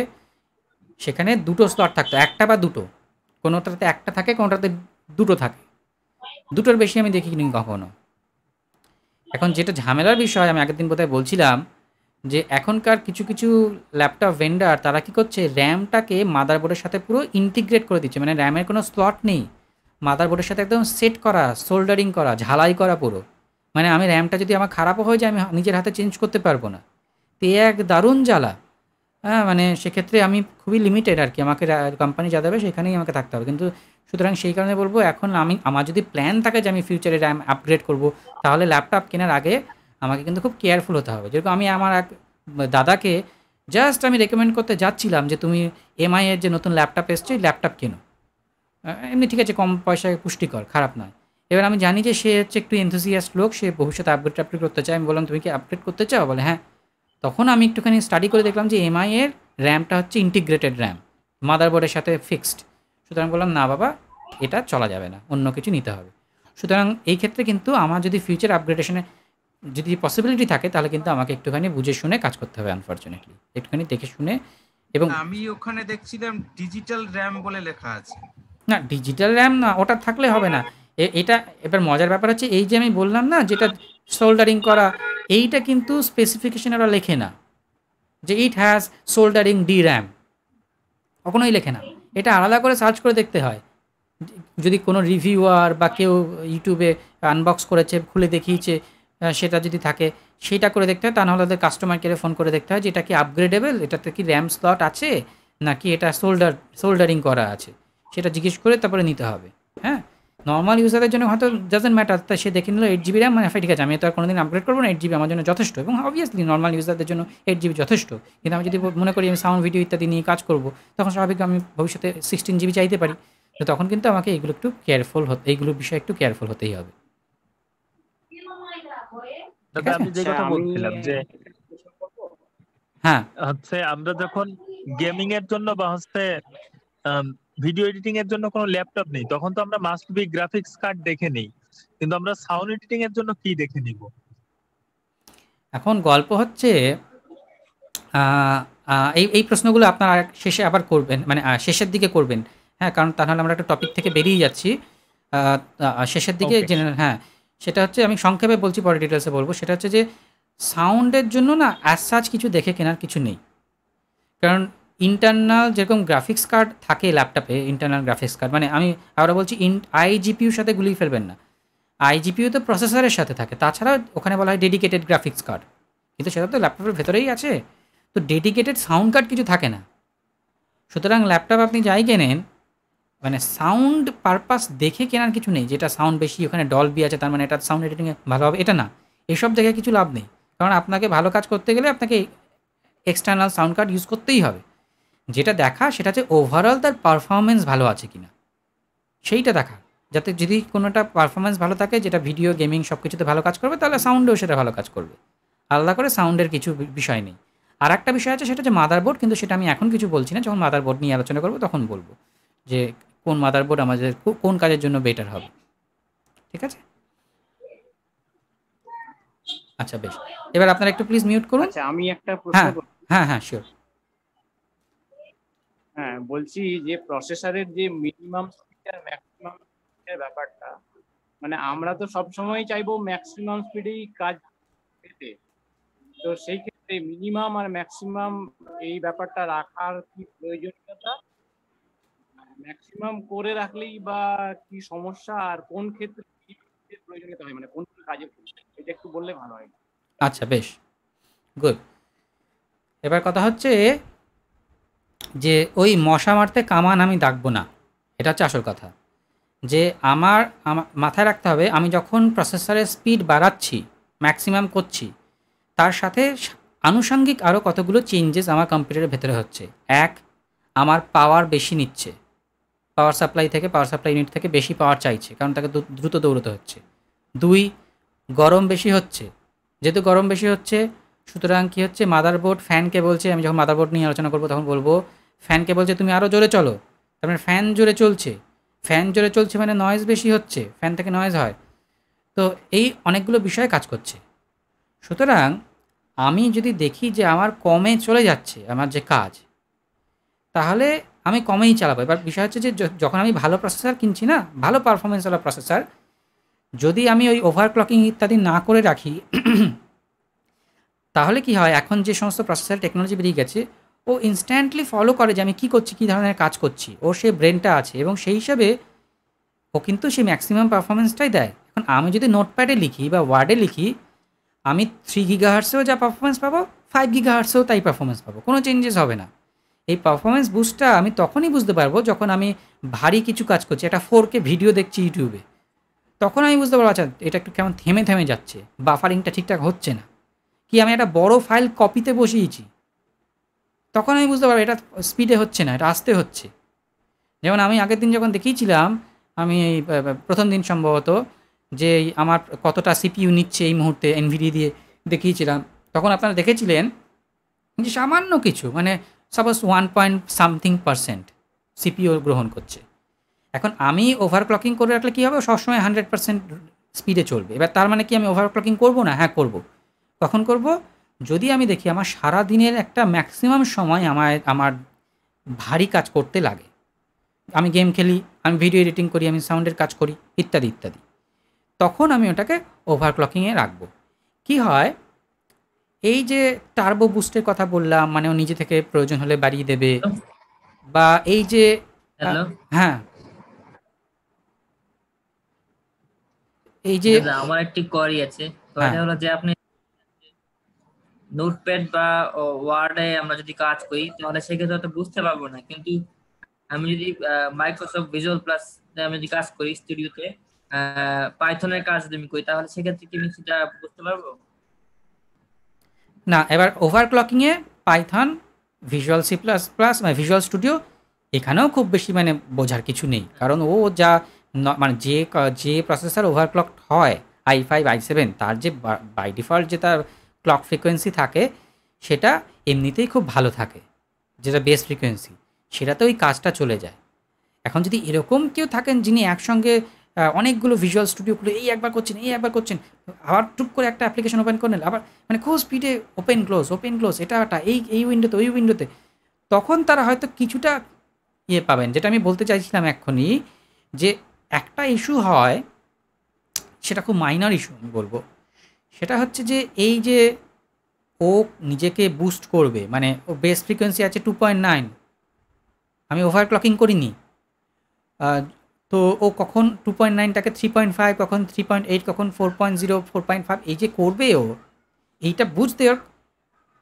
সেখানে দুটো স্লট থাকতো, একটা বা দুটো, কোনোটাতে একটা থাকে কোনোটাতে দুটো থাকে, দুটোর বেশি আমি দেখিনি কখনো। এখন যেটা ঝামেলার বিষয় আমি আগের দিন বোধহয় বলছিলাম যে এখনকার কিছু কিছু ল্যাপটপ ভেন্ডার তারা কী করছে, র্যামটাকে মাদারবোর্ডের সাথে পুরো ইন্টিগ্রেট করে দিচ্ছে, মানে র্যামের কোনো স্লট নেই, মাদারবোর্ডের সাথে একদম সেট করা, সোল্ডারিং করা, ঝালাই করা পুরো। মানে আমি র্যামটা যদি আমার খারাপও হয়ে যায় আমি নিজের হাতে চেঞ্জ করতে পারবো না, তো এ এক দারুণ জ্বালা। হ্যাঁ, মানে সেক্ষেত্রে আমি খুবই লিমিটেড আর কি, আমাকে কোম্পানি যা দেবে সেখানেই আমাকে থাকতে হবে। কিন্তু সুতরাং সেই কারণে বলবো এখন আমার যদি প্ল্যান থাকে যে আমি ফিউচারে র্যাম আপগ্রেড করব, তাহলে ল্যাপটপ কেনার আগে আমাকে কিন্তু খুব কেয়ারফুল হতে হবে। যেরকম আমি আমার এক দাদাকে জাস্ট আমি রেকমেন্ড করতে যাচ্ছিলাম যে তুমি এমআই এর যে নতুন ল্যাপটপ এসছে ল্যাপটপ কেনো, এমনি ঠিক আছে কম পয়সায় পুষ্টিকর, খারাপ নয়। এবার আমি জানি যে সে হচ্ছে একটু এনথুসিয়াস্ট লোক, সে ভবিষ্যতে আপগ্রেড করতে চায়। আমি বললাম তুমি কি আপগ্রেড করতে চাও? বলে হ্যাঁ। তখন আমি একটুখানি স্টাডি করে দেখলাম যে এমআই এর র্যামটা হচ্ছে ইন্টিগ্রেটেড র্যাম, মাদারবোর্ডের সাথে ফিক্সড। সুতরাং বললাম না বাবা, এটা চলা যাবে না, অন্য কিছু নিতে হবে। সুতরাং এই ক্ষেত্রে কিন্তু আমার যদি ফিউচার আপগ্রেডেশনে যদি পসিবিলিটি থাকে তাহলে কিন্তু আমাকে একটুখানি বুঝে শুনে কাজ করতে হবে, আনফর্চুনেটলি একটুখানি দেখে শুনে। এবং আমি ওখানে দেখছিলাম ডিজিটাল র্যাম বলে লেখা আছে। না, ডিজিটাল র্যাম না, ওটা থাকলে হবে না। এটা এবার মজার ব্যাপার হচ্ছে এই যে আমি বললাম না যেটা সোল্ডারিং করা, এইটা কিন্তু স্পেসিফিকেশন ওরা লেখে না যে it has soldering D RAM, কখনোই লেখে না। এটা আলাদা করে সার্চ করে দেখতে হয়। যদি কোনো রিভিউয়ার বা কেউ ইউটিউবে আনবক্স করেছে, খুলে দেখিয়েছে, সেটা যদি থাকে সেটা করে দেখতে হয়। তা নাহলে ওদের কাস্টমার কেয়ারে ফোন করে দেখতে হয় যে এটা কি আপগ্রেডেবল, এটাতে কি র্যাম স্লট আছে নাকি এটা সোল্ডারিং করা আছে, সেটা জিজ্ঞেস করে তারপরে নিতে হবে। হ্যাঁ, নর্মাল ইউজারের জন্য হয়তো ডাজেন্ট ম্যাটার, তা সে দেখে নিল 8 GB র্যাম, মানে ঠিক আছে আমি তো আর কোনোদিন আপগ্রেড করবো না, 8 GB আমার জন্য যথেষ্ট। এবং অবভিয়াসলি নর্মাল ইউজারদের জন্য 8 GB যথেষ্ট। কিন্তু আমি যদি মনে করি আমি সাউন্ড ভিডিও ইত্যাদি নিয়ে কাজ করবো, তখন স্বাভাবিক আমি ভবিষ্যতে 16 GB চাইতে পারি। তো তখন কিন্তু আমাকে এইগুলো একটু কেয়ারফুল হতে, এইগুলোর বিষয়ে একটু কেয়ারফুল হতেই হবে। দাদা আমি যে কথা বলছিলাম যে হ্যাঁ হচ্ছে আমরা যখন গেমিং এর জন্য বা হচ্ছে ভিডিও এডিটিং এর জন্য কোনো ল্যাপটপ নেই, তখন তো আমরা মাস্ট বি গ্রাফিক্স কার্ড দেখে নিই, কিন্তু আমরা সাউন্ড এডিটিং এর জন্য কি দেখে নিব? এখন গল্প হচ্ছে এই এই প্রশ্নগুলো আপনারা শেষে আবার করবেন, মানে শেষের দিকে করবেন। হ্যাঁ, কারণ তা নাহলে আমরা একটা টপিক থেকে বেরিয়ে যাচ্ছি। শেষের দিকে Okay. জেনে, হ্যাঁ সেটা হচ্ছে আমি সংক্ষেপে বলছি, পরে ডিটেলসে বলবো। সেটা হচ্ছে যে সাউন্ডের জন্য না অ্যাজ সাচ কিছু দেখে কেনার কিছু নেই। কারণ ইন্টারনাল যেরকম গ্রাফিক্স কার্ড থাকে ল্যাপটপে, ইন্টারনাল গ্রাফিক্স কার্ড, মানে আমি আবার বলছি আইজিপিউর সাথে গুলিয়ে ফেলবেন না। আইজিপিউ তো প্রসেসরের সাথে থাকে, তাছাড়া ওখানে বলা হয় ডেডিকেটেড গ্রাফিক্স কার্ড, কিন্তু সেটা তো ল্যাপটপের ভেতরেই আছে। তো ডেডিকেটেড সাউন্ড কার্ড কিছু থাকে না। সুতরাং ল্যাপটপ আপনি যাই কেনেন, মানে সাউন্ড পারপাস দেখে কেনার কিছু নেই, যেটা সাউন্ড বেশি ওখানে ডলবি আছে তার মানে এটা সাউন্ড এডিটিংয়ে ভালো হবে, এটা না। এসব দেখে কিছু লাভ নেই, কারণ আপনাকে ভালো কাজ করতে গেলে আপনাকে এক্সটার্নাল সাউন্ড কার্ড ইউজ করতেই হবে। যেটা দেখা সেটা হচ্ছে ওভারঅল তার পারফরমেন্স ভালো আছে কিনা, সেইটা দেখা। যাতে যদি কোনোটা পারফরমেন্স ভালো থাকে, যেটা ভিডিও গেমিং সব কিছুতে ভালো কাজ করবে, তাহলে সাউন্ডেও সেটা ভালো কাজ করবে। আলাদা করে সাউন্ডের কিছু বিষয় নেই। আর একটা বিষয় আছে সেটা হচ্ছে মাদারবোর্ড, কিন্তু সেটা আমি এখন কিছু বলছি না, যখন মাদারবোর্ড নিয়ে আলোচনা করবো তখন বলবো যে কোন মাদারবোর্ড আমাদের কোন কাজের জন্য বেটার হবে। ঠিক আছে, আচ্ছা বেশ। এবার আপনারা একটু প্লিজ মিউট করুন। আচ্ছা আমি একটা প্রশ্ন হ্যাঁ হ্যাঁ হ্যাঁ শিওর। হ্যাঁ বলছি যে প্রসেসরের যে মিনিমাম স্পিড আর ম্যাক্সিমাম স্পিডের ব্যাপারটা, মানে আমরা তো সব সময় চাইবো ম্যাক্সিমাম স্পিডেই কাজ পেতে, তো সেই ক্ষেত্রে মিনিমাম আর ম্যাক্সিমাম এই ব্যাপারটা রাখার কি প্রয়োজনীয়তা, ম্যাক্সিমাম করে রাখলেই বা কি সমস্যা, আর কোন ক্ষেত্রে কি প্রয়োজনীয়তা হয়, মানে কোন কোন কাজে এটা একটু বললে ভালো হয়। আচ্ছা বেশ, গুড। এবার কথা হচ্ছে যে ওই মশা মারতে কামান আমি দাগবো না, এটা হচ্ছে আসল কথা। যে আমার মাথায় রাখতে হবে, আমি যখন প্রসেসরের স্পিড বাড়াচ্ছি, ম্যাক্সিমাম করছি, তার সাথে আনুষঙ্গিক আরও কতগুলো চেঞ্জেস আমার কম্পিউটারের ভেতরে হচ্ছে। এক, আমার পাওয়ার বেশি নিচ্ছে, পাওয়ার সাপ্লাই ইউনিট থেকে বেশি পাওয়ার চাইছে, কারণ তাকে দ্রুত দৌড়তে হচ্ছে। দুই, গরম বেশি হচ্ছে, যেহেতু গরম বেশি হচ্ছে সুতরাং কী হচ্ছে, মাদারবোর্ড ফ্যানকে বলছে, আমি যখন মাদারবোর্ড নিয়ে আলোচনা করবো তখন বলবো, ফ্যানকে বলছে তুমি আরও জোরে চলো, তার মানে ফ্যান জোরে চলছে, ফ্যান জোরে চলছে মানে নয়েজ বেশি হচ্ছে, ফ্যান থেকে নয়েজ হয়। তো এই অনেকগুলো বিষয়ে কাজ করছে। সুতরাং আমি যদি দেখি যে আমার কমে চলে যাচ্ছে আমার যে কাজ, তাহলে আমি কমেই চালাবো। এবার বিষয় হচ্ছে যে যখন আমি ভালো প্রসেসর কিনছি না, ভালো পারফরমেন্সওয়ালা প্রসেসর, যদি আমি ওই ওভারক্লকিং ইত্যাদি না করে রাখি তাহলে কি হয়, এখন যে সমস্ত প্রসেসর টেকনোলজি বেরিয়ে গেছে, ও ইনস্ট্যান্টলি ফলো করে যে আমি কী করছি, কী ধরনের কাজ করছি, ওর সেই ব্রেনটা আছে এবং সেই হিসাবে ও কিন্তু সেই ম্যাক্সিমাম পারফরমেন্সটাই দেয়। এখন আমি যদি নোটপ্যাডে লিখি বা ওয়ার্ডে লিখি, আমি 3 গিগাহার্টসেও যা পারফরমেন্স পাবো, 5 গিগাহার্টসেও তাই পারফরমেন্স পাবো, কোনো চেঞ্জেস হবে না। এই পারফরমেন্স বুস্টটা আমি তখনই বুঝতে পারবো যখন আমি ভারী কিছু কাজ করছি, একটা 4K ভিডিও দেখছি ইউটিউবে, তখন আমি বুঝতে পারবো আচ্ছা এটা একটু কেমন থেমে থেমে যাচ্ছে, বাফারিংটা ঠিকঠাক হচ্ছে না। কি আমি একটা বড় ফাইল কপিতে বসিয়েছি, তখন আমি বুঝতে পারবো এটা স্পিডে হচ্ছে না, এটা আস্তে হচ্ছে। যেমন আমি আগের দিন যখন দেখিয়েছিলাম, আমি এই প্রথম দিন সম্ভবত, যে আমার কতটা সিপিইউ নিচ্ছে এই মুহূর্তে এনভিডিয়া দিয়ে দেখিয়েছিলাম, তখন আপনারা দেখেছিলেন যে সামান্য কিছু, মানে সাপোজ 1.something% সিপিইউ গ্রহণ করছে। এখন আমি ওভারক্লকিং করে রাখলে কী হবে, সবসময় 100% স্পিডে চলবে। এবার তার মানে কি আমি ওভারক্লকিং করবো না? হ্যাঁ করব। কখন করব? যদি আমি দেখি আমার সারা দিনের একটা ম্যাক্সিমাম সময় আমার ভারী কাজ করতে লাগে, আমি গেম খেলি, আমি ভিডিও এডিটিং করি, আমি সাউন্ডের কাজ করি, ইত্যাদি ইত্যাদি, তখন আমি ওটাকে ওভারক্লকিংয়ে রাখবো। কি হয়, এই যে টার্বো বুস্টের কথা বললাম, মানে ও নিজে থেকে প্রয়োজন হলে বাড়িয়ে দেবে, বা এই যে হ্যালো, হ্যাঁ এই যে আমার একটি কোয়ারি আছে। হ্যাঁ কোয়ারিটা হলো যে আপনি নোটপ্যাড বা ওয়ার্ডে আমরা যদি কাজ করি তাহলে সেক্ষেত্রে হয়তো বুঝতে পারবো না, কিন্তু আমি যদি মাইক্রোসফট ভিজুয়াল প্লাস আমি যদি কাজ করি স্টুডিওতে, পাইথনের কাজ যদি আমি করি, তাহলে সেক্ষেত্রে কি আমি সেটা বুঝতে পারবো? না, এবার ওভারক্লকিংয়ে Python, visual C plus plus, মানে ভিজুয়াল স্টুডিও, এখানেও খুব বেশি মানে বোঝার কিছু নেই, কারণ ও যা মানে যে প্রসেসর ওভারক্লক হয় i5 i7, তার যে বাই ডিফল্ট যে তার ক্লক ফ্রিকোয়েন্সি থাকে সেটা এমনিতেই খুব ভালো থাকে, যেটা বেস ফ্রিকোয়েন্সি, সেটাতে ওই কাজটা চলে যায়। এখন যদি এরকম কেউ থাকেন যিনি একসঙ্গে অনেকগুলো ভিজুয়াল স্টুডিওগুলো এই একবার করছেন, আবার টুক করে একটা অ্যাপ্লিকেশন ওপেন করে নিল, আবার মানে খুব স্পিডে ওপেন ক্লোজ এটা এই উইন্ডোতে ওই উইন্ডোতে, তখন তারা হয়তো কিছুটা পাবেন। যেটা আমি বলতে চাইছিলাম এক্ষুনি, যে একটা ইস্যু হয়, সেটা খুব মাইনর ইস্যু আমি বলবো, সেটা হচ্ছে যে এই যে ও নিজেকে বুস্ট করবে, মানে ও বেস ফ্রিকোয়েন্সি আছে 2.9, আমি ওভারক্লকিং করিনি, তো ও কখন 2.9টাকে 3.5, কখন 3.8, কখন 4.0, 4.5, এই যে করবে ও, এইটা বুঝতে ওর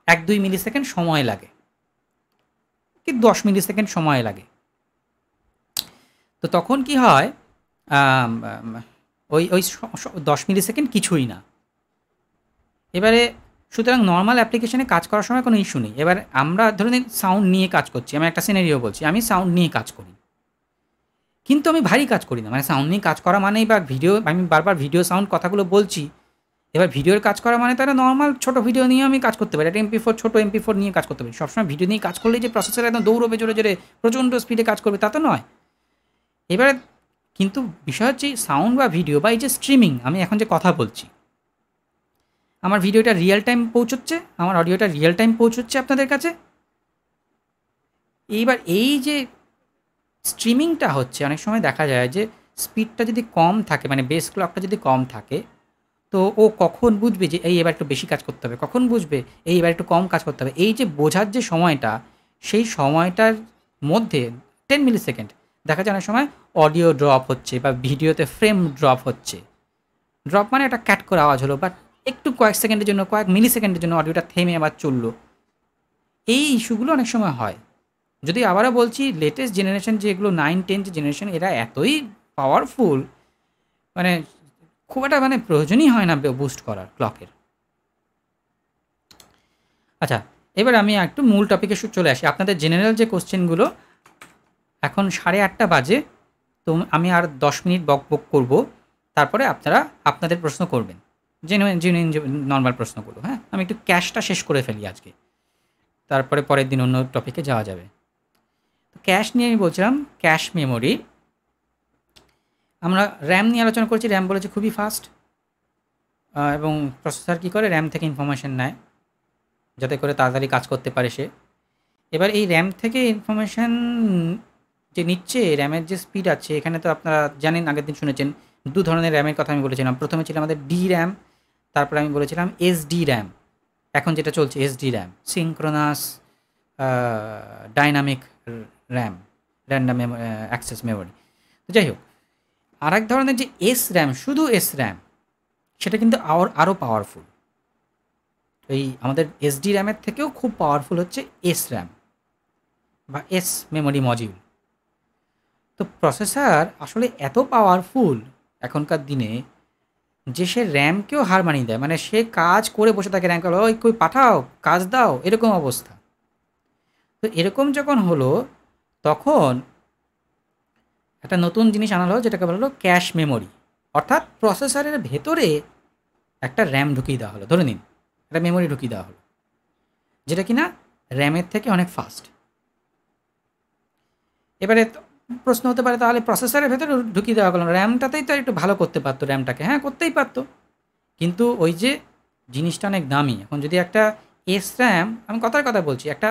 1-2 মিলিসেকেন্ড সময় লাগে, কি 10 মিলিসেকেন্ড সময় লাগে। তো তখন কি হয়, ওই 10 মিলিসেকেন্ড কিছুই না। এবারে সুতরাং নর্মাল অ্যাপ্লিকেশনে কাজ করার সময় কোনো ইস্যু নেই। এবার আমরা ধরে নিন সাউন্ড নিয়ে কাজ করছি, আমি একটা সিনারিও বলছি, আমি সাউন্ড নিয়ে কাজ করি, কিন্তু আমি ভারী কাজ করি না, মানে সাউন্ড নিয়ে কাজ করা মানেই, বা ভিডিও, আমি বারবার ভিডিও সাউন্ড কথাগুলো বলছি, এবার ভিডিওর কাজ করা মানে তারা নর্মাল ছোটো ভিডিও নিয়ে আমি কাজ করতে পারি, একটা MP4 ছোটো MP4 নিয়ে কাজ করতে পারি। সবসময় ভিডিও নিয়ে কাজ করলে যে প্রসেসর একদম দৌড়বে জোরে জোরে প্রচণ্ড স্পিডে কাজ করবে তা তো নয়। এবারে কিন্তু বিষয় হচ্ছে সাউন্ড বা ভিডিও বা এই যে স্ট্রিমিং, আমি এখন যে কথা বলছি, আমার ভিডিওটা রিয়েল টাইম পৌঁছচ্ছে, আমার অডিওটা রিয়েল টাইম পৌঁছচ্ছে আপনাদের কাছে। এইবার এই যে স্ট্রিমিংটা হচ্ছে, অনেক সময় দেখা যায় যে স্পিডটা যদি কম থাকে, মানে বেস ক্লকটা যদি কম থাকে, তো ও কখন বুঝবে যে এই এবার একটু বেশি কাজ করতে হবে, কখন বুঝবে এই এবার একটু কম কাজ করতে হবে, এই যে বোঝার যে সময়টা, সেই সময়টার মধ্যে 10 মিলিসেকেন্ড দেখা যায় অনেক সময় অডিও ড্রপ হচ্ছে বা ভিডিওতে ফ্রেম ড্রপ হচ্ছে। ড্রপ মানে একটা ক্যাট করে আওয়াজ হলো, বাট একটু কয়েক সেকেন্ডের জন্য, কয়েক মিলিসেকেন্ডের জন্য অডিওটা থেমে আবার চললো। এই ইস্যুগুলো অনেক সময় হয়। যদি আবারও বলছি, লেটেস্ট জেনারেশন যেগুলো 9-10 যে জেনারেশন, এরা এতই পাওয়ারফুল, মানে খুব একটা মানে প্রয়োজনই হয় না বুস্ট করার ক্লকের। আচ্ছা, এবার আমি একটু মূল টপিকে চলে আসি। আপনাদের জেনারেল যে কোশ্চেনগুলো, এখন 8:30 বাজে, তো আমি আর 10 মিনিট বক করবো, তারপরে আপনারা আপনাদের প্রশ্ন করবেন, জেনুইন নর্মাল প্রশ্নগুলো। হ্যাঁ, আমি একটু ক্যাশটা শেষ করে ফেলি আজকে, তারপরে পরের দিন অন্য টপিকে যাওয়া যাবে। ক্যাশ নিয়ে আমি বলছিলাম, ক্যাশ মেমোরি আমরা র্যাম নিয়ে আলোচনা করছি, র্যাম বলেছে খুবই ফাস্ট, এবং প্রসেসর কী করে র্যাম থেকে ইনফরমেশন নেয় যাতে করে তাড়াতাড়ি কাজ করতে পারে সে। এবার এই র্যাম থেকে ইনফরমেশান যে নিচ্ছে, র্যামের যে স্পিড আছে, এখানে তো আপনারা জানেন, আগের দিন শুনেছেন 2 ধরনের র্যামের কথা আমি বলেছিলাম। প্রথমে ছিল আমাদের ডি র্যাম, তারপরে আমি বলেছিলাম এসডি র্যাম। এখন যেটা চলছে SD RAM, synchronous dynamic RAM, random access memory. তো যাই হোক, আর এক ধরনের যে এস র্যাম, শুধু এস র্যাম, সেটা কিন্তু আরও পাওয়ারফুল। এই আমাদের এসডি র্যামের থেকেও খুব পাওয়ারফুল হচ্ছে এস র্যাম বা এস মেমোরি মডিউল। তো প্রসেসর আসলে এত পাওয়ারফুল এখনকার দিনে যে সে র্যামকেও হার মানিয়ে দেয়, মানে সে কাজ করে বসে থাকে, র্যামকে ওই কই পাঠাও, কাজ দাও, এরকম অবস্থা। তো এরকম যখন হলো, তখন একটা নতুন জিনিস আনা হলো যেটাকে বলা হলো ক্যাশ মেমোরি, অর্থাৎ প্রসেসরের ভেতরে একটা র্যাম ঢুকিয়ে দেওয়া হলো, ধরে নিন একটা মেমোরি ঢুকিয়ে দেওয়া হলো, যেটা কিনা র্যামের থেকে অনেক ফাস্ট। এবারে প্রশ্ন হতে পারে, তাহলে প্রসেসরের ভেতরে ঢুকিয়ে দেওয়া হলো, র্যামটাতেই তো একটু ভালো করতে পারতো র্যামটাকে। হ্যাঁ, করতেই পারতো, কিন্তু ওই যে জিনিসটা অনেক দামি। এখন যদি একটা এস র্যাম, আমি কথার কথা বলছি, একটা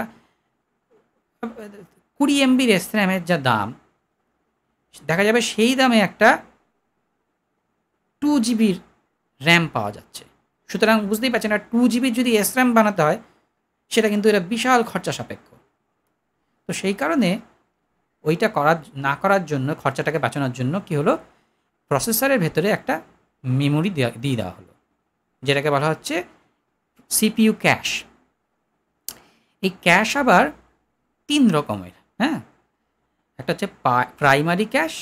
20 MBর এস র্যামের যা দাম, দেখা যাবে সেই দামে একটা 2 জিবির র্যাম পাওয়া যাচ্ছে। সুতরাং বুঝতেই পারছেন, না 2 জিবির যদি এস র্যাম বানাতে হয়, সেটা কিন্তু এটা বিশাল খরচা সাপেক্ষ। তো সেই কারণে ওইটা না করার জন্য, খরচাটাকে বাঁচানোর জন্য কী হলো, প্রসেসরের ভেতরে একটা মেমোরি দিয়ে দেওয়া হলো, যেটাকে বলা হচ্ছে সিপিইউ ক্যাশ। এই ক্যাশ আবার 3 রকমের। হ্যাঁ, একটা হচ্ছে প্রাইমারি ক্যাশ,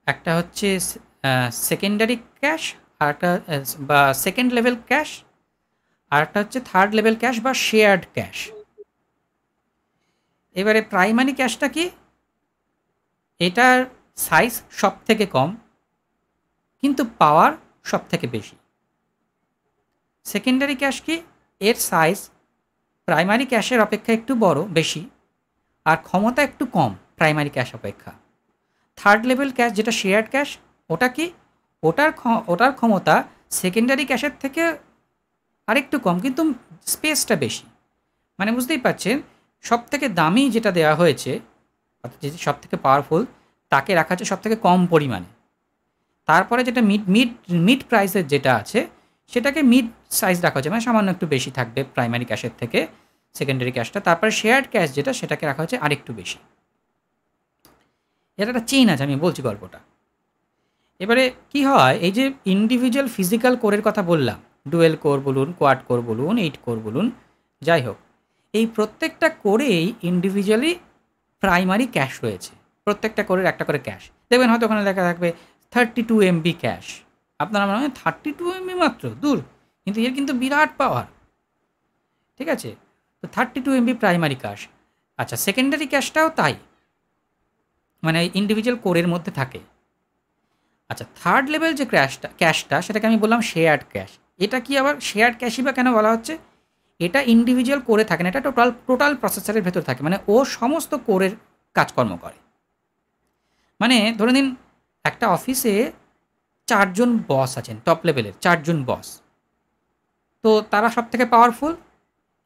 একটা হচ্ছে সেকেন্ডারি ক্যাশ, আর একটা বা সেকেন্ড লেভেল ক্যাশ, আর একটা হচ্ছে থার্ড লেভেল ক্যাশ বা শেয়ার্ড ক্যাশ। এবারে প্রাইমারি ক্যাশটা কি, এটার সাইজ সব থেকে কম কিন্তু পাওয়ার সব থেকে বেশি। সেকেন্ডারি ক্যাশ কি, এর সাইজ প্রাইমারি ক্যাশের অপেক্ষা একটু বড়, বেশি, আর ক্ষমতা একটু কম প্রাইমারি ক্যাশ অপেক্ষা। থার্ড লেভেল ক্যাশ যেটা শেয়ার্ড ক্যাশ, ওটা কি, ওটার ক্ষমতা সেকেন্ডারি ক্যাশের থেকে আরেকটু কম কিন্তু স্পেসটা বেশি। মানে বুঝতেই পারছেন, সব থেকে দামি যেটা দেওয়া হয়েছে, অর্থাৎ যেটা সব থেকে পাওয়ারফুল, তাকে রাখা হচ্ছে সব থেকে কম পরিমাণে। তারপরে যেটা মিড প্রাইসের যেটা আছে, সেটাকে মিড সাইজ রাখা হচ্ছে, মানে সামান্য একটু বেশি থাকবে প্রাইমারি ক্যাশের থেকে সেকেন্ডারি ক্যাশটা। তারপরে শেয়ার্ড ক্যাশ যেটা, সেটাকে রাখা হচ্ছে আরেকটু বেশি। এটা একটা চেইন আছে, আমি বলছি গল্পটা। এবারে কি হয়, এই যে ইন্ডিভিজুয়াল ফিজিক্যাল কোরের কথা বললাম, ডুয়েল কোর বলুন, কোয়াড কোর বলুন, 8 কোর বলুন, যাই হোক, এই প্রত্যেকটা কোরেই ইন্ডিভিজুয়ালি প্রাইমারি ক্যাশ রয়েছে। প্রত্যেকটা কোরের একটা করে ক্যাশ দেখবেন, হয়তো ওখানে লেখা থাকবে 32 MB ক্যাশ। আপনারা মনে হয় 32 MB মাত্র, দূর, কিন্তু এর কিন্তু বিরাট পাওয়ার। ঠিক আছে, তো 32 MB প্রাইমারি ক্যাশ। আচ্ছা, সেকেন্ডারি ক্যাশটাও তাই, মানে ইন্ডিভিজুয়াল কোরের মধ্যে থাকে। আচ্ছা, থার্ড লেভেল যে ক্যাশটা, সেটাকে আমি বললাম শেয়ার্ড ক্যাশ। এটা কি আবার শেয়ার্ড ক্যাশই বা কেন বলা হচ্ছে? এটা ইন্ডিভিজুয়াল কোরে থাকে না, এটা টোটাল প্রসেসরের ভেতর থাকে, মানে ও সমস্ত কোরের কাজকর্ম করে। মানে ধরে নিন একটা অফিসে 4 জন বস আছেন, টপ লেভেলের 4 জন বস। তো তারা সব থেকে পাওয়ারফুল।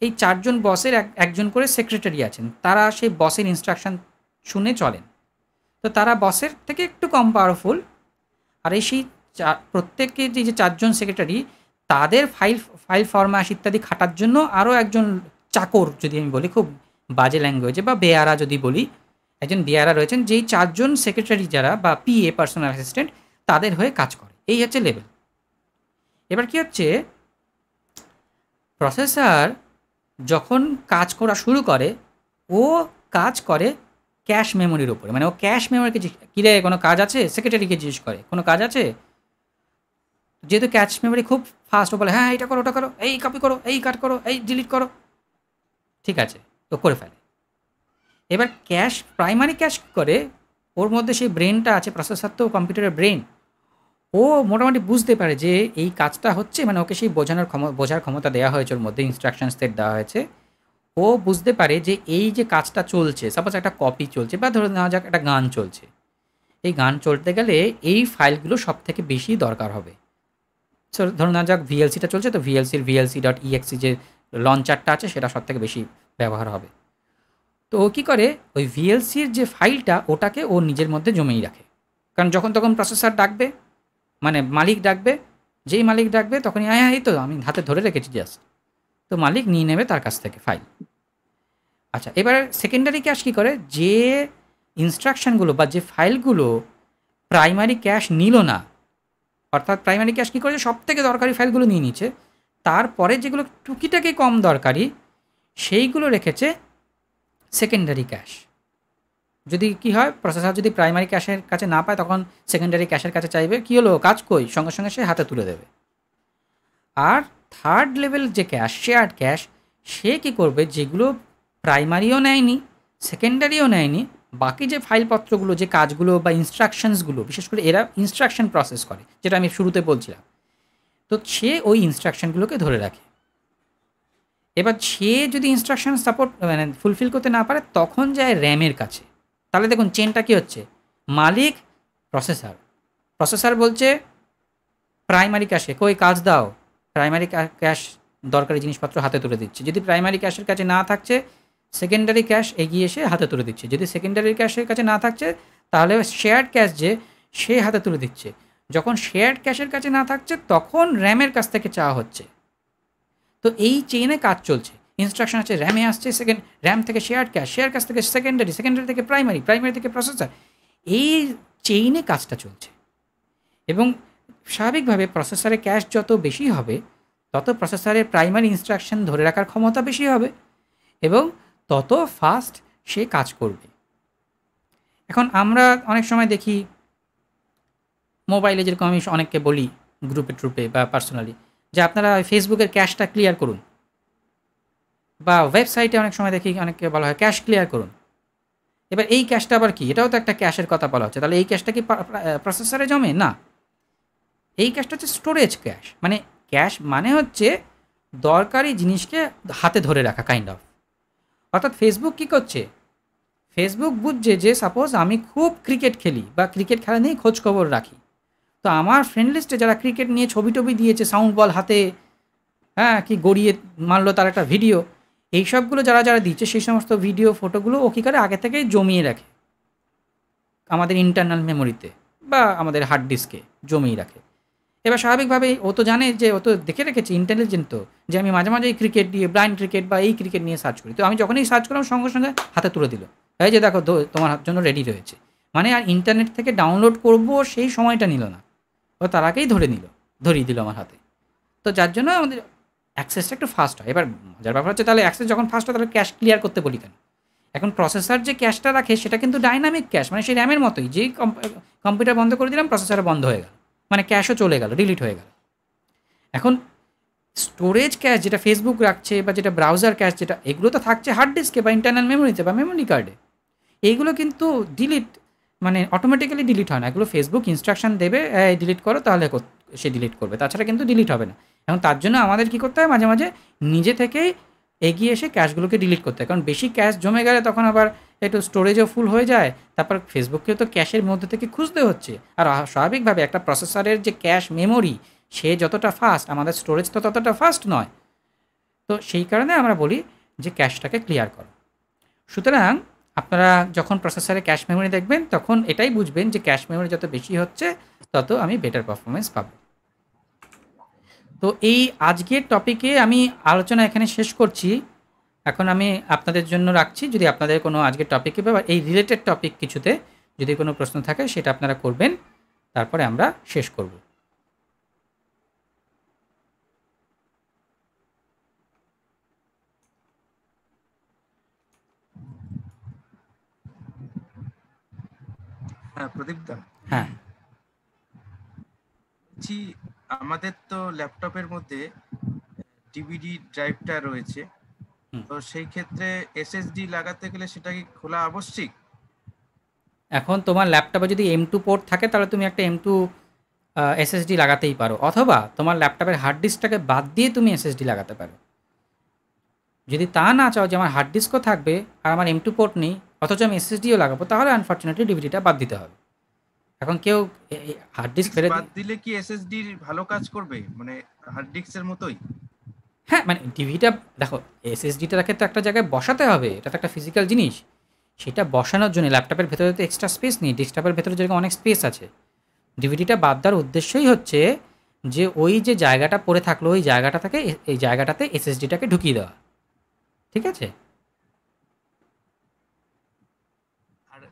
এই 4 জন বসের একজন করে সেক্রেটারি আছেন, তারা সেই বসের ইনস্ট্রাকশন শুনে চলেন। তো তারা বসের থেকে একটু কম পাওয়ারফুল। আর এই সেই প্রত্যেকে যে 4 জন সেক্রেটারি, তাদের ফাইল ফরমাশ ইত্যাদি খাটার জন্য আরও একজন চাকর, যদি আমি বলি খুব বাজে ল্যাঙ্গুয়েজে, বা বেয়ারা যদি বলি, একজন বেয়ারা রয়েছেন, যেই 4 জন সেক্রেটারি যারা বা পিএ, পার্সোনাল অ্যাসিস্ট্যান্ট, তাদের হয়ে কাজ করে। এই হচ্ছে লেভেল। এবার কি হচ্ছে, প্রসেসর যখন কাজ করা শুরু করে, ও কাজ করে ক্যাশ মেমোরির উপরে। মানে ও ক্যাশ মেমোরিকে, কিরে কোনো কাজ আছে, সেক্রেটারিকে জিজ্ঞেস করে কোনো কাজ আছে। যেহেতু ক্যাশ মেমোরি খুব ফাস্ট, ও বলে হ্যাঁ এটা করো, ওটা করো, এই কপি করো, এই কাট করো, এই ডিলিট করো, ঠিক আছে, তো করে ফেলে। এবার ক্যাশ, প্রাইমারি ক্যাশ করে, ওর মধ্যে সেই ব্রেনটা আছে, প্রসেসর তো কম্পিউটারের ব্রেন, ও মোটামুটি বুঝতে পারে যে এই কাজটা হচ্ছে, মানে ওকে সেই বোঝার ক্ষমতা দেওয়া হয়েছে, ওর মধ্যে ইনস্ট্রাকশন সেট দেওয়া হয়েছে। ও বুঝতে পারে যে এই যে কাজটা চলছে, সাপোজ একটা কপি চলছে, বা ধরে নেওয়া যাক একটা গান চলছে, এই গান চলতে গেলে এই ফাইলগুলো সব থেকে বেশি দরকার হবে। সো ধরুন না যাক ভিএলসিটা চলছে, তো ভিএলসির VLC.exe যে লঞ্চারটা আছে সেটা সব থেকে বেশি ব্যবহার হবে। তো ও কী করে, ওই ভিএলসির যে ফাইলটা ওটাকে ও নিজের মধ্যে জমেই রাখে। কারণ যখন তখন প্রসেসর ডাকবে, মানে মালিক ডাকবে, যেই মালিক ডাকবে তখনই হ্যাঁ এই তো আমি হাতে ধরে রেখেছি জাস্ট, তো মালিক নিয়ে নেবে তার কাছ থেকে ফাইল। আচ্ছা, এবার সেকেন্ডারি ক্যাশ কী করে, যে ইনস্ট্রাকশানগুলো বা যে ফাইলগুলো প্রাইমারি ক্যাশ নিল না, অর্থাৎ প্রাইমারি ক্যাশ কী করেছে, সব থেকে দরকারি ফাইলগুলো নিয়ে নিচ্ছে, তারপরে যেগুলো টুকিটাকি কম দরকারি সেইগুলো রেখেছে সেকেন্ডারি ক্যাশ। যদি কি হয়, প্রসেসর যদি প্রাইমারি ক্যাশের কাছে না পায় তখন সেকেন্ডারি ক্যাশের কাছে চাইবে, কী হলো কাজ কই, সঙ্গে সঙ্গে সে হাতে তুলে দেবে। আর থার্ড লেভেল যে ক্যাশ, শেয়ার্ড ক্যাশ, সে কী করবে, যেগুলো প্রাইমারিও নেয়নি সেকেন্ডারিও নেয়নি, বাকি যে ফাইলপত্রগুলো, যে কাজগুলো বা ইনস্ট্রাকশনসগুলো, বিশেষ করে এরা ইনস্ট্রাকশন প্রসেস করে, যেটা আমি শুরুতে বলছিলাম, তো সে ওই ইনস্ট্রাকশনগুলোকে ধরে রাখে। এবার সে যদি ইনস্ট্রাকশন সাপোর্ট মানে ফুলফিল করতে না পারে তখন যায় র্যামের কাছে। তাহলে দেখুন চেনটা কী হচ্ছে, মালিক প্রসেসর বলছে প্রাইমারি ক্যাশে কই কাজ দাও, প্রাইমারি ক্যাশ দরকারি জিনিসপত্র হাতে তুলে দিচ্ছে। যদি প্রাইমারি ক্যাশের কাছে না থাকছে সেকেন্ডারি ক্যাশ এগিয়ে এসে হাতে তুলে দিচ্ছে। যদি সেকেন্ডারি ক্যাশের কাছে না থাকছে তাহলে শেয়ার্ড ক্যাশ যে সে হাতে তুলে দিচ্ছে। যখন শেয়ার্ড ক্যাশের কাছে না থাকছে তখন র্যামের কাছ থেকে চাওয়া হচ্ছে। তো এই চেইনে কাজ চলছে, ইনস্ট্রাকশন আছে, র্যামে আসছে, র্যাম থেকে শেয়ার্ড ক্যাশ, শেয়ার ক্যাশ থেকে সেকেন্ডারি, সেকেন্ডারি থেকে প্রাইমারি, প্রাইমারি থেকে প্রসেসর, এই চেইনে কাজটা চলছে। এবং স্বাভাবিকভাবে প্রসেসরে ক্যাশ যত বেশি হবে তত প্রসেসরের প্রাইমারি ইনস্ট্রাকশন ধরে রাখার ক্ষমতা বেশি হবে এবং তত ফাস্ট সে কাজ করবে। এখন আমরা অনেক সময় দেখি মোবাইলে, যেরকম আমি অনেককে বলি গ্রুপে বা পার্সোনালি, যে আপনারা ফেসবুকের ক্যাশটা ক্লিয়ার করুন, বা ওয়েবসাইটে অনেক সময় দেখি অনেককে বলা হয় ক্যাশ ক্লিয়ার করুন। এবার এই ক্যাশটা আবার কি, এটাও তো একটা ক্যাশের কথা বলা হচ্ছে, তাহলে এই ক্যাশটা কি প্রসেসরে জমে না? এই ক্যাশটা হচ্ছে স্টোরেজ ক্যাশ। মানে ক্যাশ মানে হচ্ছে দরকারি জিনিসকে হাতে ধরে রাখা কাইন্ড অফ। অর্থাৎ ফেসবুক কী করছে, ফেসবুক বুঝছে যে সাপোজ আমি খুব ক্রিকেট খেলি বা ক্রিকেট খেলা নিয়ে খোঁজখবর রাখি, তো আমার ফ্রেন্ড লিস্টে যারা ক্রিকেট নিয়ে ছবি টবি দিয়েছে, সাউন্ড বল হাতে, হ্যাঁ কি গড়িয়ে মারলো তার একটা ভিডিও, এইসবগুলো যারা যারা দিচ্ছে সেই সমস্ত ভিডিও ফটোগুলো ও কী করে আগে থেকেই জমিয়ে রাখে আমাদের ইন্টারনাল মেমোরিতে বা আমাদের হার্ড ডিস্কে জমিয়ে রাখে। এবার স্বাভাবিকভাবেই ও তো জানে, যে ও তো দেখে রেখেছে, ইন্টেলিজেন্ট তো, যে আমি মাঝে মাঝে এই ক্রিকেট দিয়ে ব্লাইন্ড ক্রিকেট বা এই ক্রিকেট নিয়ে সার্চ করি, তো আমি যখনই সার্চ করলাম সঙ্গে সঙ্গে হাতে তুলে দিল, এই যে দেখো তোমার জন্য রেডি রয়েছে। মানে আর ইন্টারনেট থেকে ডাউনলোড করব সেই সময়টা নিল না, ও তার আগেই ধরিয়ে দিল আমার হাতে। তো যার জন্য আমাদের অ্যাক্সেসটা একটু ফাস্ট হয়। এবার মজার ব্যাপার হচ্ছে, তাহলে অ্যাক্সেস যখন ফাস্ট হয় তাহলে ক্যাশ ক্লিয়ার করতে বলি কেন? এখন প্রসেসর যে ক্যাশটা রাখে সেটা কিন্তু ডাইনামিক ক্যাশ, মানে সেই র্যামের মতোই, যেই কম্পিউটার বন্ধ করে দিলাম প্রসেসর বন্ধ হয়ে গেল, মানে ক্যাশও চলে গেল, ডিলিট হয়ে গেল। এখন স্টোরেজ ক্যাশ যেটা ফেসবুক রাখছে বা যেটা ব্রাউজার ক্যাশ যেটা, এগুলো তো থাকছে হার্ড ডিস্কে বা ইন্টারনাল মেমোরিতে বা মেমোরি কার্ডে। এইগুলো কিন্তু ডিলিট মানে অটোমেটিক্যালি ডিলিট হয় না, এগুলো ফেসবুক ইনস্ট্রাকশন দেবে ডিলিট করো, তাহলে সে ডিলিট করবে, তাছাড়া কিন্তু ডিলিট হবে না। এখন তার জন্য আমাদের কী করতে হয়, মাঝে মাঝে নিজে থেকেই এগিয়ে এসে ক্যাশগুলোকে ডিলিট করতে হয়। কারণ বেশি ক্যাশ জমে গেলে তখন আবার একটু স্টোরেজও ফুল হয়ে যায়, তারপর ফেসবুককেও তো ক্যাশের মধ্যে থেকে খুঁজতে হচ্ছে। আর স্বাভাবিকভাবে একটা প্রসেসরের যে ক্যাশ মেমোরি সে যতটা ফাস্ট, আমাদের স্টোরেজ তো ততটা ফাস্ট নয়। তো সেই কারণে আমরা বলি যে ক্যাশটাকে ক্লিয়ার করো। সুতরাং আপনারা যখন প্রসেসরে ক্যাশ মেমোরি দেখবেন তখন এটাই বুঝবেন যে ক্যাশ মেমোরি যত বেশি হচ্ছে তত আমি বেটার পারফরমেন্স পাবো। তো এই আজকের টপিকে আমি আলোচনা এখানে শেষ করছি। এখন আমি আপনাদের জন্য রাখছি, যদি আপনাদের কোনো আজকের টপিকে বা এই রিলেটেড টপিক কিছুতে যদি কোনো প্রশ্ন থাকে সেটা আপনারা করবেন, তারপরে আমরা শেষ করব। হ্যাঁ প্রদীপ দা, হ্যাঁ বলছি আমাদের তো ল্যাপটপের মধ্যে ডিভিডি ড্রাইভটা রয়েছে, তো সেই ক্ষেত্রে এসএসডি লাগাতে গেলে সেটা কি খোলা আবশ্যিক? এখন তোমার ল্যাপটপে যদি M2 পোর্ট থাকে তাহলে তুমি একটা M2 SSD লাগাতেই পারো, অথবা তোমার ল্যাপটপের হার্ড ডিস্কটাকে বাদ দিয়ে তুমি SSD লাগাতে পারো। যদি তা না চাও যে আমার হার্ড ডিস্কও থাকবে আর আমার M2 পোর্ট নেই অথচ আমি SSDও লাগাবো, তাহলে আনফর্চুনেটলি ডিভিডিটা বাদ দিতে হবে। এখন কেউ হার্ড ডিস্ক ফেলে বাদ দিলে কি এসএসডি ভালো কাজ করবে, মানে হার্ড ডিস্কের মতোই? হ্যাঁ, মানে ডিভিটা দেখো, এসএসডিটাকে তো একটা জায়গায় বসাতে হবে, এটা তো একটা ফিজিক্যাল জিনিস। সেটা বসানোর জন্য ল্যাপটপের ভেতরে তো এক্সট্রা স্পেস নেই, ডেস্কটপের ভেতরে যেরকম অনেক স্পেস আছে। ডিভিডিটা বাদ দেওয়ার উদ্দেশ্যই হচ্ছে যে ওই যে জায়গাটা পড়ে থাকলো ওই জায়গাটা থেকে এই জায়গাটাতে এসএসডিটাকে ঢুকিয়ে দেওয়া, ঠিক আছে? আর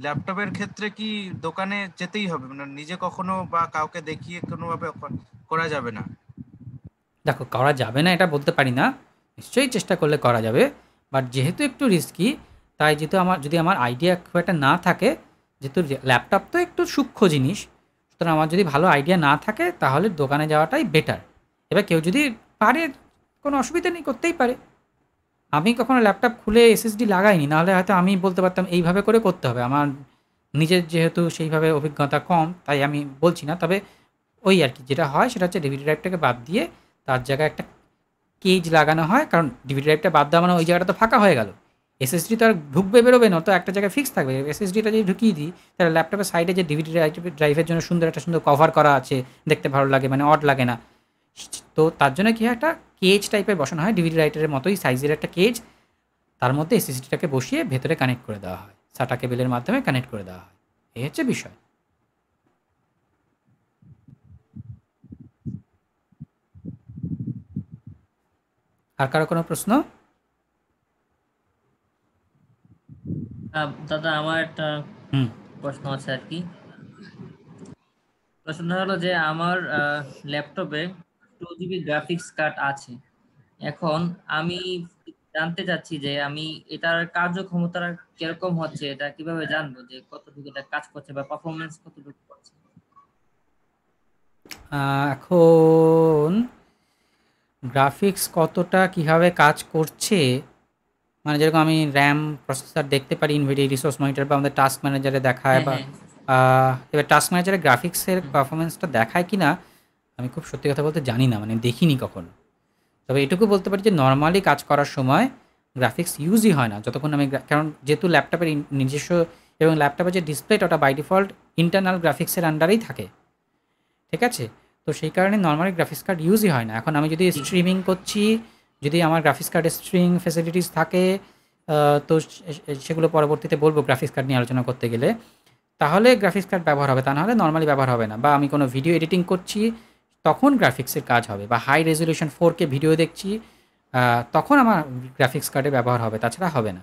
ল্যাপটপের ক্ষেত্রে কি দোকানে যেতেই হবে, মানে নিজে কখনো বা কাউকে দেখিয়ে কোনোভাবে করা যাবে না? দেখো, করা যাবে না এটা বলতে পারি না, নিশ্চয়ই চেষ্টা করলে করা যাবে, বাট যেহেতু একটু রিস্কি, তাই যেহেতু যদি আমার আইডিয়া খুব একটা না থাকে, যেহেতু ল্যাপটপ তো একটু সূক্ষ্ম জিনিস, সুতরাং আমার যদি ভালো আইডিয়া না থাকে তাহলে দোকানে যাওয়াটাই বেটার। এবার কেউ যদি পারে, কোনো অসুবিধা নেই, করতেই পারে। আমি কখনো ল্যাপটপ খুলে এসএসডি লাগাইনি, নাহলে হয়তো আমি বলতে পারতাম এইভাবে করে করতে হবে। আমার নিজের যেহেতু সেইভাবে অভিজ্ঞতা কম, তাই আমি বলছি না। তবে ওই আর কি, যেটা হয় সেটা হচ্ছে ডিভিডি ড্রাইভটাকে বাদ দিয়ে তার জায়গায় একটা কেজ লাগানো হয়, কারণ ডিভিডি ড্রাইভটা বাদ দেওয়া মানে ওই জায়গাটা তো ফাঁকা হয়ে গেল। এসএসডি তো আর ঢুকবে বেরোবে না, তো একটা জায়গায় ফিক্স থাকবে। এসএসডিটা যদি ঢুকিয়ে দিই, তাহলে ল্যাপটপের সাইডে যে ডিভিডি ড্রাইভের জন্য একটা সুন্দর কভার করা আছে, দেখতে ভালো লাগে, মানে অড লাগে না। তো তার জন্য কি হয়, একটা কেজ টাইপের বসানো হয়, ডিভিডি রাইটারের মতোই সাইজের একটা কেজ, তার মধ্যে এসএসডিটাকে বসিয়ে ভেতরে কানেক্ট করে দেওয়া হয়, সাটা কেবেলের মাধ্যমে কানেক্ট করে দেওয়া হয়। এই হচ্ছে বিষয়। আর কারো কোনো প্রশ্ন? দাদা আমার একটা প্রশ্ন আছে আর কি। প্রশ্নটা হলো যে আমার ল্যাপটপে 2 GB গ্রাফিক্স কার্ড আছে। এখন আমি জানতে চাচ্ছি যে আমি এটার কার্যক্ষমতা কিরকম হচ্ছে, এটা কিভাবে জানবো যে কতটুকু এটা কাজ করছে বা পারফরমেন্স কতটুকু করছে? এখন গ্রাফিক্স কতটা কিভাবে কাজ করছে, মানে যেরকম আমি র্যাম প্রসেসর দেখতে পারি ইনভিডিয়া রিসোর্স মনিটর বা আমাদের টাস্ক ম্যানেজারে দেখায়, বা এবার টাস্ক ম্যানেজারে গ্রাফিক্সের পারফরমেন্সটা দেখায় কি না আমি খুব সত্যি কথা বলতে জানি না, মানে দেখিনি কখনো। তবে এটুকু বলতে পারি যে নর্মালি কাজ করার সময় গ্রাফিক্স ইউজই হয় না যতক্ষণ আমি, কারণ যেহেতু ল্যাপটপের নিজস্ব এবং ল্যাপটপের যে ডিসপ্লেটা ওটা বাই ডিফল্ট ইন্টারনাল গ্রাফিক্সের আন্ডারেই থাকে, ঠিক আছে? তো সেই কারণে নর্মালি গ্রাফিক্স কার্ড ইউজই হয় না। এখন আমি যদি স্ট্রিমিং করছি, যদি আমার গ্রাফিক্স কার্ডে স্ট্রিং ফ্যাসিলিটিস থাকে, তো সেগুলো পরবর্তীতে বলবো গ্রাফিক্স কার্ড নিয়ে আলোচনা করতে গেলে, তাহলে গ্রাফিক্স কার্ড ব্যবহার হবে, তা নাহলে নর্মালি ব্যবহার হবে না। বা আমি কোনো ভিডিও এডিটিং করছি তখন গ্রাফিক্সের কাজ হবে, বা হাই রেজলিউশন 4K ভিডিও দেখছি তখন আমার গ্রাফিক্স কার্ডে ব্যবহার হবে, তাছাড়া হবে না।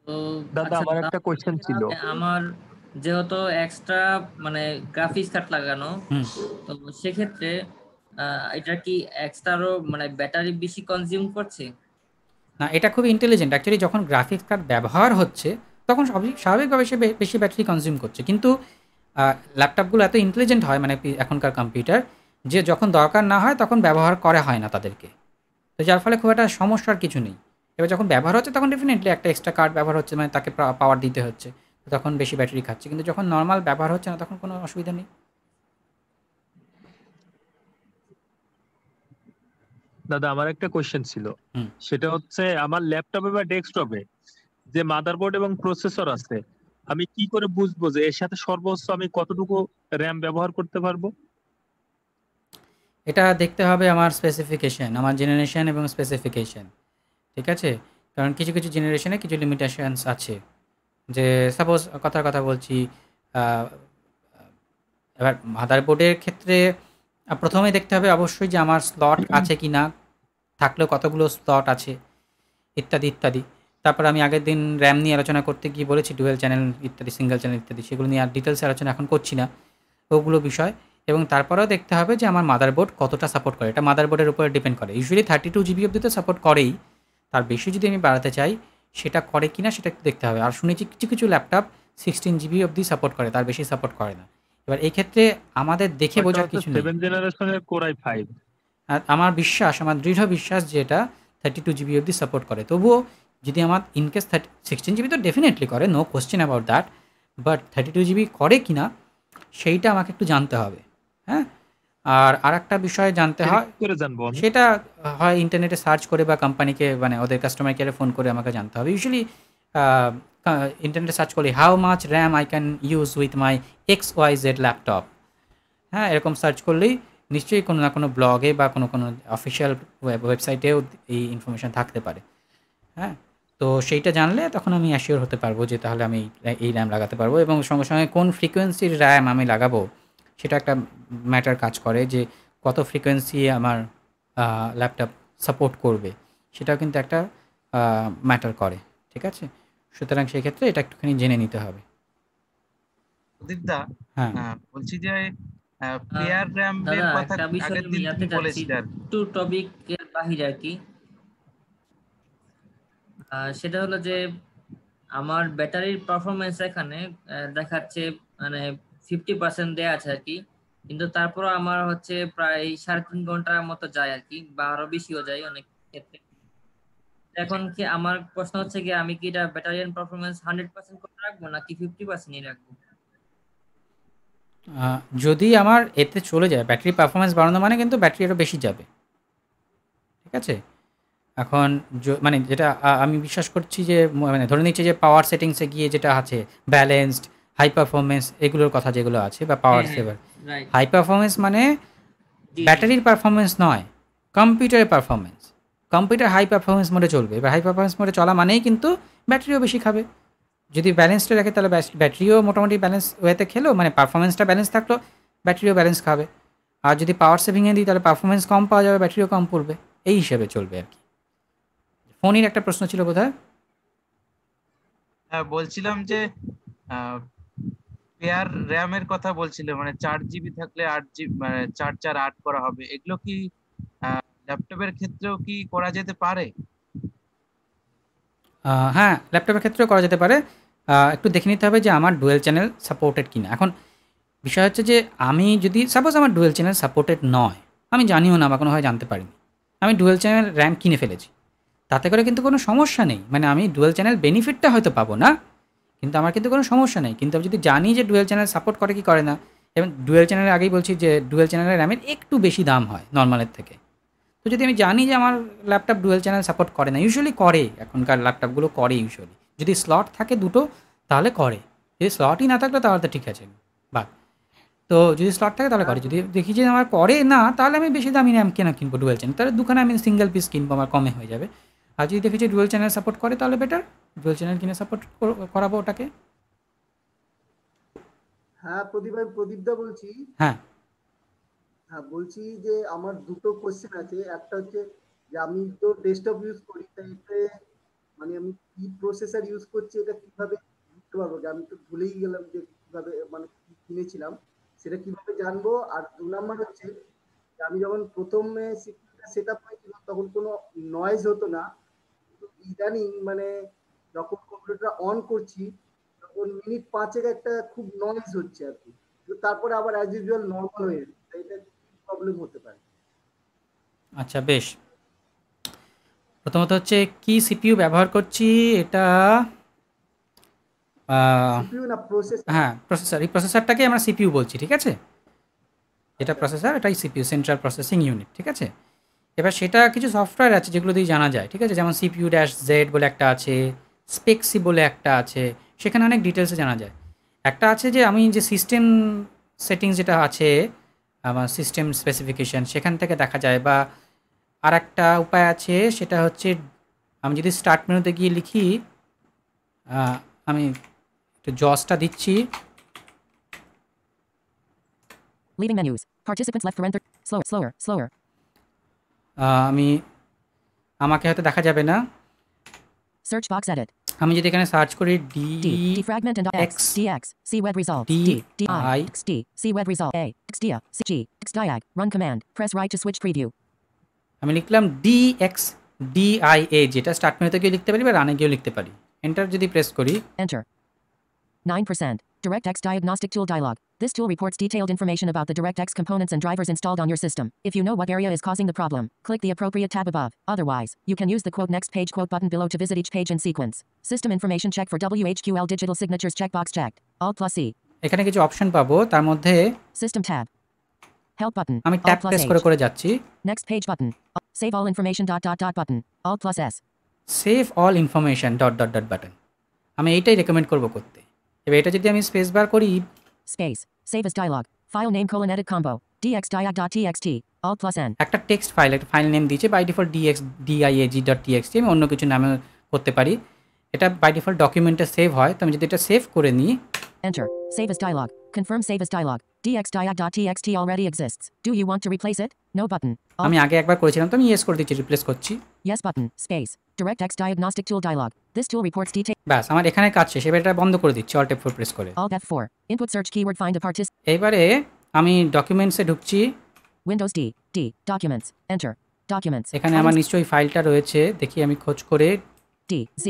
তো দাদা আমার একটা কোশ্চেন ছিল। আমার যেহেতু এক্সট্রা মানে গ্রাফিক্স কার্ড লাগানো, তো সেক্ষেত্রে এটা কি এক্সট্রারও মানে ব্যাটারি বেশি কনজিউম করছে? না, এটা খুব ইন্টেলিজেন্ট অ্যাকচুয়ালি। যখন গ্রাফিক্স কার্ড ব্যবহার হচ্ছে তখন স্বাভাবিকভাবে সে বেশি ব্যাটারি কনজিউম করছে, কিন্তু ল্যাপটপগুলো এত ইন্টেলিজেন্ট হয়, মানে এখনকার কম্পিউটার, যে যখন দরকার না হয় তখন ব্যবহার করা হয় না তাদেরকে, তো যার ফলে খুব একটা সমস্যার কিছু নেই। এবার যখন ব্যবহার হচ্ছে তখন ডেফিনেটলি একটা এক্সট্রা কার্ড ব্যবহার হচ্ছে, মানে তাকে পাওয়ার দিতে হচ্ছে, তখন বেশি ব্যাটারি খাচ্ছে, কিন্তু যখন নর্মাল ব্যবহার হচ্ছে না তখন কোনো অসুবিধা নেই। দাদা আমার একটা কোশ্চেন ছিল, সেটা হচ্ছে আমার ল্যাপটপে বা ডেস্কটপে যে মাদারবোর্ড এবং প্রসেসর আছে, আমি কি করে বুঝবো যে এর সাথে সর্বোচ্চ আমি কতটুকু র্যাম ব্যবহার করতে পারবো? এটা দেখতে হবে আমার স্পেসিফিকেশন, আমার জেনারেশন এবং স্পেসিফিকেশন, ঠিক আছে? কারণ কিছু কিছু জেনারেশনে কিছু লিমিটেশনস আছে, যে সাপোজ কথার কথা বলছি, এবার মাদারবোর্ডের ক্ষেত্রে প্রথমে দেখতে হবে অবশ্যই যে আমার স্লট আছে কি না, থাকলেও কতগুলো স্লট আছে, ইত্যাদি ইত্যাদি। তারপর আমি আগের দিন র্যাম নিয়ে আলোচনা করতে গিয়ে বলেছি ডুয়েল চ্যানেল ইত্যাদি, সিঙ্গেল চ্যানেল ইত্যাদি, সেগুলো নিয়ে আর ডিটেলসে আলোচনা এখন করছি না, ওগুলো বিষয়। এবং তারপরেও দেখতে হবে যে আমার মাদারবোর্ড কতটা সাপোর্ট করে, এটা মাদারবোর্ডের উপরে ডিপেন্ড করে। ইউজুয়ালি 32 GB অবধি তো সাপোর্ট করেই, তার বেশি যদি আমি বাড়াতে চাই সেটা করে কি না সেটা একটু দেখতে হবে। আর শুনেছি কিছু কিছু ল্যাপটপ 16 GB অবধি সাপোর্ট করে, তার বেশি সাপোর্ট করে না। এবার এই ক্ষেত্রে আমাদের দেখে বোঝার কিছু নেই। 7th জেনারেশনের Core i5, আমার বিশ্বাস, আমার দৃঢ় বিশ্বাস যে এটা 32 GB অবধি সাপোর্ট করে। তবুও যদি আমার ইনকেস 16 GB তো ডেফিনেটলি করে, no question about that, but 32 GB করে কি না সেইটা আমাকে একটু জানতে হবে। হ্যাঁ, আর একটা বিষয় জানতে হয়, সেটা হয় ইন্টারনেটে সার্চ করে বা কোম্পানিকে, মানে ওদের কাস্টমার কেয়ারে ফোন করে আমাকে জানতে হবে। ইউজুয়ালি ইন্টারনেটে সার্চ করলে how much RAM I can use with my XYZ laptop, হ্যাঁ এরকম সার্চ করলেই নিশ্চয়ই কোনো না কোনো ব্লগে বা কোনো কোনো অফিসিয়াল ওয়েবসাইটেও এই ইনফরমেশান থাকতে পারে। হ্যাঁ, তো সেইটা জানলে তখন আমি অ্যাসিওর হতে পারবো যে তাহলে আমি এই র্যাম লাগাতে পারবো, এবং সঙ্গে সঙ্গে কোন ফ্রিকোয়েন্সির র্যাম আমি লাগাবো সেটা একটা ম্যাটার কাজ করে, যে কত ফ্রিকোয়েন্সি আমার ল্যাপটপ সাপোর্ট করবে সেটাও কিন্তু একটা ম্যাটার করে। ঠিক আছে, সুতরাং সেই ক্ষেত্রে এটা একটুখানি জেনে নিতে হবে। প্রদীপদা, হ্যাঁ বলছি যে পেয়ার র্যাম এর দাদা কথা একটা বিষয় আগের আমি দিন জানতে তুমি চাচ্ছি, বলেছিলে আর কি। একটু টপিকের বাহিরে আর কি। সেটা হলো যে আমার ব্যাটারির পারফরমেন্স এখানে দেখাচ্ছে মানে 50% দেয়া আছে আর কি, কিন্তু তারপরও আমার হচ্ছে প্রায় 3.5 ঘন্টার মতো যায় আর কি, বা আরো বেশিও যায় অনেক ক্ষেত্রে। এখন কি আমার প্রশ্ন হচ্ছে কি আমি কি এটা ব্যাটারিয়ান পারফরমেন্স 100% করে রাখবো নাকি 50%ই রাখবো? যদি আমার এতে চলে যায় ব্যাটারি পারফরমেন্স বাড়ানো মানে কিন্তু ব্যাটারি আরও বেশি যাবে। ঠিক আছে, এখন মানে যেটা আমি বিশ্বাস করছি যে মানে ধরে নিচ্ছি যে পাওয়ার সেটিংসে গিয়ে যেটা আছে ব্যালেন্সড হাই পারফরমেন্স এগুলোর কথা যেগুলো আছে বা পাওয়ার সেভার, রাইট, হাই পারফরমেন্স মানে জি ব্যাটারির পারফরমেন্স নয়, কম্পিউটারের পারফরমেন্স। কম্পিউটার হাই পারফরমেন্স মোডে চলবে, এবার হাই পারফরমেন্স মোডে চলা মানেই কিন্তু ব্যাটারিও বেশি খাবে। যদি ব্যালেন্সটা রাখে তাহলে ব্যাটারিও মোটামুটি ব্যালেন্স ওয়েতে খেলো, মানে পারফরমেন্সটা ব্যালেন্স থাকলো, ব্যাটারিও ব্যালেন্স খাবে। আর যদি পাওয়ার সেভিংয়ে দিই তাহলে পারফরমেন্স কম পাওয়া যাবে, ব্যাটারিও কম পড়বে, এই হিসেবে চলবে আর কি। ফোনের একটা প্রশ্ন ছিল বোধহয়। হ্যাঁ, বলছিলাম যে পেয়ার র্যামের কথা বলছিলে, মানে 4 GB থাকলে 8 GB, মানে 4 4 8 করা হবে, এগুলো কি ল্যাপটপের ক্ষেত্রেও কি করা যেতে পারে? হ্যাঁ, ল্যাপটপের ক্ষেত্রেও করা যেতে পারে। একটু দেখে নিতে হবে যে আমার ডুয়েল চ্যানেল সাপোর্টেড কিনা। এখন বিষয় হচ্ছে যে আমি যদি সাপোজ আমার ডুয়েল চ্যানেল সাপোর্টেড নয়, আমি জানিও না বা কোনোভাবে জানতে পারিনি, আমি ডুয়েল চ্যানেল র্যাম কিনে ফেলেছি, তাতে করে কিন্তু কোনো সমস্যা নেই। মানে আমি ডুয়েল চ্যানেল বেনিফিটটা হয়তো পাবো না, কিন্তু আমার কিন্তু কোনো সমস্যা নেই। কিন্তু আমি যদি জানি যে ডুয়েল চ্যানেল সাপোর্ট করে কি করে না, এবং ডুয়েল চ্যানেলের আগেই বলছি যে ডুয়েল চ্যানেলের র্যামের একটু বেশি দাম হয় নর্মালের থেকে। তো যদি আমি জানি যে আমার ল্যাপটপ ডুয়েল চ্যানেল সাপোর্ট করে না, ইউজুয়ালি করে, এখনকার ল্যাপটপগুলো করে ইউজুয়ালি, যদি স্লট থাকে দুটো তাহলে করে, যদি স্লটই না থাকলে তাহলে তো ঠিক আছে বা, তো যদি স্লট থাকে তাহলে করে, যদি দেখি যে আমার করে না তাহলে আমি বেশি দামি র্যাম কেন কিনবো ডুয়েল চ্যানেল, তাহলে দুখানে আমি সিঙ্গেল পিস কিনবো, আমার কমে হয়ে যাবে। আর যদি দেখি যে ডুয়েল চ্যানেল সাপোর্ট করে তাহলে বেটার, ডুয়েল চ্যানেল কিনে সাপোর্ট করাবো ওটাকে। হ্যাঁ প্রদীপ, আমি প্রদীপদা বলছি। হ্যাঁ হ্যাঁ বলছি যে আমার দুটো কোশ্চেন আছে। একটা হচ্ছে যে আমি তো ডেস্কটপ ইউজ করি, তাই এতে মানে আমি কি প্রসেসর ইউজ করছি এটা কিভাবে বুঝতে পারবো? যে আমি তো ভুলেই গেলাম যে কিভাবে মানে কি কিনেছিলাম সেটা কিভাবে জানবো। আর 2 নাম্বার হচ্ছে যে আমি যখন প্রথমে সিপিইউটা সেট আপ হয়েছিল তখন কোনো নয়েজ হতো না, কিন্তু ইদানিং মানে যখন কম্পিউটার অন করছি তখন মিনিট 5-এর একটা খুব নয়েজ হচ্ছে আর কি, কিন্তু তারপরে আবার অ্যাজ ইউজুয়াল নর্মাল হয়ে যাচ্ছে। এটা কি প্রবলেম হতে পারে? আচ্ছা বেশ, প্রথমত হচ্ছে কি সিপিইউ ব্যবহার করছি এটা, সিপিইউ না প্রসেসর? হ্যাঁ প্রসেসর, এই প্রসেসরটাকে আমরা সিপিইউ বলছি। ঠিক আছে, এটা প্রসেসর, এটাই সিপিইউ, সেন্ট্রাল প্রসেসিং ইউনিট। ঠিক আছে, এবার সেটা কিছু সফটওয়্যার আছে যেগুলো দিয়ে জানা যায়। ঠিক আছে, যেমন CPU-Z বলে একটা আছে, স্পেক্সি বলে একটা আছে, সেখানে অনেক ডিটেলসে জানা যায়। একটা আছে যে আমি যে সিস্টেম সেটিংস যেটা আছে আমার সিস্টেম স্পেসিফিকেশান, সেখান থেকে দেখা যায়। বা আর একটা উপায় আছে, সেটা হচ্ছে আমি যদি স্টার্ট মেনুতে গিয়ে লিখি, আমি একটু জসটা দিচ্ছি। Leaving menus. Participants left paren. Slower. আমি আমাকে হয়তো দেখা যাবে না। Search box edit. আমি যদি এখানে সার্চ করি defragment and x dx see web result d i x d see web result a x dia c g x diag run command press right to switch preview. আমি লিখলাম DXDIA, যেটা start মেনুতে গিয়ে লিখতে পারি বা রানে গিয়েও লিখতে পারি। এন্টার যদি প্রেস করি, enter 9% DirectX diagnostic tool dialog. This tool reports detailed information about the DirectX components and drivers installed on your system. If you know what area is causing the problem, click the appropriate tab above. Otherwise, you can use the next page button below to visit each page in sequence. System information check for WHQL digital signatures checkbox checked. Alt+C. এখানে কিছু option পাবো, তার মধ্যে System tab. Help button. আমি tab press করে যাচ্ছি। Next page button. Save all information ... button. Alt+S. Save all information ... button. আমি এইটাই রেকমেন্ড করব করতে। এবার এটা যদি আমি স্পেস বার করি, Space. Save as dialog. File name colon edit combo. dxdiag.txt. Alt plus n. একটা টেক্সট ফাইল, একটা ফাইল নেম দিয়েছে বাই ডিফল্ট diag.txt, আমি অন্য কিছু নামে করতে পারি। এটা বাই ডিফল্ট ডকুমেন্টে সেভ হয়, তো আমি যদি এটা সেভ করে নিই, Enter. Save as dialog. Confirm save as dialog. dxdiag.txt already exists. Do you want to replace it? No button. আমি আগে একবার করেছিলাম, তো আমি ইয়েস করে দিচ্ছি, রিপ্লেস করছি। Yes button. Space. DirectX diagnostic tool dialog. This tool reports detail. ব্যাস, আমার এখানে কাজ শেষ। এবার এটা বন্ধ করে দিচ্ছি, Alt F4 প্রেস করে। Alt F4. Input search keyword find a participant. এবারে আমি ডকুমেন্টসে ঢুকছি। Windows D. D. Documents. Enter. Documents. এখানে আমার নিশ্চয়ই ফাইলটা রয়েছে, দেখি আমি খোঁজ করে। D. Z.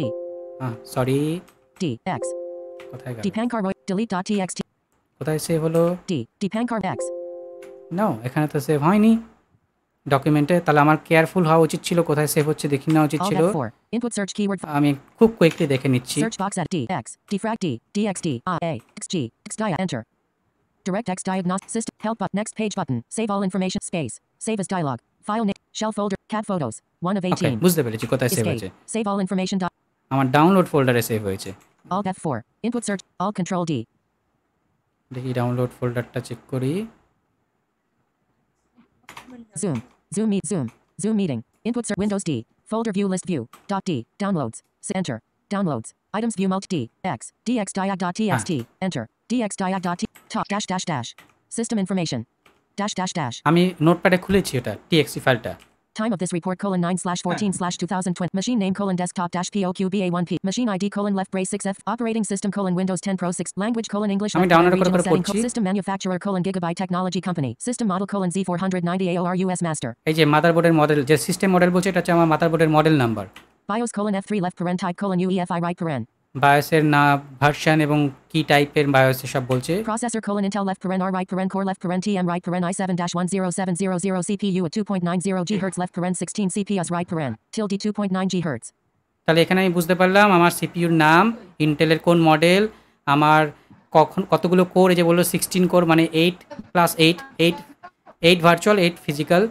Sorry, D. X. কোথায় গেল? Dpankar Roy. Delete.txt. কোথায় সেভ হলো? D. Dpankar X. নো, এখানে তো সেভ হয়নি ডকুমেন্টে। তাহলে আমার কেয়ারফুল হওয়া উচিত ছিল, কোথায় সেভ হচ্ছে দেখি নেওয়া উচিত Alt ছিল। F4. Input search keyword. আমি খুব কুইকলি দেখে নিচ্ছি। Search box at D. X. Defrag D. DXD. IA. XG. XDIA. Enter. DirectX diagnostic system. Help button. Next page button. Save all information. Space. Save as dialog. File name. Shell folder. CAD photos. 1 of 18. বুঝতে পেরেছি কোথায় save হয়েছে। Save all information. আমার download ফোল্ডারে save হয়েছে। Alt F4. Input search. Alt Control D. দেখি download ফোল্ডারটা check করি। Zoom. Zoom meet. Zoom. Zoom meeting. Input search. Windows D. Folder view list view. Dot D. Downloads. Enter. Downloads. Items view multi D. X. dxdiag.txt. Enter. dxdiag.t. Top dash dash dash. System information. Dash dash dash. আমি নোটপ্যাডে খুলেছি এটা txt ফাইলটা। Time of this report colon 9/14/2020. Machine name colon desktop dash POQBA1P. Machine ID colon left brace 6F. Operating system colon Windows 10 Pro 6. Language colon English. আমি left download করে regional করে setting. পড়ছি। System manufacturer colon Gigabyte Technology Company. System model colon Z490 AOR US Master. এই যে মাদারবোর্ডের model, যে system model বলছে, এটা হচ্ছে আমার মাদারবোর্ডের model number. BIOS colon F3 left paren type colon UEFI right paren. বায়োসের না ভার্সন এবং কি টাইপের বায়োসে সব বলছে। Processor colon Intel left paren R right paren core left paren TM right paren i7-10700 CPU at 2.90 GHz left paren 16 CPS right paren tilde 2.9 GHz. তাহলে এখানে আমি বুঝতে পারলাম আমার সিপিইউর নাম, ইন্টেলের কোন মডেল, আমার কতগুলো কোর, এই যে বললো 16 কোর, মানে 8 ভার্চুয়াল 8 ফিজিক্যাল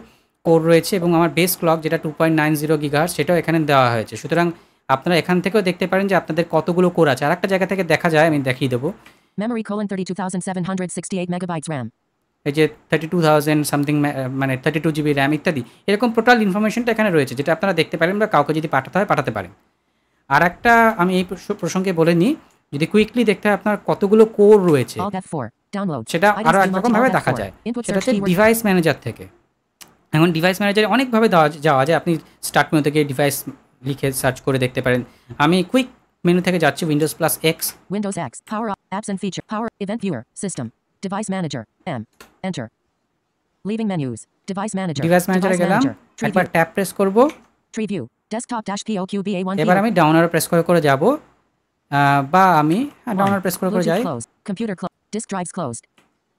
কোর রয়েছে, এবং আমার বেস ক্লক যেটা 2.90 GHz সেটাও এখানে দেওয়া হয়েছে। সুতরাং আপনারা এখান থেকেও দেখতে পারেন যে আপনাদের কতগুলো কোর আছে। আর একটা জায়গা থেকে দেখা যায়, আমি দেখিয়ে দেবো। Memory colon 32,768 megabytes RAM. এই যে 32,000 সামথিং, মানে 32 GB র্যাম ইত্যাদি, এরকম টোটাল ইনফরমেশনটা এখানে রয়েছে, যেটা আপনারা দেখতে পারেন বা কাউকে যদি পাঠাতে হয় পাঠাতে পারেন। আর একটা আমি এই প্রসঙ্গে বলে নিই, যদি কুইকলি দেখতে হয় আপনার কতগুলো কোর রয়েছে, Alt F4. Download. সেটা আরও একরকমভাবে দেখা যায়। সেটা হচ্ছে ডিভাইস ম্যানেজার থেকে। এখন ডিভাইস ম্যানেজারে অনেকভাবে যাওয়া যায়। আপনি স্টার্ট মেনু থেকে ডিভাইস লিখে সার্চ করে দেখতে পারেন। আমি কুইক মেনু থেকে যাচ্ছি, Windows plus x. Windows X. Power up. Apps and feature. Power. Event viewer. System. Device manager. M. Enter. Leaving menus. Device manager. Device ম্যানেজারে গেলাম, Tree একবার view. ট্যাব প্রেস করব। Tree view. Desktop dash POQBA1. এবার আমি down arrow press করে যাব, বা আমি ডাউন অ্যারো প্রেস করে যাই। Bluetooth closed. Computer closed. Disk drives closed.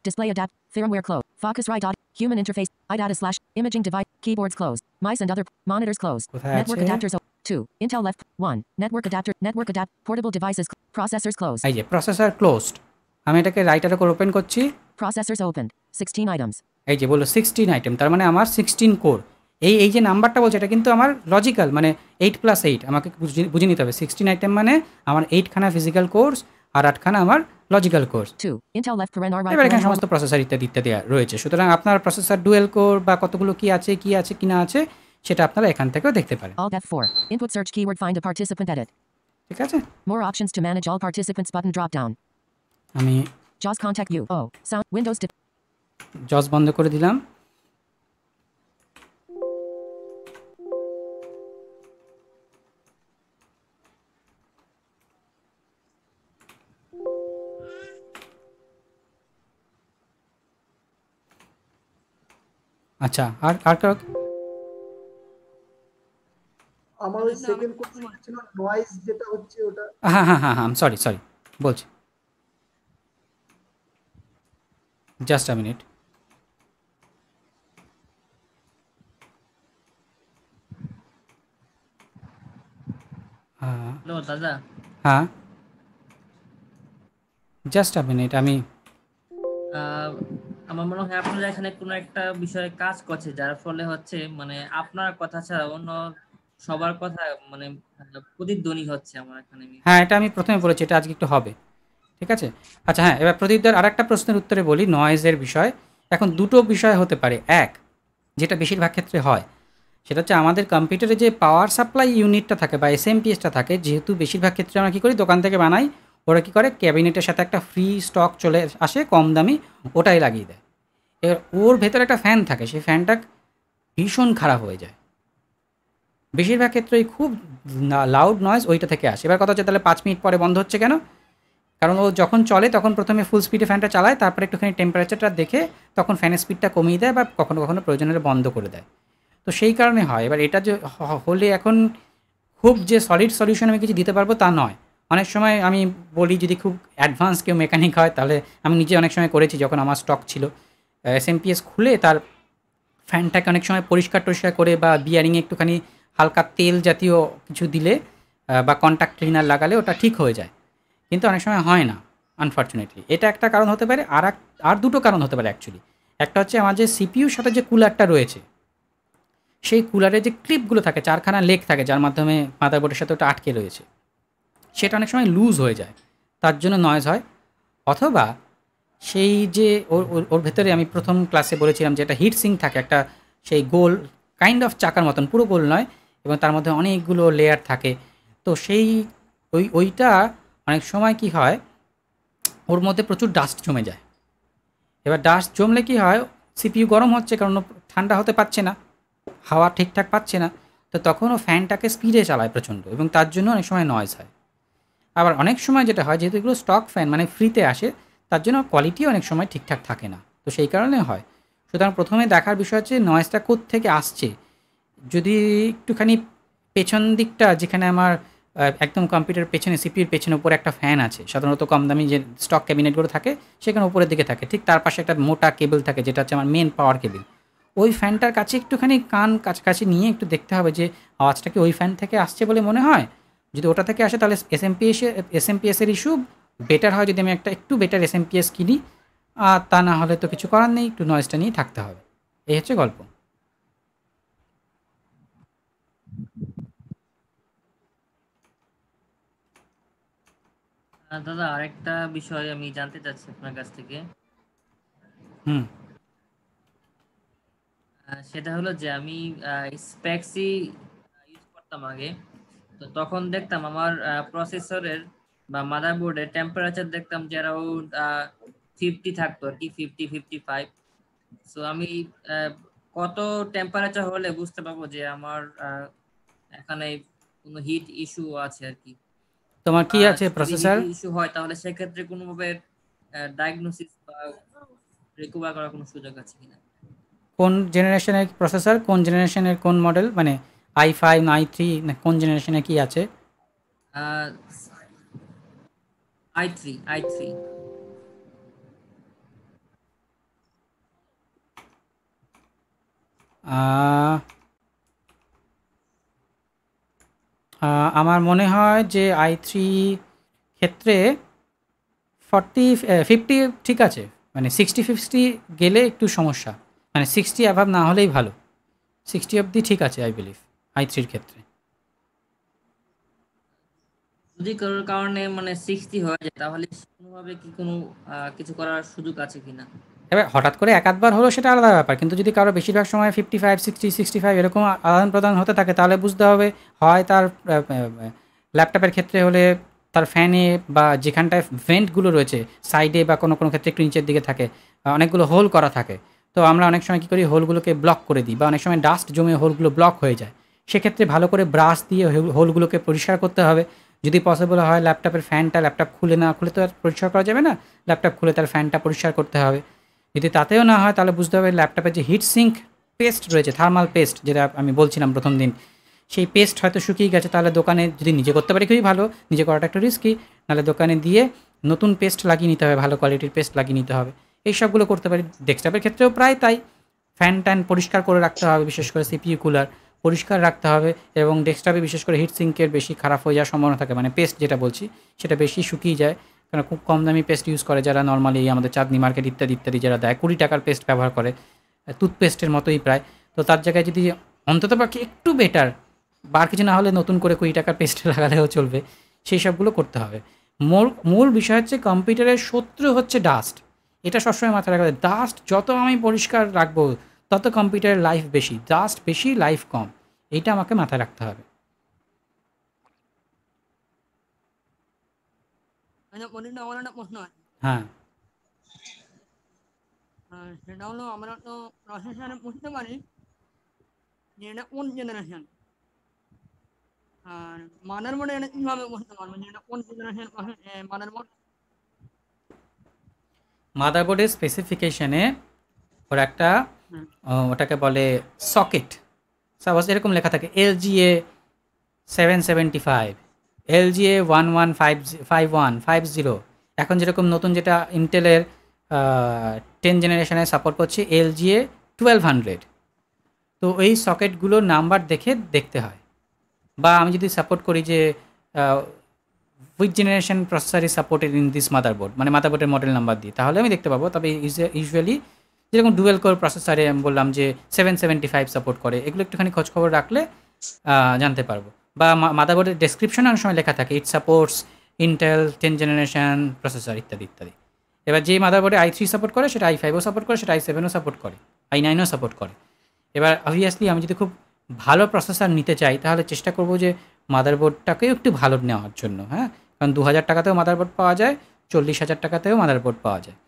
Display adapt. Firmware closed. Focusrite audio. Human interface. IDATA slash. Imaging device. Keyboards closed. Mice and other monitors closed. কোথায় Network আছে? adapters. 2. Intel left. 1. Network adapter. Network adapt. Portable devices. Processors closed. এই যে processor closed, আমি এটাকে রাইটারে করে open করছি। Processors opened. 16 items. এই যে বললো 16 আইটেম, তার মানে আমার 16 কোর। এই যে নাম্বারটা বলছে এটা কিন্তু আমার লজিক্যাল, মানে 8+8 আমাকে বুঝে নিতে হবে। 16 আইটেম মানে আমার 8খানা ফিজিক্যাল কোর্স আর 8খানা আমার logical course. 2. Intel left paren R right এবার এখানে paren সমস্ত প্রসেসর ইত্যাদি ইত্যাদি রয়েছে। সুতরাং আপনার প্রসেসর ডুয়েল কোর বা কতগুলো কি আছে কি না আছে সেটা আপনারা এখান থেকেও দেখতে পারেন। Alt F4. Input search keyword find a participant edit. ঠিক আছে, More options to manage all participants button drop down. আমি JAWS contact you. Oh. Sound. Windows. জজ বন্ধ করে দিলাম। আচ্ছা, আর আমার ওই সেকেন্ড কোশ্চেন ছিল নয়েজ যেটা হচ্ছে ওটা। হ্যাঁ সরি বলছি, জাস্ট আ মিনিট। হ্যালো দাদা। হ্যাঁ, জাস্ট আ মিনিট। আমি আমার মনে হয় আপনারা এখানে কোনো একটা বিষয়ে কাজ করছে, যার ফলে হচ্ছে মানে আপনার কথা ছাড়া অন্য সবার কথা মানে প্রতিধ্বনি হচ্ছে আমার এখানে। হ্যাঁ, এটা আমি প্রথমে বলেছি, এটা আজকে একটু হবে। ঠিক আছে? আচ্ছা হ্যাঁ, এবার প্রদীপদার আরেকটা প্রশ্নের উত্তরে বলি নয়েজের বিষয়। এখন দুটো বিষয় হতে পারে। এক, যেটা বেশিরভাগ ক্ষেত্রে হয়, সেটা হচ্ছে আমাদের কম্পিউটারে যে পাওয়ার সাপ্লাই ইউনিটটা থাকে বা এসএমপিএসটা থাকে, যেহেতু বেশিরভাগ ক্ষেত্রে আমরা কী করি, দোকান থেকে বানাই, ওরা কী করে ক্যাবিনেটের সাথে একটা ফ্রি স্টক চলে আসে কম দামি, ওটাই লাগিয়ে দেয়। এবার ওর ভেতরে একটা ফ্যান থাকে, সেই ফ্যানটা ভীষণ খারাপ হয়ে যায়। বেশিরভাগ ক্ষেত্রেই খুব লাউড নয়েজ ওইটা থেকে আসে। এবার কথা হচ্ছে তাহলে 5 মিনিট পরে বন্ধ হচ্ছে কেন? কারণ ও যখন চলে তখন প্রথমে ফুল স্পিডে ফ্যানটা চালায়, তারপরে একটুখানি টেম্পারেচারটা দেখে তখন ফ্যানের স্পিডটা কমিয়ে দেয় বা কখনো কখনো প্রয়োজন হলে বন্ধ করে দেয়। তো সেই কারণে হয়। এবার এটা যে হলে এখন খুব যে সলিড সলিউশন আমি কিছু দিতে পারবো তা নয়। অনেক সময় আমি বলি, যদি খুব অ্যাডভান্স কেউ মেকানিক হয়, তাহলে আমি নিজে অনেক সময় করেছি, যখন আমার স্টক ছিল এসএমপিএস খুলে তার ফ্যানটাকে অনেক সময় পরিষ্কার টরিষ্কার করে বা বিয়ারিংয়ে একটুখানি হালকা তেল জাতীয় কিছু দিলে বা কন্ট্যাক্ট ক্লিনার লাগালে ওটা ঠিক হয়ে যায়। কিন্তু অনেক সময় হয় না, আনফর্চুনেটলি। এটা একটা কারণ হতে পারে। আর দুটো কারণ হতে পারে অ্যাকচুয়ালি। একটা হচ্ছে আমার যে সিপিইউর সাথে যে কুলারটা রয়েছে, সেই কুলারে যে ক্লিপগুলো থাকে, 4খানা লেগ থাকে যার মাধ্যমে মাদারবোর্ডের সাথে ওটা আটকে রয়েছে, সেটা অনেক সময় লুজ হয়ে যায়, তার জন্য নয়েজ হয়। অথবা সেই যে ওর ভেতরে আমি প্রথম ক্লাসে বলেছিলাম যে একটা হিট সিঙ্ক থাকে, একটা সেই গোল কাইন্ড অফ চাকার মতন, পুরো গোল নয়, এবং তার মধ্যে অনেকগুলো লেয়ার থাকে। তো সেই ওইটা অনেক সময় কি হয়, ওর মধ্যে প্রচুর ডাস্ট জমে যায়। এবার ডাস্ট জমলে কি হয়, সিপিইউ গরম হচ্ছে কারণ ঠান্ডা হতে পারছে না, হাওয়া ঠিকঠাক পাচ্ছে না, তো তখন ও ফ্যানটাকে স্পিডে চালায় প্রচণ্ড, এবং তার জন্য অনেক সময় নয়েজ হয়। আবার অনেক সময় যেটা হয়, যেহেতু এগুলো স্টক ফ্যান মানে ফ্রিতে আসে, তার জন্য কোয়ালিটিও অনেক সময় ঠিকঠাক থাকে না, তো সেই কারণে হয়। সুতরাং প্রথমে দেখার বিষয় হচ্ছে নয়েজটা কোত্থেকে আসছে। যদি একটুখানি পেছন দিকটা, যেখানে আমার একদম কম্পিউটার পেছনে সিপিইউর পেছনে উপরে একটা ফ্যান আছে, সাধারণত কম দামি যে স্টক ক্যাবিনেটগুলো থাকে সেখানে উপরের দিকে থাকে, ঠিক তার পাশে একটা মোটা কেবল থাকে যেটা হচ্ছে আমার মেন পাওয়ার কেবল। ওই ফ্যানটার কাছে একটুখানি কান কাছাকাছি নিয়ে একটু দেখতে হবে যে আওয়াজটা কি ওই ফ্যান থেকে আসছে বলে মনে হয়। যদি ওটা থেকে আসে তাহলে এসএমপিএসের ইস্যু। বেটার হয় যদি আমি একটু বেটার এসএমপিএস কিনি, আর তা না হলে তো কিছু করার নেই, একটু নয়েজটা নিয়ে থাকতে হবে। এই হচ্ছে গল্প। দাদা আরেকটা বিষয় আমি জানতে চাচ্ছি আপনার কাছ থেকে। সেটা হলো যে আমি স্পেক্সি ইউজ করতাম আগে, তো তখন দেখতাম আমার প্রসেসরের বা মাদারবোর্ডের টেম্পারেচার দেখতাম যে অ্যারাউন্ড 50 থাকতো আর কি, 50-55। সো আমি কত টেম্পারেচার হলে বুঝতে পারবো যে আমার এখানে কোনো হিট ইস্যু আছে আর কি? তোমার কি আছে প্রসেসর? হিট ইস্যু হয় তাহলে সেক্ষেত্রে কোনোভাবে ডায়াগনোসিস বা রিকভার করার কোনো সুযোগ আছে কিনা? কোন জেনারেশনের প্রসেসর, কোন জেনারেশনের কোন মডেল, মানে i5 না i3 না কোন জেনারেশনে কি আছে? i3 আমার মনে হয় যে i3 ক্ষেত্রে 50 ঠিক আছে, মানে 60-50 গেলে একটু সমস্যা, মানে 60 অ্যাভাব না হলেই ভালো। 60 অবধি ঠিক আছে আই বিলিভ i3-র ক্ষেত্রে। যদি কারোর কারণে মানে 60 হয়ে যায় তাহলে কোনোভাবে কি কোনো কিছু করার সুযোগ আছে কিনা? এবার হঠাৎ করে এক আধবার হলো সেটা আলাদা ব্যাপার, কিন্তু যদি কারো বেশিরভাগ সময় 55-60-65 এরকম আদান প্রদান হতে থাকে, তাহলে বুঝতে হবে হয় তার ল্যাপটপের ক্ষেত্রে হলে তার ফ্যানে বা যেখানটায় ভেন্টগুলো রয়েছে সাইডে বা কোনো কোনো ক্ষেত্রে একটু নিচের দিকে থাকে, অনেকগুলো হোল করা থাকে, তো আমরা অনেক সময় কী করি, হোলগুলোকে ব্লক করে দিই, বা অনেক সময় ডাস্ট জমে হোলগুলো ব্লক হয়ে যায়। সেক্ষেত্রে ভালো করে ব্রাশ দিয়ে হোলগুলোকে পরিষ্কার করতে হবে। যদি পসিবল হয় ল্যাপটপের ফ্যানটা, ল্যাপটপ খুলে না খুলে তো আর পরিষ্কার করা যাবে না, ল্যাপটপ খুলে তার ফ্যানটা পরিষ্কার করতে হবে। যদি তাতেও না হয় তাহলে বুঝতে হবে ল্যাপটপের যে হিট সিঙ্ক পেস্ট রয়েছে, থার্মাল পেস্ট যেটা আমি বলছিলাম প্রথম দিন, সেই পেস্ট হয়তো শুকিয়ে গেছে, তাহলে দোকানে যদি নিজে করতে পারি খুবই ভালো, নিজে করাটা একটু রিস্কি, নাহলে দোকানে দিয়ে নতুন পেস্ট লাগিয়ে নিতে হবে, ভালো কোয়ালিটির পেস্ট লাগিয়ে নিতে হবে। এই সবগুলো করতে পারি। ডেস্কটপের ক্ষেত্রেও প্রায় তাই, ফ্যান ট্যান পরিষ্কার করে রাখতে হবে, বিশেষ করে সিপিইউ কুলার পরিষ্কার রাখতে হবে, এবং ডেস্কটপে বিশেষ করে হিট সিঙ্কের বেশি খারাপ হয়ে যাওয়ার সম্ভাবনা থাকে, মানে পেস্ট যেটা বলছি সেটা বেশি শুকিয়ে যায়, কারণ খুব কম দামি পেস্ট ইউজ করে যারা, নর্মালি আমাদের চাঁদনি মার্কেট ইত্যাদি যারা দেয় 20 টাকার পেস্ট ব্যবহার করে, টুথপেস্টের মতোই প্রায়। তো তার জায়গায় যদি অন্ততপক্ষে একটু বেটার বা আর কিছু না হলে নতুন করে 20 টাকার পেস্ট লাগালেও চলবে, সেই সবগুলো করতে হবে। মূল বিষয় হচ্ছে কম্পিউটারের শত্রু হচ্ছে ডাস্ট। এটা সবসময় মাথায় রাখতে হবে। ডাস্ট যত আমি পরিষ্কার রাখবো তত কম্পিউটারের লাইফ বেশি, ডাস্ট বেশি লাইফ কম, এইটা আমাকে মাথায় রাখতে হবে। আমার একটা প্রশ্ন আছে, হ্যাঁ, সেটা হলো আমরা তো প্রসেসরে বুঝতে পারি যে এটা কোন জেনারেশন, আর মাদারবোর্ডে এটা কিভাবে বুঝতে পারবো যে এটা কোন জেনারেশন মাদারবোর্ড? মাদারবোর্ডের স্পেসিফিকেশনে ওর একটা ওটাকে বলে সকেট, সাপোজ এরকম লেখা থাকে LGA 775, LGA 115150। এখন যেরকম নতুন যেটা ইন্টেলের 10 জেনারেশনে সাপোর্ট করছে LGA 1200। তো এই সকেটগুলোর নাম্বার দেখতে হয়। বা আমি যদি সাপোর্ট করি যে which generation processor is supported in this motherboard, মানে মাদারবোর্ডের মডেল নাম্বার দিই, তাহলে আমি দেখতে পাবো। তবে ইউজুয়ালি যেরকম ডুয়েল কোর প্রসেসরে আমি বললাম যে 775 সাপোর্ট করে, এগুলো একটুখানি খোঁজখবর রাখলে জানতে পারবো। বা মাদারবোর্ডের ডেসক্রিপশনে অনেক সময় লেখা থাকে ইট সাপোর্টস ইন্টেল 10 জেনারেশন প্রসেসর ইত্যাদি ইত্যাদি। এবার যে মাদারবোর্ডে i3 সাপোর্ট করে সেটা i5ও সাপোর্ট করে, সেটা i7ও সাপোর্ট করে, i9ও সাপোর্ট করে। এবার অবভিয়াসলি আমি যদি খুব ভালো প্রসেসর নিতে চাই তাহলে চেষ্টা করব যে মাদারবোর্ডটাকেও একটু ভালো নেওয়ার জন্য। হ্যাঁ, কারণ 2000 টাকাতেও মাদারবোর্ড পাওয়া যায়, 40,000 টাকাতেও মাদারবোর্ড পাওয়া যায়।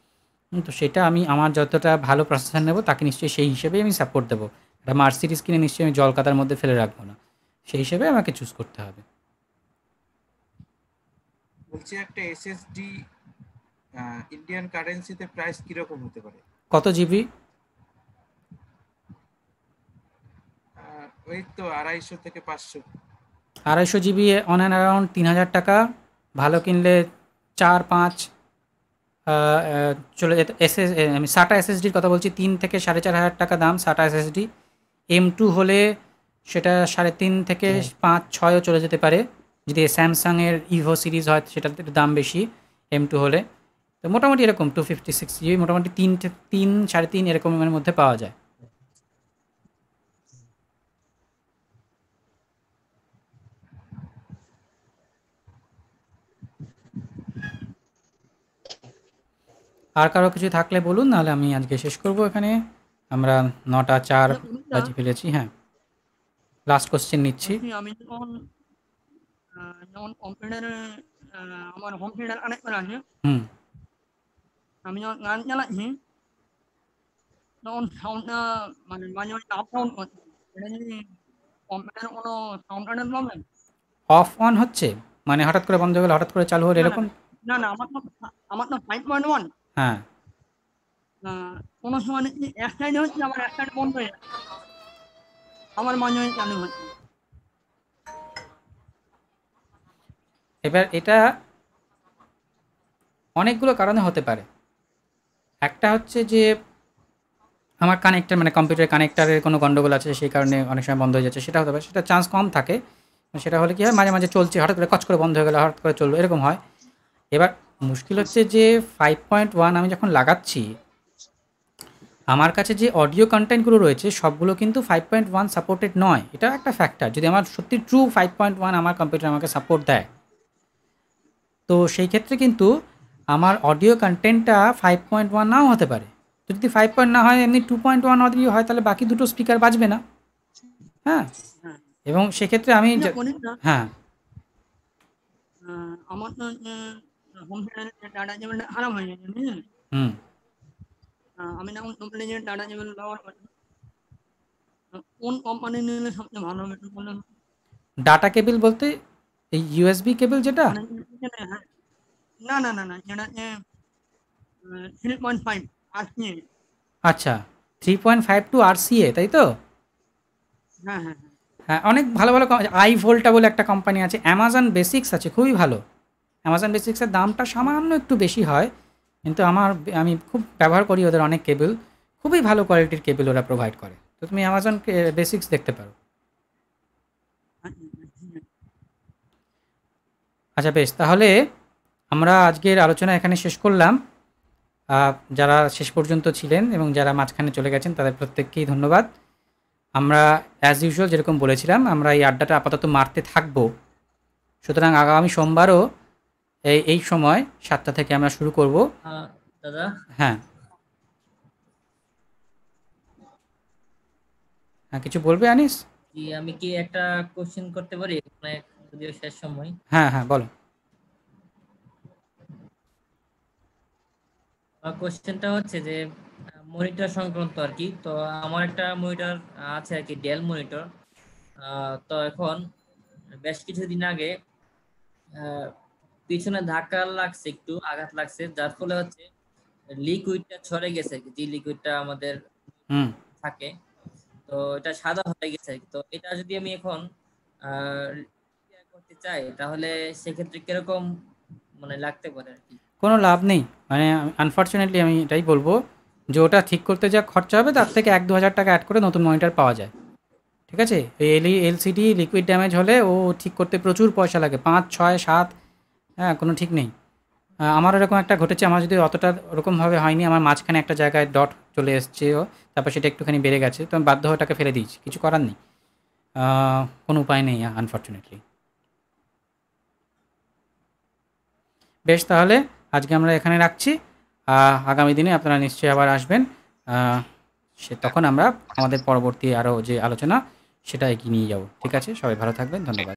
তো সেটা আমি আমার যতটা ভালো প্রসেসর নেব তাকে নিশ্চয়ই সেই হিসেবেই আমি সাপোর্ট দেবো। একটা মার্সিডিজ কিনে নিশ্চয়ই আমি জল কাদার মধ্যে ফেলে রাখবো না, সেই হিসেবে আমাকে চুজ করতে হবে। বলছি একটা এসএসডি ইন্ডিয়ান কারেন্সিতে প্রাইস কিরকম হতে পারে? কত জিবি? ওই তো 250 থেকে 500। 250 জিবি অন অ্যান্ড অ্যারাউন্ড 3000 টাকা, ভালো কিনলে 4-5 চলে যেতে। আমি SATA SSDর কথা বলছি, 3 থেকে 4,500 টাকা দাম SATA SSD। M2 হলে সেটা 3.5 থেকে 5-6ও চলে যেতে পারে। যদি স্যামসাংয়ের ইভো সিরিজ হয় সেটাতে দাম বেশি M2 হলে। তো মোটামুটি এরকম 256 জিবি মোটামুটি 3-3.5 এরকমের মধ্যে পাওয়া যায়। আর কারো কিছু থাকলে বলুন, নাহলে আমি আজকে শেষ করব এখানে। আমরা 9:04 বাজে ফেলেছি। হ্যাঁ, লাস্ট কোশ্চেন নিচ্ছি। আমি যখন কম্পিউটারে আমার হোম থিয়েটার কানেক্ট করা আছে, আমি যখন গান চালাচ্ছি তখন সাউন্ডটা মানে মাঝে মাঝে আপ ডাউন করছে। এটা যদি কম্পিউটারে কোনো সাউন্ড কার্ডের প্রবলেম? অফ অন হচ্ছে মানে হঠাৎ করে বন্ধ হয়ে গেল, হঠাৎ করে চালু হলো, এরকম? না না, আমার তো 5.1। হ্যাঁ, কোনো সময় দেখছি এক সাইডে হচ্ছে, আমার এক সাইডে বন্ধ হয়ে যাচ্ছে, আমার মাঝে মাঝে চালু হচ্ছে। এবার এটা অনেকগুলো কারণে হতে পারে। একটা হচ্ছে যে আমার কানেক্টার মানে কম্পিউটার কানেক্টারের কোনো গন্ডগোল আছে, সেই কারণে অনেক সময় বন্ধ হয়ে যাচ্ছে, সেটা হতে পারে। সেটা চান্স কম থাকে। সেটা হলে কি হয়, মাঝে মাঝে চলছে, হঠাৎ করে কচ করে বন্ধ হয়ে গেলো, হঠাৎ করে চললো, এরকম হয়। এবার মুশকিল হচ্ছে যে 5.1 আমি যখন লাগাচ্ছি, আমার কাছে যে অডিও কন্টেন্টগুলো রয়েছে সবগুলো কিন্তু 5.1 সাপোর্টেড নয়। এটা একটা ফ্যাক্টর। যদি আমার সত্যি ট্রু 5.1 আমার কম্পিউটার আমাকে সাপোর্ট দেয়, তো সেই ক্ষেত্রে কিন্তু আমার অডিও কন্টেন্টটা 5.1 নাও হতে পারে। তো যদি 5 না হয়, এমনি 2.1 অডিও হয়, তাহলে বাকি দুটো স্পিকার বাজবে না। হ্যাঁ, এবং সেক্ষেত্রে আমি হ্যাঁ আমার তো হোম থিয়েটারের ডাটা কেবলটা খারাপ হয়ে গেছে, বুঝলেন? আমি যখন কোম্পানির ডাটা কেবল ব্যবহার করি, কোন কোম্পানি নিলে সবচেয়ে ভালো হবে একটু বলুন। ডাটা কেবল বলতে এই ইউএসবি কেবল যেটা? না না না না, যেটা 3.5 RCA। আচ্ছা, 3.5 টু RCA, তাই তো? হ্যাঁ হ্যাঁ হ্যাঁ, অনেক ভালো ভালো iVolta বলে একটা কোম্পানি আছে, অ্যামাজন বেসিক্স আছে, খুবই ভালো। অ্যামাজন বেসিক্সের দামটা সামান্য একটু বেশি হয়, কিন্তু আমি খুব ব্যবহার করি ওদের অনেক কেবল, খুবই ভালো কোয়ালিটির কেবল ওরা প্রোভাইড করে। তো তুমি অ্যামাজন বেসিক্স দেখতে পারো। আচ্ছা বেশ, তাহলে আমরা আজকের আলোচনা এখানে শেষ করলাম। যারা শেষ পর্যন্ত ছিলেন এবং যারা মাঝখানে চলে গেছেন তাদের প্রত্যেককেই ধন্যবাদ। আমরা অ্যাজ ইউজুয়াল যেরকম বলেছিলাম আমরা এই আড্ডাটা আপাতত মারতে থাকবো। সুতরাং আগামী সোমবারও এই সময় 7টা থেকে আমরা শুরু করব। দাদা হ্যাঁ হ্যাঁ, কিছু বলবে আনিস? জি, আমি কি একটা কোশ্চেন করতে পারি, মানে যদিও শেষ সময়? হ্যাঁ হ্যাঁ বলো। কোশ্চেনটা হচ্ছে যে মনিটর সংক্রান্ত আর কি। তো আমার একটা মনিটর আছে আর কি, ডেল মনিটর। তো এখন বেশ কিছুদিন আগে পিছনে ধাক্কা লাগছে, একটু আঘাত লাগছে, যার ফলে হচ্ছে লিকুইডটা ছড়ে গেছে, যে লিকুইডটা আমাদের থাকে, তো এটা সাদা হয়ে গেছে। তো এটা যদি আমি এখন করতে চাই তাহলে সেক্ষেত্রে কিরকম মানে লাগতে পারে আর কি? কোনো লাভ নেই, মানে আনফর্চুনেটলি আমি এটাই বলবো যে ওটা ঠিক করতে যা খরচা হবে তার থেকে 1-2 হাজার টাকা অ্যাড করে নতুন মনিটর পাওয়া যায়, ঠিক আছে? এই এলসিডি লিকুইড ড্যামেজ হলে ও ঠিক করতে প্রচুর পয়সা লাগে, 5, 6, 7, হ্যাঁ কোনো ঠিক নেই। আমার এরকম একটা ঘটেছে, আমার যদি অতটা ওরকমভাবে হয়নি, আমার মাঝখানে একটা জায়গায় ডট চলে এসছে, তারপর সেটা একটুখানি বেড়ে গেছে, তো আমি বাধ্য হয়ে ওটাকে ফেলে দিয়েছি, কিছু করার নেই, কোনো উপায় নেই আনফর্চুনেটলি। বেশ, তাহলে আজকে আমরা এখানে রাখছি। আগামী দিনে আপনারা নিশ্চয়ই আবার আসবেন, তখন আমরা আমাদের পরবর্তী আরও যে আলোচনা সেটা এগিয়ে নিয়ে যাব। ঠিক আছে, সবাই ভালো থাকবেন, ধন্যবাদ।